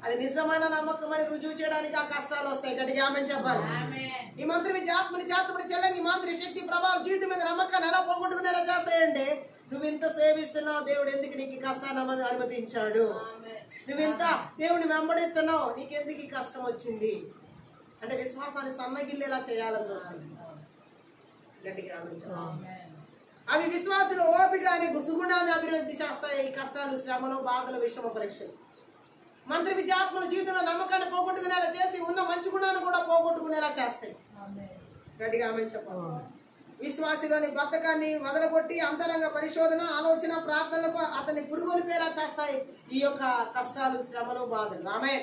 అది నిజమైన నమ్మకం అని రుజువు చేయడానికి ఆ కష్టాలు వస్తాయి. గట్టిగా ఆమేన్ చెప్పాలి. ఈ మంత్రి విద్య ఆత్మని చేతబడి చెల్లంగి మాంత్రిక శక్తి ప్రభావం జీవితం మీద నమ్మకాన్ని ఎలా పోగొట్టుకునేలా చేస్తాయంటే, నువ్వు ఇంత సేవిస్తున్నావు, దేవుడు ఎందుకు నీకు కష్టాన్ని అనుమతించాడు, నువ్వు ఇంత దేవుని వెంబడిస్తున్నావు, నీకెందుకు ఈ కష్టం వచ్చింది అంటే విశ్వాసాన్ని సన్నగిల్లేలా చేయాలని చూస్తుంది. గట్టిగా ఆమేన్ చెప్పాలి. అవి విశ్వాసులు ఓపిక అనే గుణాన్ని అభివృద్ధి చేస్తాయి. ఈ కష్టాలు, శ్రమలు, బాధలు, విషమ పరీక్షలు మంత్రి విద్యాత్మల జీవితంలో నమ్మకాన్ని పోగొట్టుకునేలా చేసి ఉన్న మంచి గుణాన్ని కూడా పోగొట్టుకునేలా చేస్తాయి. గట్టిగా ఆమె చెప్పాలి. విశ్వాసిలోని బద్ధకాన్ని వదలగొట్టి అంతరంగ పరిశోధన, ఆలోచన, ప్రార్థనలకు అతన్ని పురుగొలిపేలా చేస్తాయి ఈ యొక్క కష్టాలు, శ్రమలు, బాధలు. ఆమె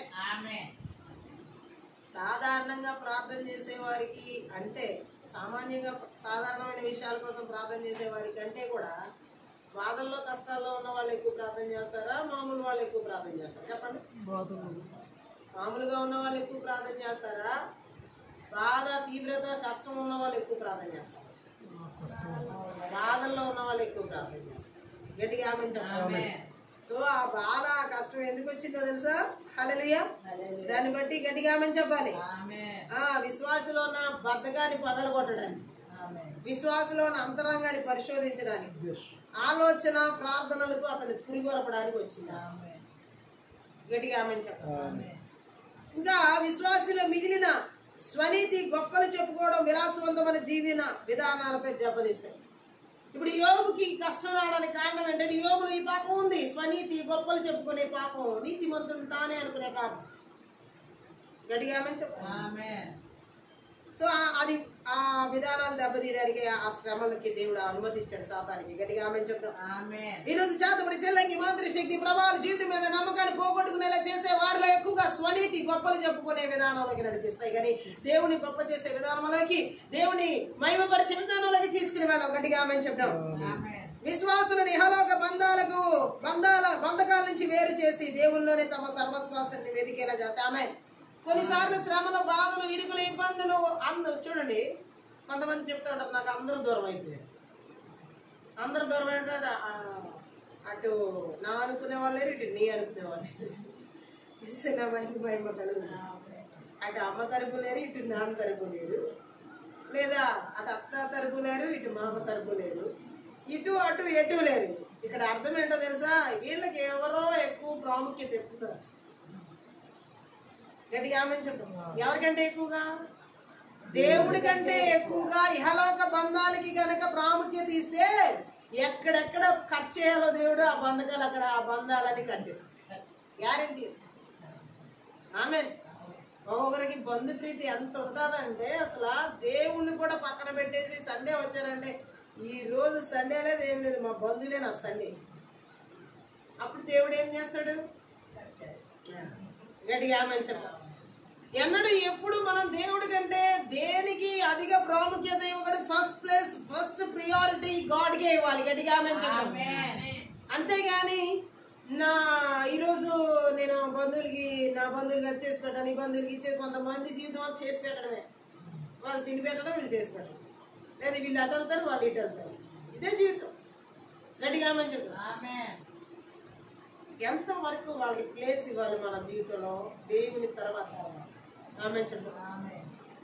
సాధారణంగా ప్రార్థన చేసేవారికి అంటే సామాన్యంగా సాధారణమైన విషయాల కోసం ప్రార్థన చేసేవారికి అంటే కూడా బాధల్లో, కష్టాల్లో ఉన్న వాళ్ళు ఎక్కువ ప్రార్థన చేస్తారా, మామూలు వాళ్ళు ఎక్కువ ప్రార్థన చేస్తారా? చెప్పండి. మామూలుగా ఉన్న వాళ్ళు ఎక్కువ ప్రార్థన చేస్తారా, బాధ, తీవ్రత, కష్టం ఉన్న వాళ్ళు ఎక్కువ ప్రార్థన చేస్తారు? బాధల్లో ఉన్న వాళ్ళు ఎక్కువ ప్రార్థన చేస్తారు. గట్టిగా ఆమె చెప్పాలి. సో ఆ బాధ, ఆ కష్టం ఎందుకు వచ్చిందో తెలుసా? హల్లెలూయా. దాన్ని బట్టి గట్టిగా ఆమె చెప్పాలి. విశ్వాసలో ఉన్న బద్ధకాన్ని పగలగొట్టడానికి, విశ్వాసలో ఉన్న అంతరంగాన్ని పరిశోధించడానికి, ఆలోచన, ప్రార్థనలకు అతన్ని పురిగొరపడానికి వచ్చింది. గట్టిగా ఆమె చెప్పాలి. ఇంకా విశ్వాసలో మిగిలిన స్వనీతి, గొప్పలు చెప్పుకోవడం, విలాసవంతమైన జీవన విధానాలపై దెబ్బతీస్తాయి. ఇప్పుడు యోబుకి కష్టం రావడానికి కారణం ఏంటంటే యోబులో ఈ పాపం ఉంది. స్వనీతి, గొప్పలు చెప్పుకునే పాపం, నీతిమంతుడు తానే అనుకునే పాపం. గట్టిగా చెప్పాలి. సో అది ఆ విధానాలు దెబ్బతీయడానికి, ఆ శ్రమలకి దేవుడు అనుమతించాడు సాతానికి. గట్టిగా ఆమె చెప్తాం. ఈరోజు చేతబడి, చెల్లంగి, మాంత్రిక శక్తి, ప్రభావాలు జీవితం మీద నమ్మకాన్ని పోగొట్టుకునేలా చేసే వారిలో ఎక్కువగా స్వనీతి, గొప్పలు చెప్పుకునే విధానంలోకి నడిపిస్తాయి. కానీ దేవుని గొప్ప చేసే విధానంలోకి, దేవుని మహిమపరిచే విధానంలోకి తీసుకుని వెళ్ళాం. గట్టిగా ఆమె చెప్తాం. విశ్వాసులను ఇహలోక బంధకాల నుంచి వేరు చేసి దేవుల్లోనే తమ సర్వశ్వాసాన్ని వెదికేలా చేస్తాయి. ఆమె కొన్నిసార్లు శ్రమలు, బాధలు, ఇరుకులు, ఇబ్బందులు అందరూ చూడండి. కొంతమంది చెప్తా ఉంటారు, నాకు అందరూ దూరం అయిపోయారు. అందరూ దూరం ఏంటంటే అటు నా అనుకునే వాళ్ళు లేరు, ఇటు నీ అనుకునే వాళ్ళు మహిమ కలుగు. అటు అమ్మ తరపు లేరు, ఇటు నాన్న తరపు లేరు, లేదా అటు అత్త తరపు లేరు, ఇటు మామ తరపు లేరు, ఇటు అటు ఎటు లేరు. ఇక్కడ అర్థం ఏంటో తెలుసా? వీళ్ళకి ఎవరో ఎక్కువ ప్రాముఖ్యత ఇస్తున్నారు. గట్టిగా ఆమె చెప్పు. ఎవరికంటే ఎక్కువగా? దేవుడి కంటే ఎక్కువగా ఇహలోక బంధాలకి గనక ప్రాముఖ్యత ఇస్తే ఎక్కడెక్కడ కట్ చేయాలో దేవుడు ఆ బంధకాలు అక్కడ, ఆ బంధాలన్నీ కట్ చేసేస్తాడు. గ్యారెంటీ. ఆమె ఒక్కొక్కరికి బంధు ప్రీతి ఎంత ఉంటుందంటే అసలు దేవుణ్ణి కూడా పక్కన పెట్టేసి సండే వచ్చారంటే ఈ రోజు సండే లేదు, ఏం లేదు, మా బంధువులే నా సండే. అప్పుడు దేవుడు ఏం చేస్తాడు? గట్టిగా ఆమె చెప్పాలి. ఎన్నడూ ఎప్పుడు మనం దేవుడి కంటే దేనికి అధిక ప్రాముఖ్యత ఇవ్వకూడదు. ఫస్ట్ ప్రియారిటీ గాడ్కే ఇవ్వాలి. గట్టిగా ఆమె చెప్పాలి. అంతేగాని ఈరోజు నేను నా బంధువులకి అది చేసి పెట్టాను, ఈ బంధువులకి ఇచ్చేది. కొంతమంది జీవితం అది చేసి పెట్టడమే, వాళ్ళు తిని పెట్టడం, వీళ్ళు చేసి పెట్టడం, లేదా వీళ్ళు అటు వెళ్తారు, వాళ్ళు ఇటు వెళ్తారు. ఇదే జీవితం. గట్టిగా ఆమె చెప్పాలి. ఎంతవరకు వాళ్ళకి ప్లేస్ ఇవ్వాలి మన జీవితంలో దేవుని తర్వాత? ఆమె చెప్పాలి.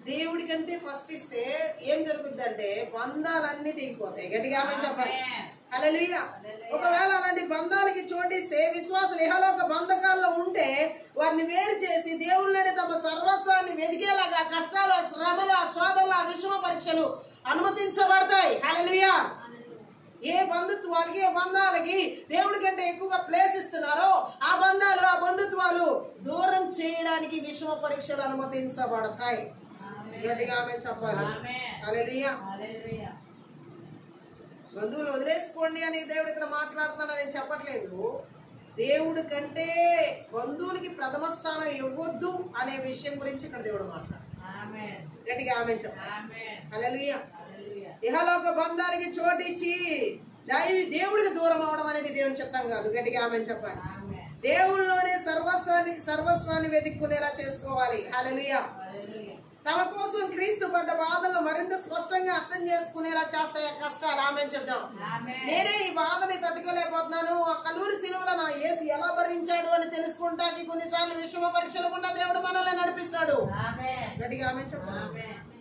దేవుడి కంటే ఫస్ట్ ఇస్తే ఏం జరుగుద్ది అంటే బంధాలన్నీ తెగిపోతాయి. గట్టిగా ఆమె చెప్పాలి. హల్లెలూయా. ఒకవేళ అలాంటి బంధాలకి చోటిస్తే విశ్వాసులు ఇహలోక బంధకాల్లో ఉంటే వారిని వేరు చేసి దేవుళ్ళని తమ సర్వస్వాన్ని వెదికేలాగా కష్టాలు, శ్రమలు, ఆ శోధనలు, ఆ విషమ పరీక్షలు అనుమతించబడతాయి. హల్లెలూయా. ఏ బంధుత్వాలకి, ఏ బంధాలకి దేవుడి కంటే ఎక్కువగా ప్లేస్ ఇస్తున్నారో ఆ బంధాలు, ఆ బంధుత్వాలు దూరం చేయడానికి విషమ పరీక్షలు అనుమతించబడతాయి. గట్టిగా ఆమె చెప్పాలి. హల్లెలూయా. బంధువులు వదిలేసుకోండి అని దేవుడు ఇక్కడ మాట్లాడుతున్నా నేను చెప్పట్లేదు. దేవుడి కంటే బంధువులకి ప్రథమ స్థానం ఇవ్వద్దు అనే విషయం గురించి ఇక్కడ దేవుడు మాట్లాడు. గట్టిగా ఆమె చెప్పాలి. హల్లెలూయా. ఇహలోక బంధాలకి చోటిచ్చి దేవుడికి దూరం అవడం అనేది దేవుని చిత్తం కాదు. గట్టిగా ఆమె చెప్పాలి. దేవుళ్ళలోనే సర్వస్వాన్ని వెతుక్కునేలా చేసుకోవాలి. హల్లెలూయా. తమ కోసం క్రీస్తు పడ్డ బాధలను మరింత స్పష్టంగా అర్థం చేసుకునేలా చేస్తాయి కష్టాలు. ఆమె చెప్దాం. నేనే ఈ బాధని తట్టుకోలేకపోతున్నాను, ఆ కలూరి సిలువలో నా యేసు ఎలా భరించాడు అని తెలుసుకుంటాకి కొన్నిసార్లు విషమ పరీక్షలు కూడా దేవుడు మనల్ని నడిపిస్తాడు. గట్టిగా ఆమె చెప్దాం.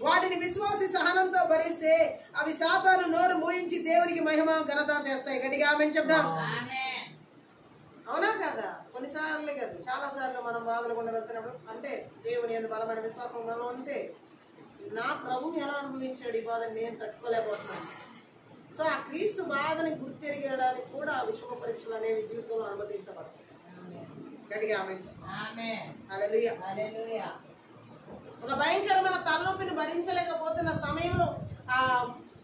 వాటిని విశ్వాసి సహనంతో భరిస్తే అవి సాతాను నోరు మూయించి దేవునికి మహిమ, ఘనత తెస్తాయి. గట్టిగా ఆమె చెప్దాం. అవునా కాదా? కొన్నిసార్లు కాదు, చాలా సార్లు మనం బాధలు గుండా వెళ్తున్నప్పుడు అంటే దేవుని యందు బలమైన విశ్వాసం ఉంటే నా ప్రభు ఎలా అనుభవించాడు ఈ బాధ నేను తట్టుకోలేకపోతున్నాను. సో ఆ క్రీస్తు బాధని గుర్తెరగడానికి కూడా ఆ విషమ పరీక్షలు అనేవి జీవితంలో అనుమతించబడతాయి. గట్టిగా ఆమేన్. హల్లెలూయా. ఒక భయంకరమైన తలనొప్పిని భరించలేకపోతున్న సమయంలో ఆ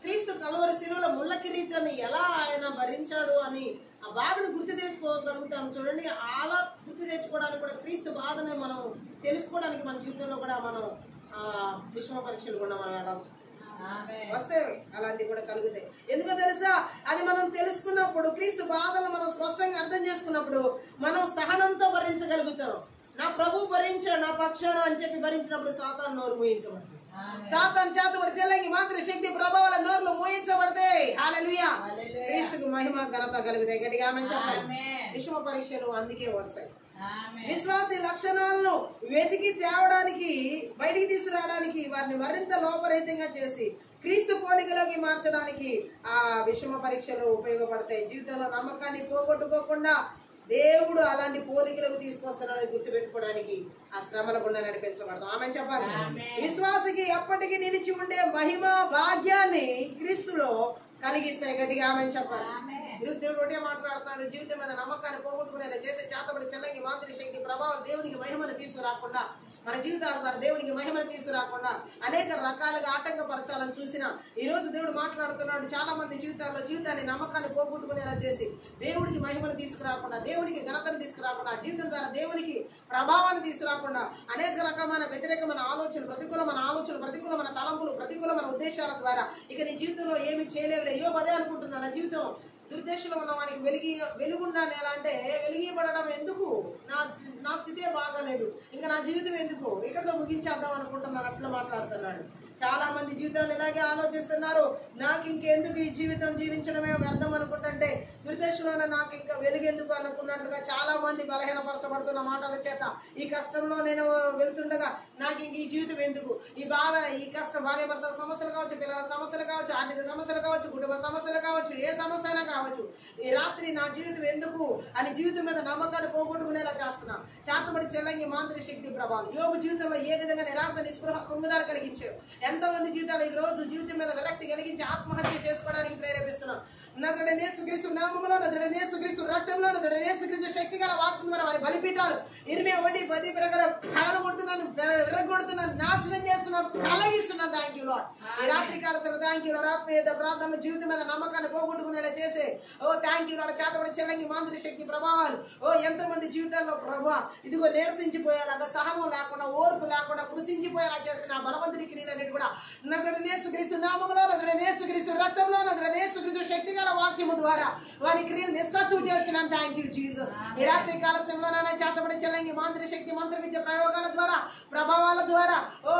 క్రీస్తు కలువరి శిలువలో ముళ్ళ కిరీటాన్ని ఎలా ఆయన భరించాడు అని ఆ బాధను గుర్తు తెచ్చుకోగలుగుతాం. చూడండి, అలా గుర్తు తెచ్చుకోవడానికి కూడా క్రీస్తు బాధని మనం తెలుసుకోవడానికి మన జీవితంలో కూడా మనం విషమ పరీక్షలు కూడా మనం వెళ్ళాల్సి వస్తే అలాంటివి కూడా కలుగుతాయి. ఎందుకో తెలుసా, అది మనం తెలుసుకున్నప్పుడు క్రీస్తు బాధను మనం స్పష్టంగా అర్థం చేసుకున్నప్పుడు మనం సహనంతో భరించగలుగుతాం. నా ప్రభు భరించాడు నా పక్షాన అని చెప్పి భరించినప్పుడు సాతాను నోరు మూయించబడుతుంది. సాతాను చేతబడి చెల్లంగి మాత్రం శక్తి ప్రభావాల నోరులు మూయించబడతాయి. హల్లెలూయా. క్రీస్తుకు మహిమ ఘనత కలుగుతాయి. గట్టిగా ఆమేన్ చెప్పండి. విషమ పరీక్షలు అందుకే వస్తాయి. విశ్వాసీ లక్షణాలను వెతికి తేవడానికి, బయటికి తీసుకురావడానికి, వారిని మరింత లోపరహితంగా చేసి క్రీస్తు పోలికలోకి మార్చడానికి ఆ విషమ పరీక్షలు ఉపయోగపడతాయి. జీవితంలో నమ్మకాన్ని పోగొట్టుకోకుండా దేవుడు అలాంటి పోలికలకు తీసుకొస్తున్నాడని గుర్తుపెట్టుకోవడానికి ఆ శ్రమల గుండా నడిపించబడతాం. ఆమె చెప్పాలి. విశ్వాసికి ఎప్పటికీ నిలిచి ఉండే మహిమ భాగ్యాన్ని క్రీస్తులో కలిగిస్తాయి. గట్టిగా ఆమె చెప్పాలి. దేవుడు ఒకటే మాట్లాడుతున్నాడు, జీవితం మీద నమ్మకాన్ని పోగొట్టుకునేలా చేసే చేతబడి చెల్లంగి మాదిరి శక్తి ప్రభావం దేవునికి మహిమను తీసుకురాకుండా, మన జీవితాల ద్వారా దేవునికి మహిమను తీసుకురాకుండా అనేక రకాలుగా ఆటంకపరచాలని చూసిన ఈ రోజు దేవుడు మాట్లాడుతున్నాడు. చాలా మంది జీవితాన్ని నమ్మకాన్ని పోగొట్టుకునేలా చేసి దేవుడికి మహిమను తీసుకురాకుండా, దేవునికి ఘనతను తీసుకురాకుండా, జీవితం ద్వారా దేవునికి ప్రభావాన్ని తీసుకురాకుండా అనేక రకమైన వ్యతిరేకమైన ఆలోచనలు, ప్రతికూలమైన తలంపులు, ప్రతికూలమైన ఉద్దేశాల ద్వారా ఇక నీ జీవితంలో ఏమి చేయలేవులే. యోబు అదే అనుకుంటున్నా, నా జీవితం దుర్దశలో ఉన్న వానికి వెలుగుండాలి. ఎలా అంటే వెలిగిపడడం ఎందుకు, నా స్థితే బాగాలేదు, ఇంకా నా జీవితం ఎందుకు, ఇక్కడతో ముగించేద్దాం అనుకుంటున్నారు. అట్లా మాట్లాడుతున్నాడు. చాలా మంది జీవితాలు ఇలాగే ఆలోచిస్తున్నారు. నాకు ఇంకెందుకు ఈ జీవితం జీవించడమే వ్యర్థం అనుకుంటుంటే దుర్దశలోనే నాకు ఇంకా వెలుగెందుకు అనుకున్నట్టుగా చాలా మంది బలహీనపరచబడుతున్న మాటల చేత ఈ కష్టంలో నేను వెళుతుండగా నాకు ఇంక ఈ జీవితం ఎందుకు, ఈ బాధ, ఈ కష్టం, భార్య భర్తల సమస్యలు కావచ్చు, పిల్లల సమస్యలు కావచ్చు, ఆర్థిక సమస్యలు కావచ్చు, కుటుంబ సమస్యలు కావచ్చు, ఏ సమస్య అయినా కావచ్చు, ఈ రాత్రి నా జీవితం ఎందుకు అని జీవితం మీద నమ్మకాన్ని పోగొట్టుకునేలా చేస్తున్నా. చేతబడి చెల్లంగి మాంత్రిక శక్తి ప్రభావం యోబు జీవితంలో ఏ విధంగా నిరాశ, నిస్పృహ, కృంగుదల కలిగించారు. ఎంతమంది జీవితాలు ఈ రోజు జీవితం మీద విరక్తి కలిగించి ఆత్మహత్య చేసుకోవడానికి ప్రేరేపిస్తున్నాం. నజరేయుడైన యేసుక్రీస్తు నామములో, నజరేయుడైన యేసుక్రీస్తు రక్తంలో, నజరేయుడైన యేసుక్రీస్తు శక్తి గల వాక్యం ద్వారా వారి బలిపీఠాలు 21 ప్రకారం పగలగొడుతున్నాను, విరగొడుతున్నాను, నాశనం చేస్తున్నాను, పలగిస్తున్నాను. Thank you lord. ఈ రాత్రి కాల సమయం థ్యాంక్ యూ లార్డ్. ఆత్మీయ ప్రార్థనలో జీవితం మీద నమ్మకాన్ని పోగొట్టుకునేలా చేసే థ్యాంక్ యూ లార్డ్. చేతబడి చెల్లంగి మాంత్రిక శక్తి ప్రభావాలు ఎంతమంది జీవితాల్లో ప్రభా ఇదిగో నీరసించిపోయేలాగా, సహనం లేకుండా, ఓర్పు లేకుండా, కృషించిపోయేలా చేస్తున్న బలవంతుడి క్రియలన్నిటి కూడా నజరేయుడైన యేసుక్రీస్తు నామములో, నజరేయుడైన యేసుక్రీస్తు రక్తంలో, నజరేయుడైన యేసుక్రీస్తు శక్తి వాక్యము ద్వారా వారి క్రియలు నిస్సత్తు చేస్తున్నాను. Thank you Jesus. ఈ రాత్రి కాల సమయంలో చేతబడి చెల్లంగి మాంత్రిక శక్తి, మంత్ర విద్య ప్రయోగాల ద్వారా, ప్రభావాల ద్వారా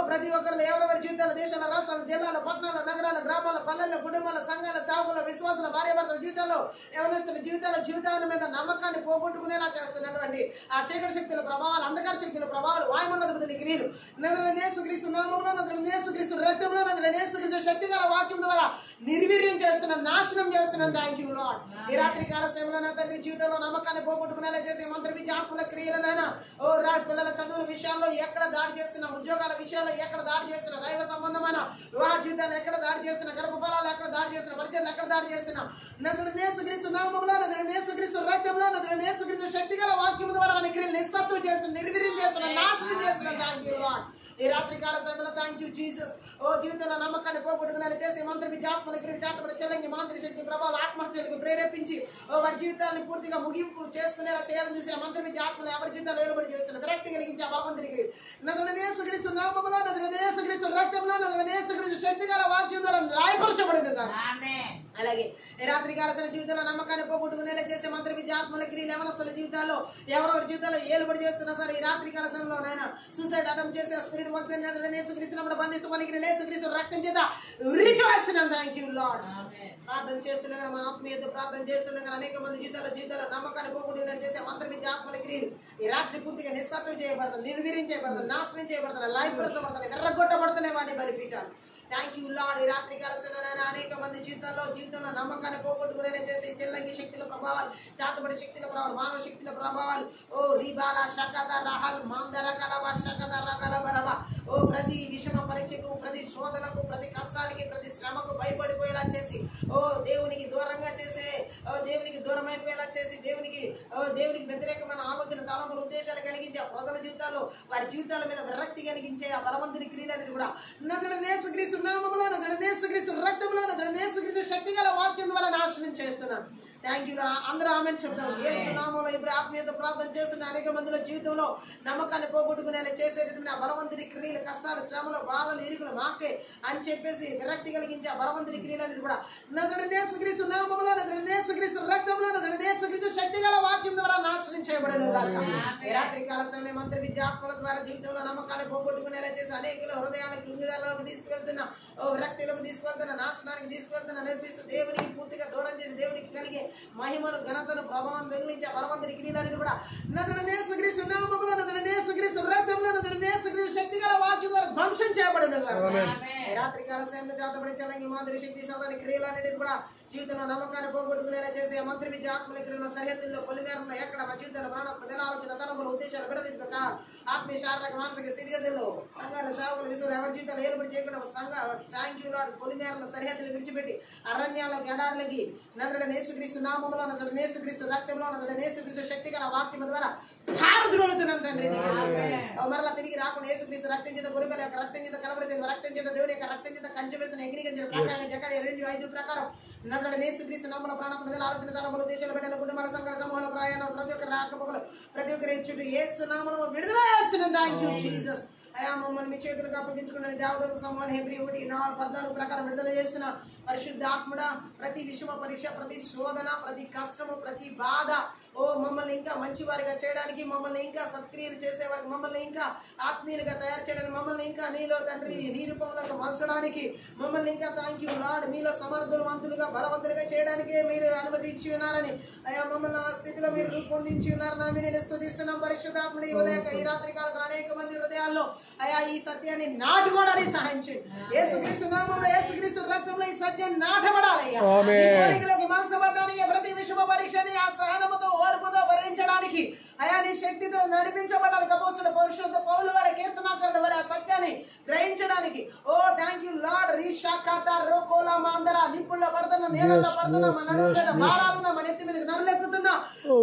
ప్రతి ఒక్కరు ఎవరెవరి జీవితాల, దేశాల, రాష్ట్రాల, జిల్లాల, పట్టణాల, నగరాల, గ్రామాల, పల్లెల, కుటుంబాల, సంఘాల, సేవకుల, విశ్వాసాల, భార్యాభర్తల జీవితాల్లో, యవనస్తుల జీవితాల మీద నమ్మకాన్ని పోగొట్టుకునేలా చేస్తున్నటువంటి ఆ చీకటి శక్తుల ప్రభావాలు, అంధకార శక్తుల ప్రభావాలు, వాయుమండల క్రియలు నజరేయుడైన యేసుక్రీస్తు నామములో, నజరేయుడైన యేసుక్రీస్తు రక్తంలో, నజరేయుడైన యేసుక్రీస్తు శక్తి గల వాక్యం ద్వారా నిర్వీర్యం చేస్తున్నాను, నాశనం చేస్తున్నాను. Thank you lord. ఈ రాత్రి కాల సమయంలో తండ్రి జీవితంలో నమ్మకాన్ని పోగొట్టుకునేలా చేసే మంత్ర విద్య, ఆత్మల క్రియలనైనా పిల్లల చదువుల విషయాల్లో ఎక్కడ దాడి చేస్తున్నా, ఉద్యోగాల విషయాల్లో ఎక్కడ దాడి చేస్తున్నా, దైవ సంబంధమైన వివాహ జీవితాలు ఎక్కడ దాడి చేస్తున్నా, గర్భఫలాలు ఎక్కడ దాడి చేస్తున్నా, పరిచయాలు ఎక్కడ దాడి చేస్తున్నా, నజరేయుడైన యేసుక్రీస్తు నామములో, నజరేయుడైన యేసుక్రీస్తు రక్తంలో, నజరేయుడైన యేసుక్రీస్తు శక్తి గల వాక్యం ద్వారా మన క్రియలు నిస్సత్తు చేస్తున్నా, నిర్వీర్యం చేస్తున్నా, నాశనం చేస్తున్నా. Thank you lord. ఈ రాత్రి కాల సమయంలో థ్యాంక్ యూ జీసస్. జీవితంలో నమ్మకాన్ని పోగొట్టుకుని చేసే మంత్ర విద్య, ఆత్మల క్రియ, చేతబడి చెల్లంగి మాంత్రిక శక్తి ప్రభావాలు ఆత్మహత్యలకు ప్రేరేపించి వారి జీవితాన్ని పూర్తిగా ముగింపు చేసుకునేలా చేయాలని చూసే మంత్ర విద్య, ఆత్మలు ఎవరి జీవితాలు ఏలుబడి చేస్తున్నారు, విరక్తి కలిగించే బలవంతునికి నజరేయుడైన యేసుక్రీస్తు నామములో, నజరేయుడైన యేసుక్రీస్తు రక్తంలో, నజరేయుడైన యేసుక్రీస్తు శక్తి గల వాక్యం ద్వారా లాయపరచబడింది కాదు. అలాగే ఈ రాత్రి కాల జీవితంలో నమ్మకాన్ని పోగొట్టుకునేలా చేసే మంత్ర విద్య, ఆత్మల క్రియలు, యవనస్తుల జీవితాల్లో ఎవరెవరి జీవితాల్లో ఏలుబడి చేస్తున్నా సరే ఈ రాత్రి కాల సమయంలో నాయన సూసైడ్ అటెంప్ట్ చేసే స్పిరిట్ వర్క్స్ యేసుక్రీస్తునప్పుడు బంధిస్తూ మనకి యేసుక్రీస్తు రక్తం చేత విడిచివేస్తున్నాం. Thank you lord. ప్రార్థన చేస్తుండగా, మా ఆత్మీయత ప్రార్థన చేస్తుండగా అనేక మంది జీవితాల్లో నమ్మకాన్ని పోగొట్టుకునేలా చేసే మంత్ర విద్య, ఆత్మల క్రియలు ఈ రాత్రి పూర్తిగా నిస్సత్వం చేయబడతారు, నిర్వీర్యం చేయబడతారు, నాశనం చేయబడతారు, లాయపరచబడతారు, ఎర్రగొట్టబడుతున్నాయి వారిని బలిపీఠాలు. Thank you lord. ఈ రాత్రి కాల సమయంలో అనేక మంది జీవితంలో నమ్మకాన్ని పోగొట్టుకునేలా చేసే చెల్లంగి శక్తుల ప్రభావాలు, చాతబడి శక్తుల ప్రభావాలు, మానవ శక్తుల ప్రభావాలు రీబాల శకద రహల్ మాందర కలవ శకద రకల బరవ ప్రతి విషమ పరీక్షకు, ప్రతి శోధనకు, ప్రతి కష్టానికి, ప్రతి శ్రమకు భయపడిపోయేలా చేసి దేవునికి దూరంగా చేసే, దేవునికి దూరం అయిపోయేలా చేసి, దేవునికి వ్యతిరేకమైన ఆలోచన, తలంపులు, ఉద్దేశాలు కలిగించి ఆ ప్రజల జీవితాల్లో, వారి జీవితాల మీద విరక్తి కలిగించే ఆ బలవంతుని క్రియలన్నిటి కూడా నజరేయుడైన యేసుక్రీస్తు నామములో, నజరేయుడైన యేసుక్రీస్తు రక్తంలో, నజరేయుడైన యేసుక్రీస్తు శక్తిగల వాక్యం ద్వారా నాశనం చేస్తున్నాను. Thank you. అందరూ ఆమెను చెప్తాం. యేసు నామములో ఇప్పుడు ఆత్మీయత ప్రార్థన చేస్తున్న అనేక మందిలో జీవితంలో నమ్మకాన్ని పోగొట్టుకునేలా చేసేటటువంటి ఆ బలవంతుని క్రియలు, కష్టాలు, శ్రమలు, బాధలు, ఇరుకులు మాకే అని చెప్పేసి విరక్తి కలిగించే ఆ బలవంతుని క్రియలన్నిటి కూడా నజరేయుడైన యేసుక్రీస్తు నామములో, నజరేయుడైన యేసుక్రీస్తు రక్తంలో, నజరేయుడైన యేసుక్రీస్తు శక్తిగల వాక్యం ద్వారా నాశనం చేయబడను గాక. ఈ రాత్రి కాల సమయం మంత్ర విద్యాత్మల ద్వారా జీవితంలో నమ్మకాన్ని పోగొట్టుకునేలా చేసి అనేకుల హృదయానికి కృంగిదాలకు తీసుకువెళ్తున్న, విరక్తిలోకి తీసుకువెళ్తున్న, నాశనానికి తీసుకువెళ్తున్న, నేర్పిస్తూ దేవునికి పూర్తిగా దూరం చేసి దేవునికి కలిగే మహిమను, ఘనతను, ప్రభావం దొంగిలించే బలవంతుని క్రియలన్నీ కూడా నజరేయుడైన యేసుక్రీస్తు నామములో, నజరేయుడైన యేసుక్రీస్తు రక్తంలో, నజరేయుడైన యేసుక్రీస్తు శక్తిగల వాక్యం ద్వారా ధ్వంసం చేయబడను గాక. రాత్రి కాల సమయంలో జాతపడి చలంగి మాదిరి శక్తి సాధన క్రియలన్నిటిని కూడా జీవితంలో నమ్మకాన్ని పోగొట్టుకునేలా చేసే మంత్రి విద్య ఆత్మల క్రియల సరిహద్దుల్లో, పొలిమేరల్లో ఎక్కడ మా జీవితంలో ప్రాణ ఆలోచన, తలంపులు, ఉద్దేశాలు విడదీక ఆత్మీయ, శారీరక, మానసిక స్థితిగతుల్లో సంఘాల సేవకుల విషయంలో ఎవరి జీవితాలు ఏలుబడి చేయకుండా థ్యాంక్ యూ లార్డ్ పొలిమేరల సరిహద్దులు విడిచిపెట్టి అరణ్యాలకు, ఎడారులకి నజరేయుడైన యేసుక్రీస్తు నామములో, నజరేయుడైన యేసుక్రీస్తు రక్తంలో, నజరేయుడైన యేసుక్రీస్తు శక్తిగల వాక్యం ద్వారా పారద్రోలుతున్నాను తండ్రి. మరలా తిరిగి రాకుండా యేసుక్రీస్తు రక్తం చేత, గొర్రెల యొక్క రక్తం చేత, కలవరసిన రక్తం చేత, దేవుని యొక్క రక్తం చేత కంచె వేసిన ఎగిరిగించిన ప్రకారం జకర్యా 2:5 ప్రకారం నజరేయుడైన యేసుక్రీస్తు నామములో ప్రాణ ప్రజల ఆలోచన, తలంపులు, దేశాల బిడ్డల కుటుంబాల సంఘాల సమూహాల ప్రయాణం ప్రతి ఒక్కరు రాకపోకలు ప్రతి ఒక్కరి చుట్టూ యేసు నామములో విడుదల చేస్తున్నాను. Thank you Jesus. అయా మమ్మల్ని మీ చేతులకు అప్పగించుకున్న దేవదూత సమూహాన్ని హెబ్రీ 1:14 ప్రకారం విడుదల చేస్తున్న పరిశుద్ధ ఆత్ముడా, ప్రతి విషమ పరీక్ష, ప్రతి శోధన, ప్రతి కష్టము, ప్రతి బాధ మమ్మల్ని ఇంకా మంచి వారిగా చేయడానికి, మమ్మల్ని ఇంకా సత్క్రియలు చేసేవారికి, మమ్మల్ని ఇంకా ఆత్మీయులుగా తయారు చేయడానికి, మమ్మల్ని ఇంకా నీలో తండ్రి నీ రూపంలోకి మార్చడానికి, మమ్మల్ని ఇంకా థ్యాంక్ యూ లార్డ్ మీలో సమర్థవంతులుగా, బలవంతులుగా చేయడానికి మీరు అనుమతించి ఉన్నారని, అయ్యా మమ్మల్ని ఆ స్థితిలో మీరు రూపొందించి ఉన్నారని ఆమె నేను స్తుతిస్తున్నాం. పరిశుద్ధాత్ముడి ఈ రాత్రి కాలం అనేక మంది హృదయాల్లో అయా ఈ సత్యాన్ని నాటుకోవడానికి సహాయం చేయండి. యేసుక్రీస్తు నామములో, యేసుక్రీస్తు రక్తంలో ఈ సత్యం నాటబడాలి. మనసబడడానికి ప్రతి విషమ పరీక్షని ఆ సహనముతో, ఓర్పుతో భరించడానికి అయా నీ శక్తితో నడిపించబడాలి. అపోస్తలుడు పరిశుద్ధ పౌలు వారి కీర్తనాకారుడు వారి ఆ సత్యాన్ని గ్రహించడానికి థ్యాంక్ యూ లార్డ్. నిప్పుల్లో పడుతున్న, నీళ్ళల్లో పడుతున్నా, మన నడుము మీద భారాలున్నా, మన ఎత్తి మీద నరులెక్కుతున్నా,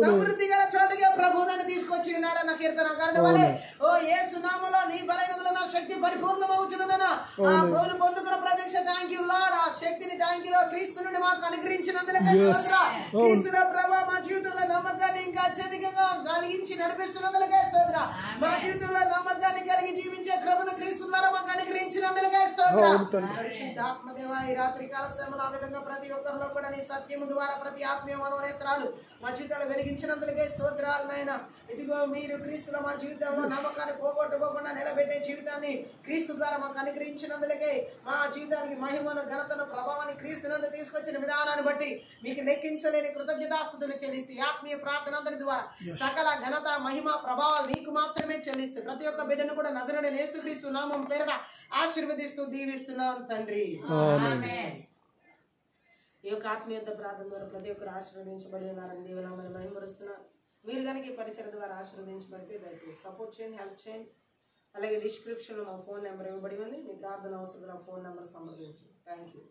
సమృద్ధి గల చోటుగా ప్రభు నన్ను తీసుకొచ్చి ఉన్నాడు నా కీర్తనాకారుడు వలె. యేసు నామములో నీ బలహీనతలో నా శక్తి పరిపూర్ణమవుతున్నదనా ఆ పౌలు పొందుకున్న ప్రత్యక్ష థ్యాంక్ యూ లార్డ్. ఆ శక్తిని థ్యాంక్ యూ లార్డ్ క్రీస్తు నుండి మాకు అనుగ్రహించినందులకే స్తోత్రం. క్రీస్తులో ప్రభు మా జీవితంలో నమ్మకాన్ని ఇంకా అత్యధికంగా కలిగించి నడిపిస్తున్నందులకే స్తోత్రం. మా జీవితంలో నమ్మకాన్ని కలిగి జీవించే కృపను క్రీస్తు ద్వారా మాకు అనుగ్రహించినందులకే స్తోత్రం. పరిశుద్ధాత్మదేవ ఈ రాత్రి కాల సమయంలో ఆ విధంగా ప్రతి ఒక్కరిలో కూడా నీ సత్యము ద్వారా ప్రతి ఆత్మీయ మనోనేత్రాలు మా జీవితాలు వెలిగించినందులకే స్తోత్రాలు నాయన. ఇదిగో మీరు క్రీస్తులో మా జీవితంలో నమ్మకాన్ని పోగొట్టుకోకుండా నిలబెట్టే జీవితాన్ని క్రీస్తు ద్వారా మాకు అనుగ్రహించినందులకే మా జీవితానికి మహిమను, ఘనతను, ప్రభావాన్ని క్రీస్తునందు తీసుకొచ్చిన విధానాన్ని బట్టి మీకు లెక్కించలేని కృతజ్ఞతాస్తుతులు చెల్లిస్తూ ఆత్మీయ ప్రార్థన అందరి ద్వారా సకల ఘనత, మహిమ, ప్రభావాలు నీకు మాత్రమే చెల్లిస్తూ ప్రతి ఒక్క బిడ్డను కూడా నజరేయుడైన యేసుక్రీస్తు నామం పేరిట ఆశీర్వదిస్తూ దీవిస్తున్నాం తండ్రి. ఈ యొక్క ఆత్మీయత ప్రార్థన ద్వారా ప్రతి ఒక్కరు ఆశీర్వదించబడి ఉన్నారని దేవునామని మహిమపరుస్తున్నారు. మీరు కనుక ఈ పరిచయం ద్వారా ఆశీర్వదించబడితే దయచేసి సపోర్ట్ చేయండి, హెల్ప్ చేయండి. అలాగే డిస్క్రిప్షన్లో మా ఫోన్ నెంబర్ ఇవ్వబడి ఉంది. మీ ప్రార్థన అవసరం ఫోన్ నెంబర్ సంప్రదించండి. Thank you.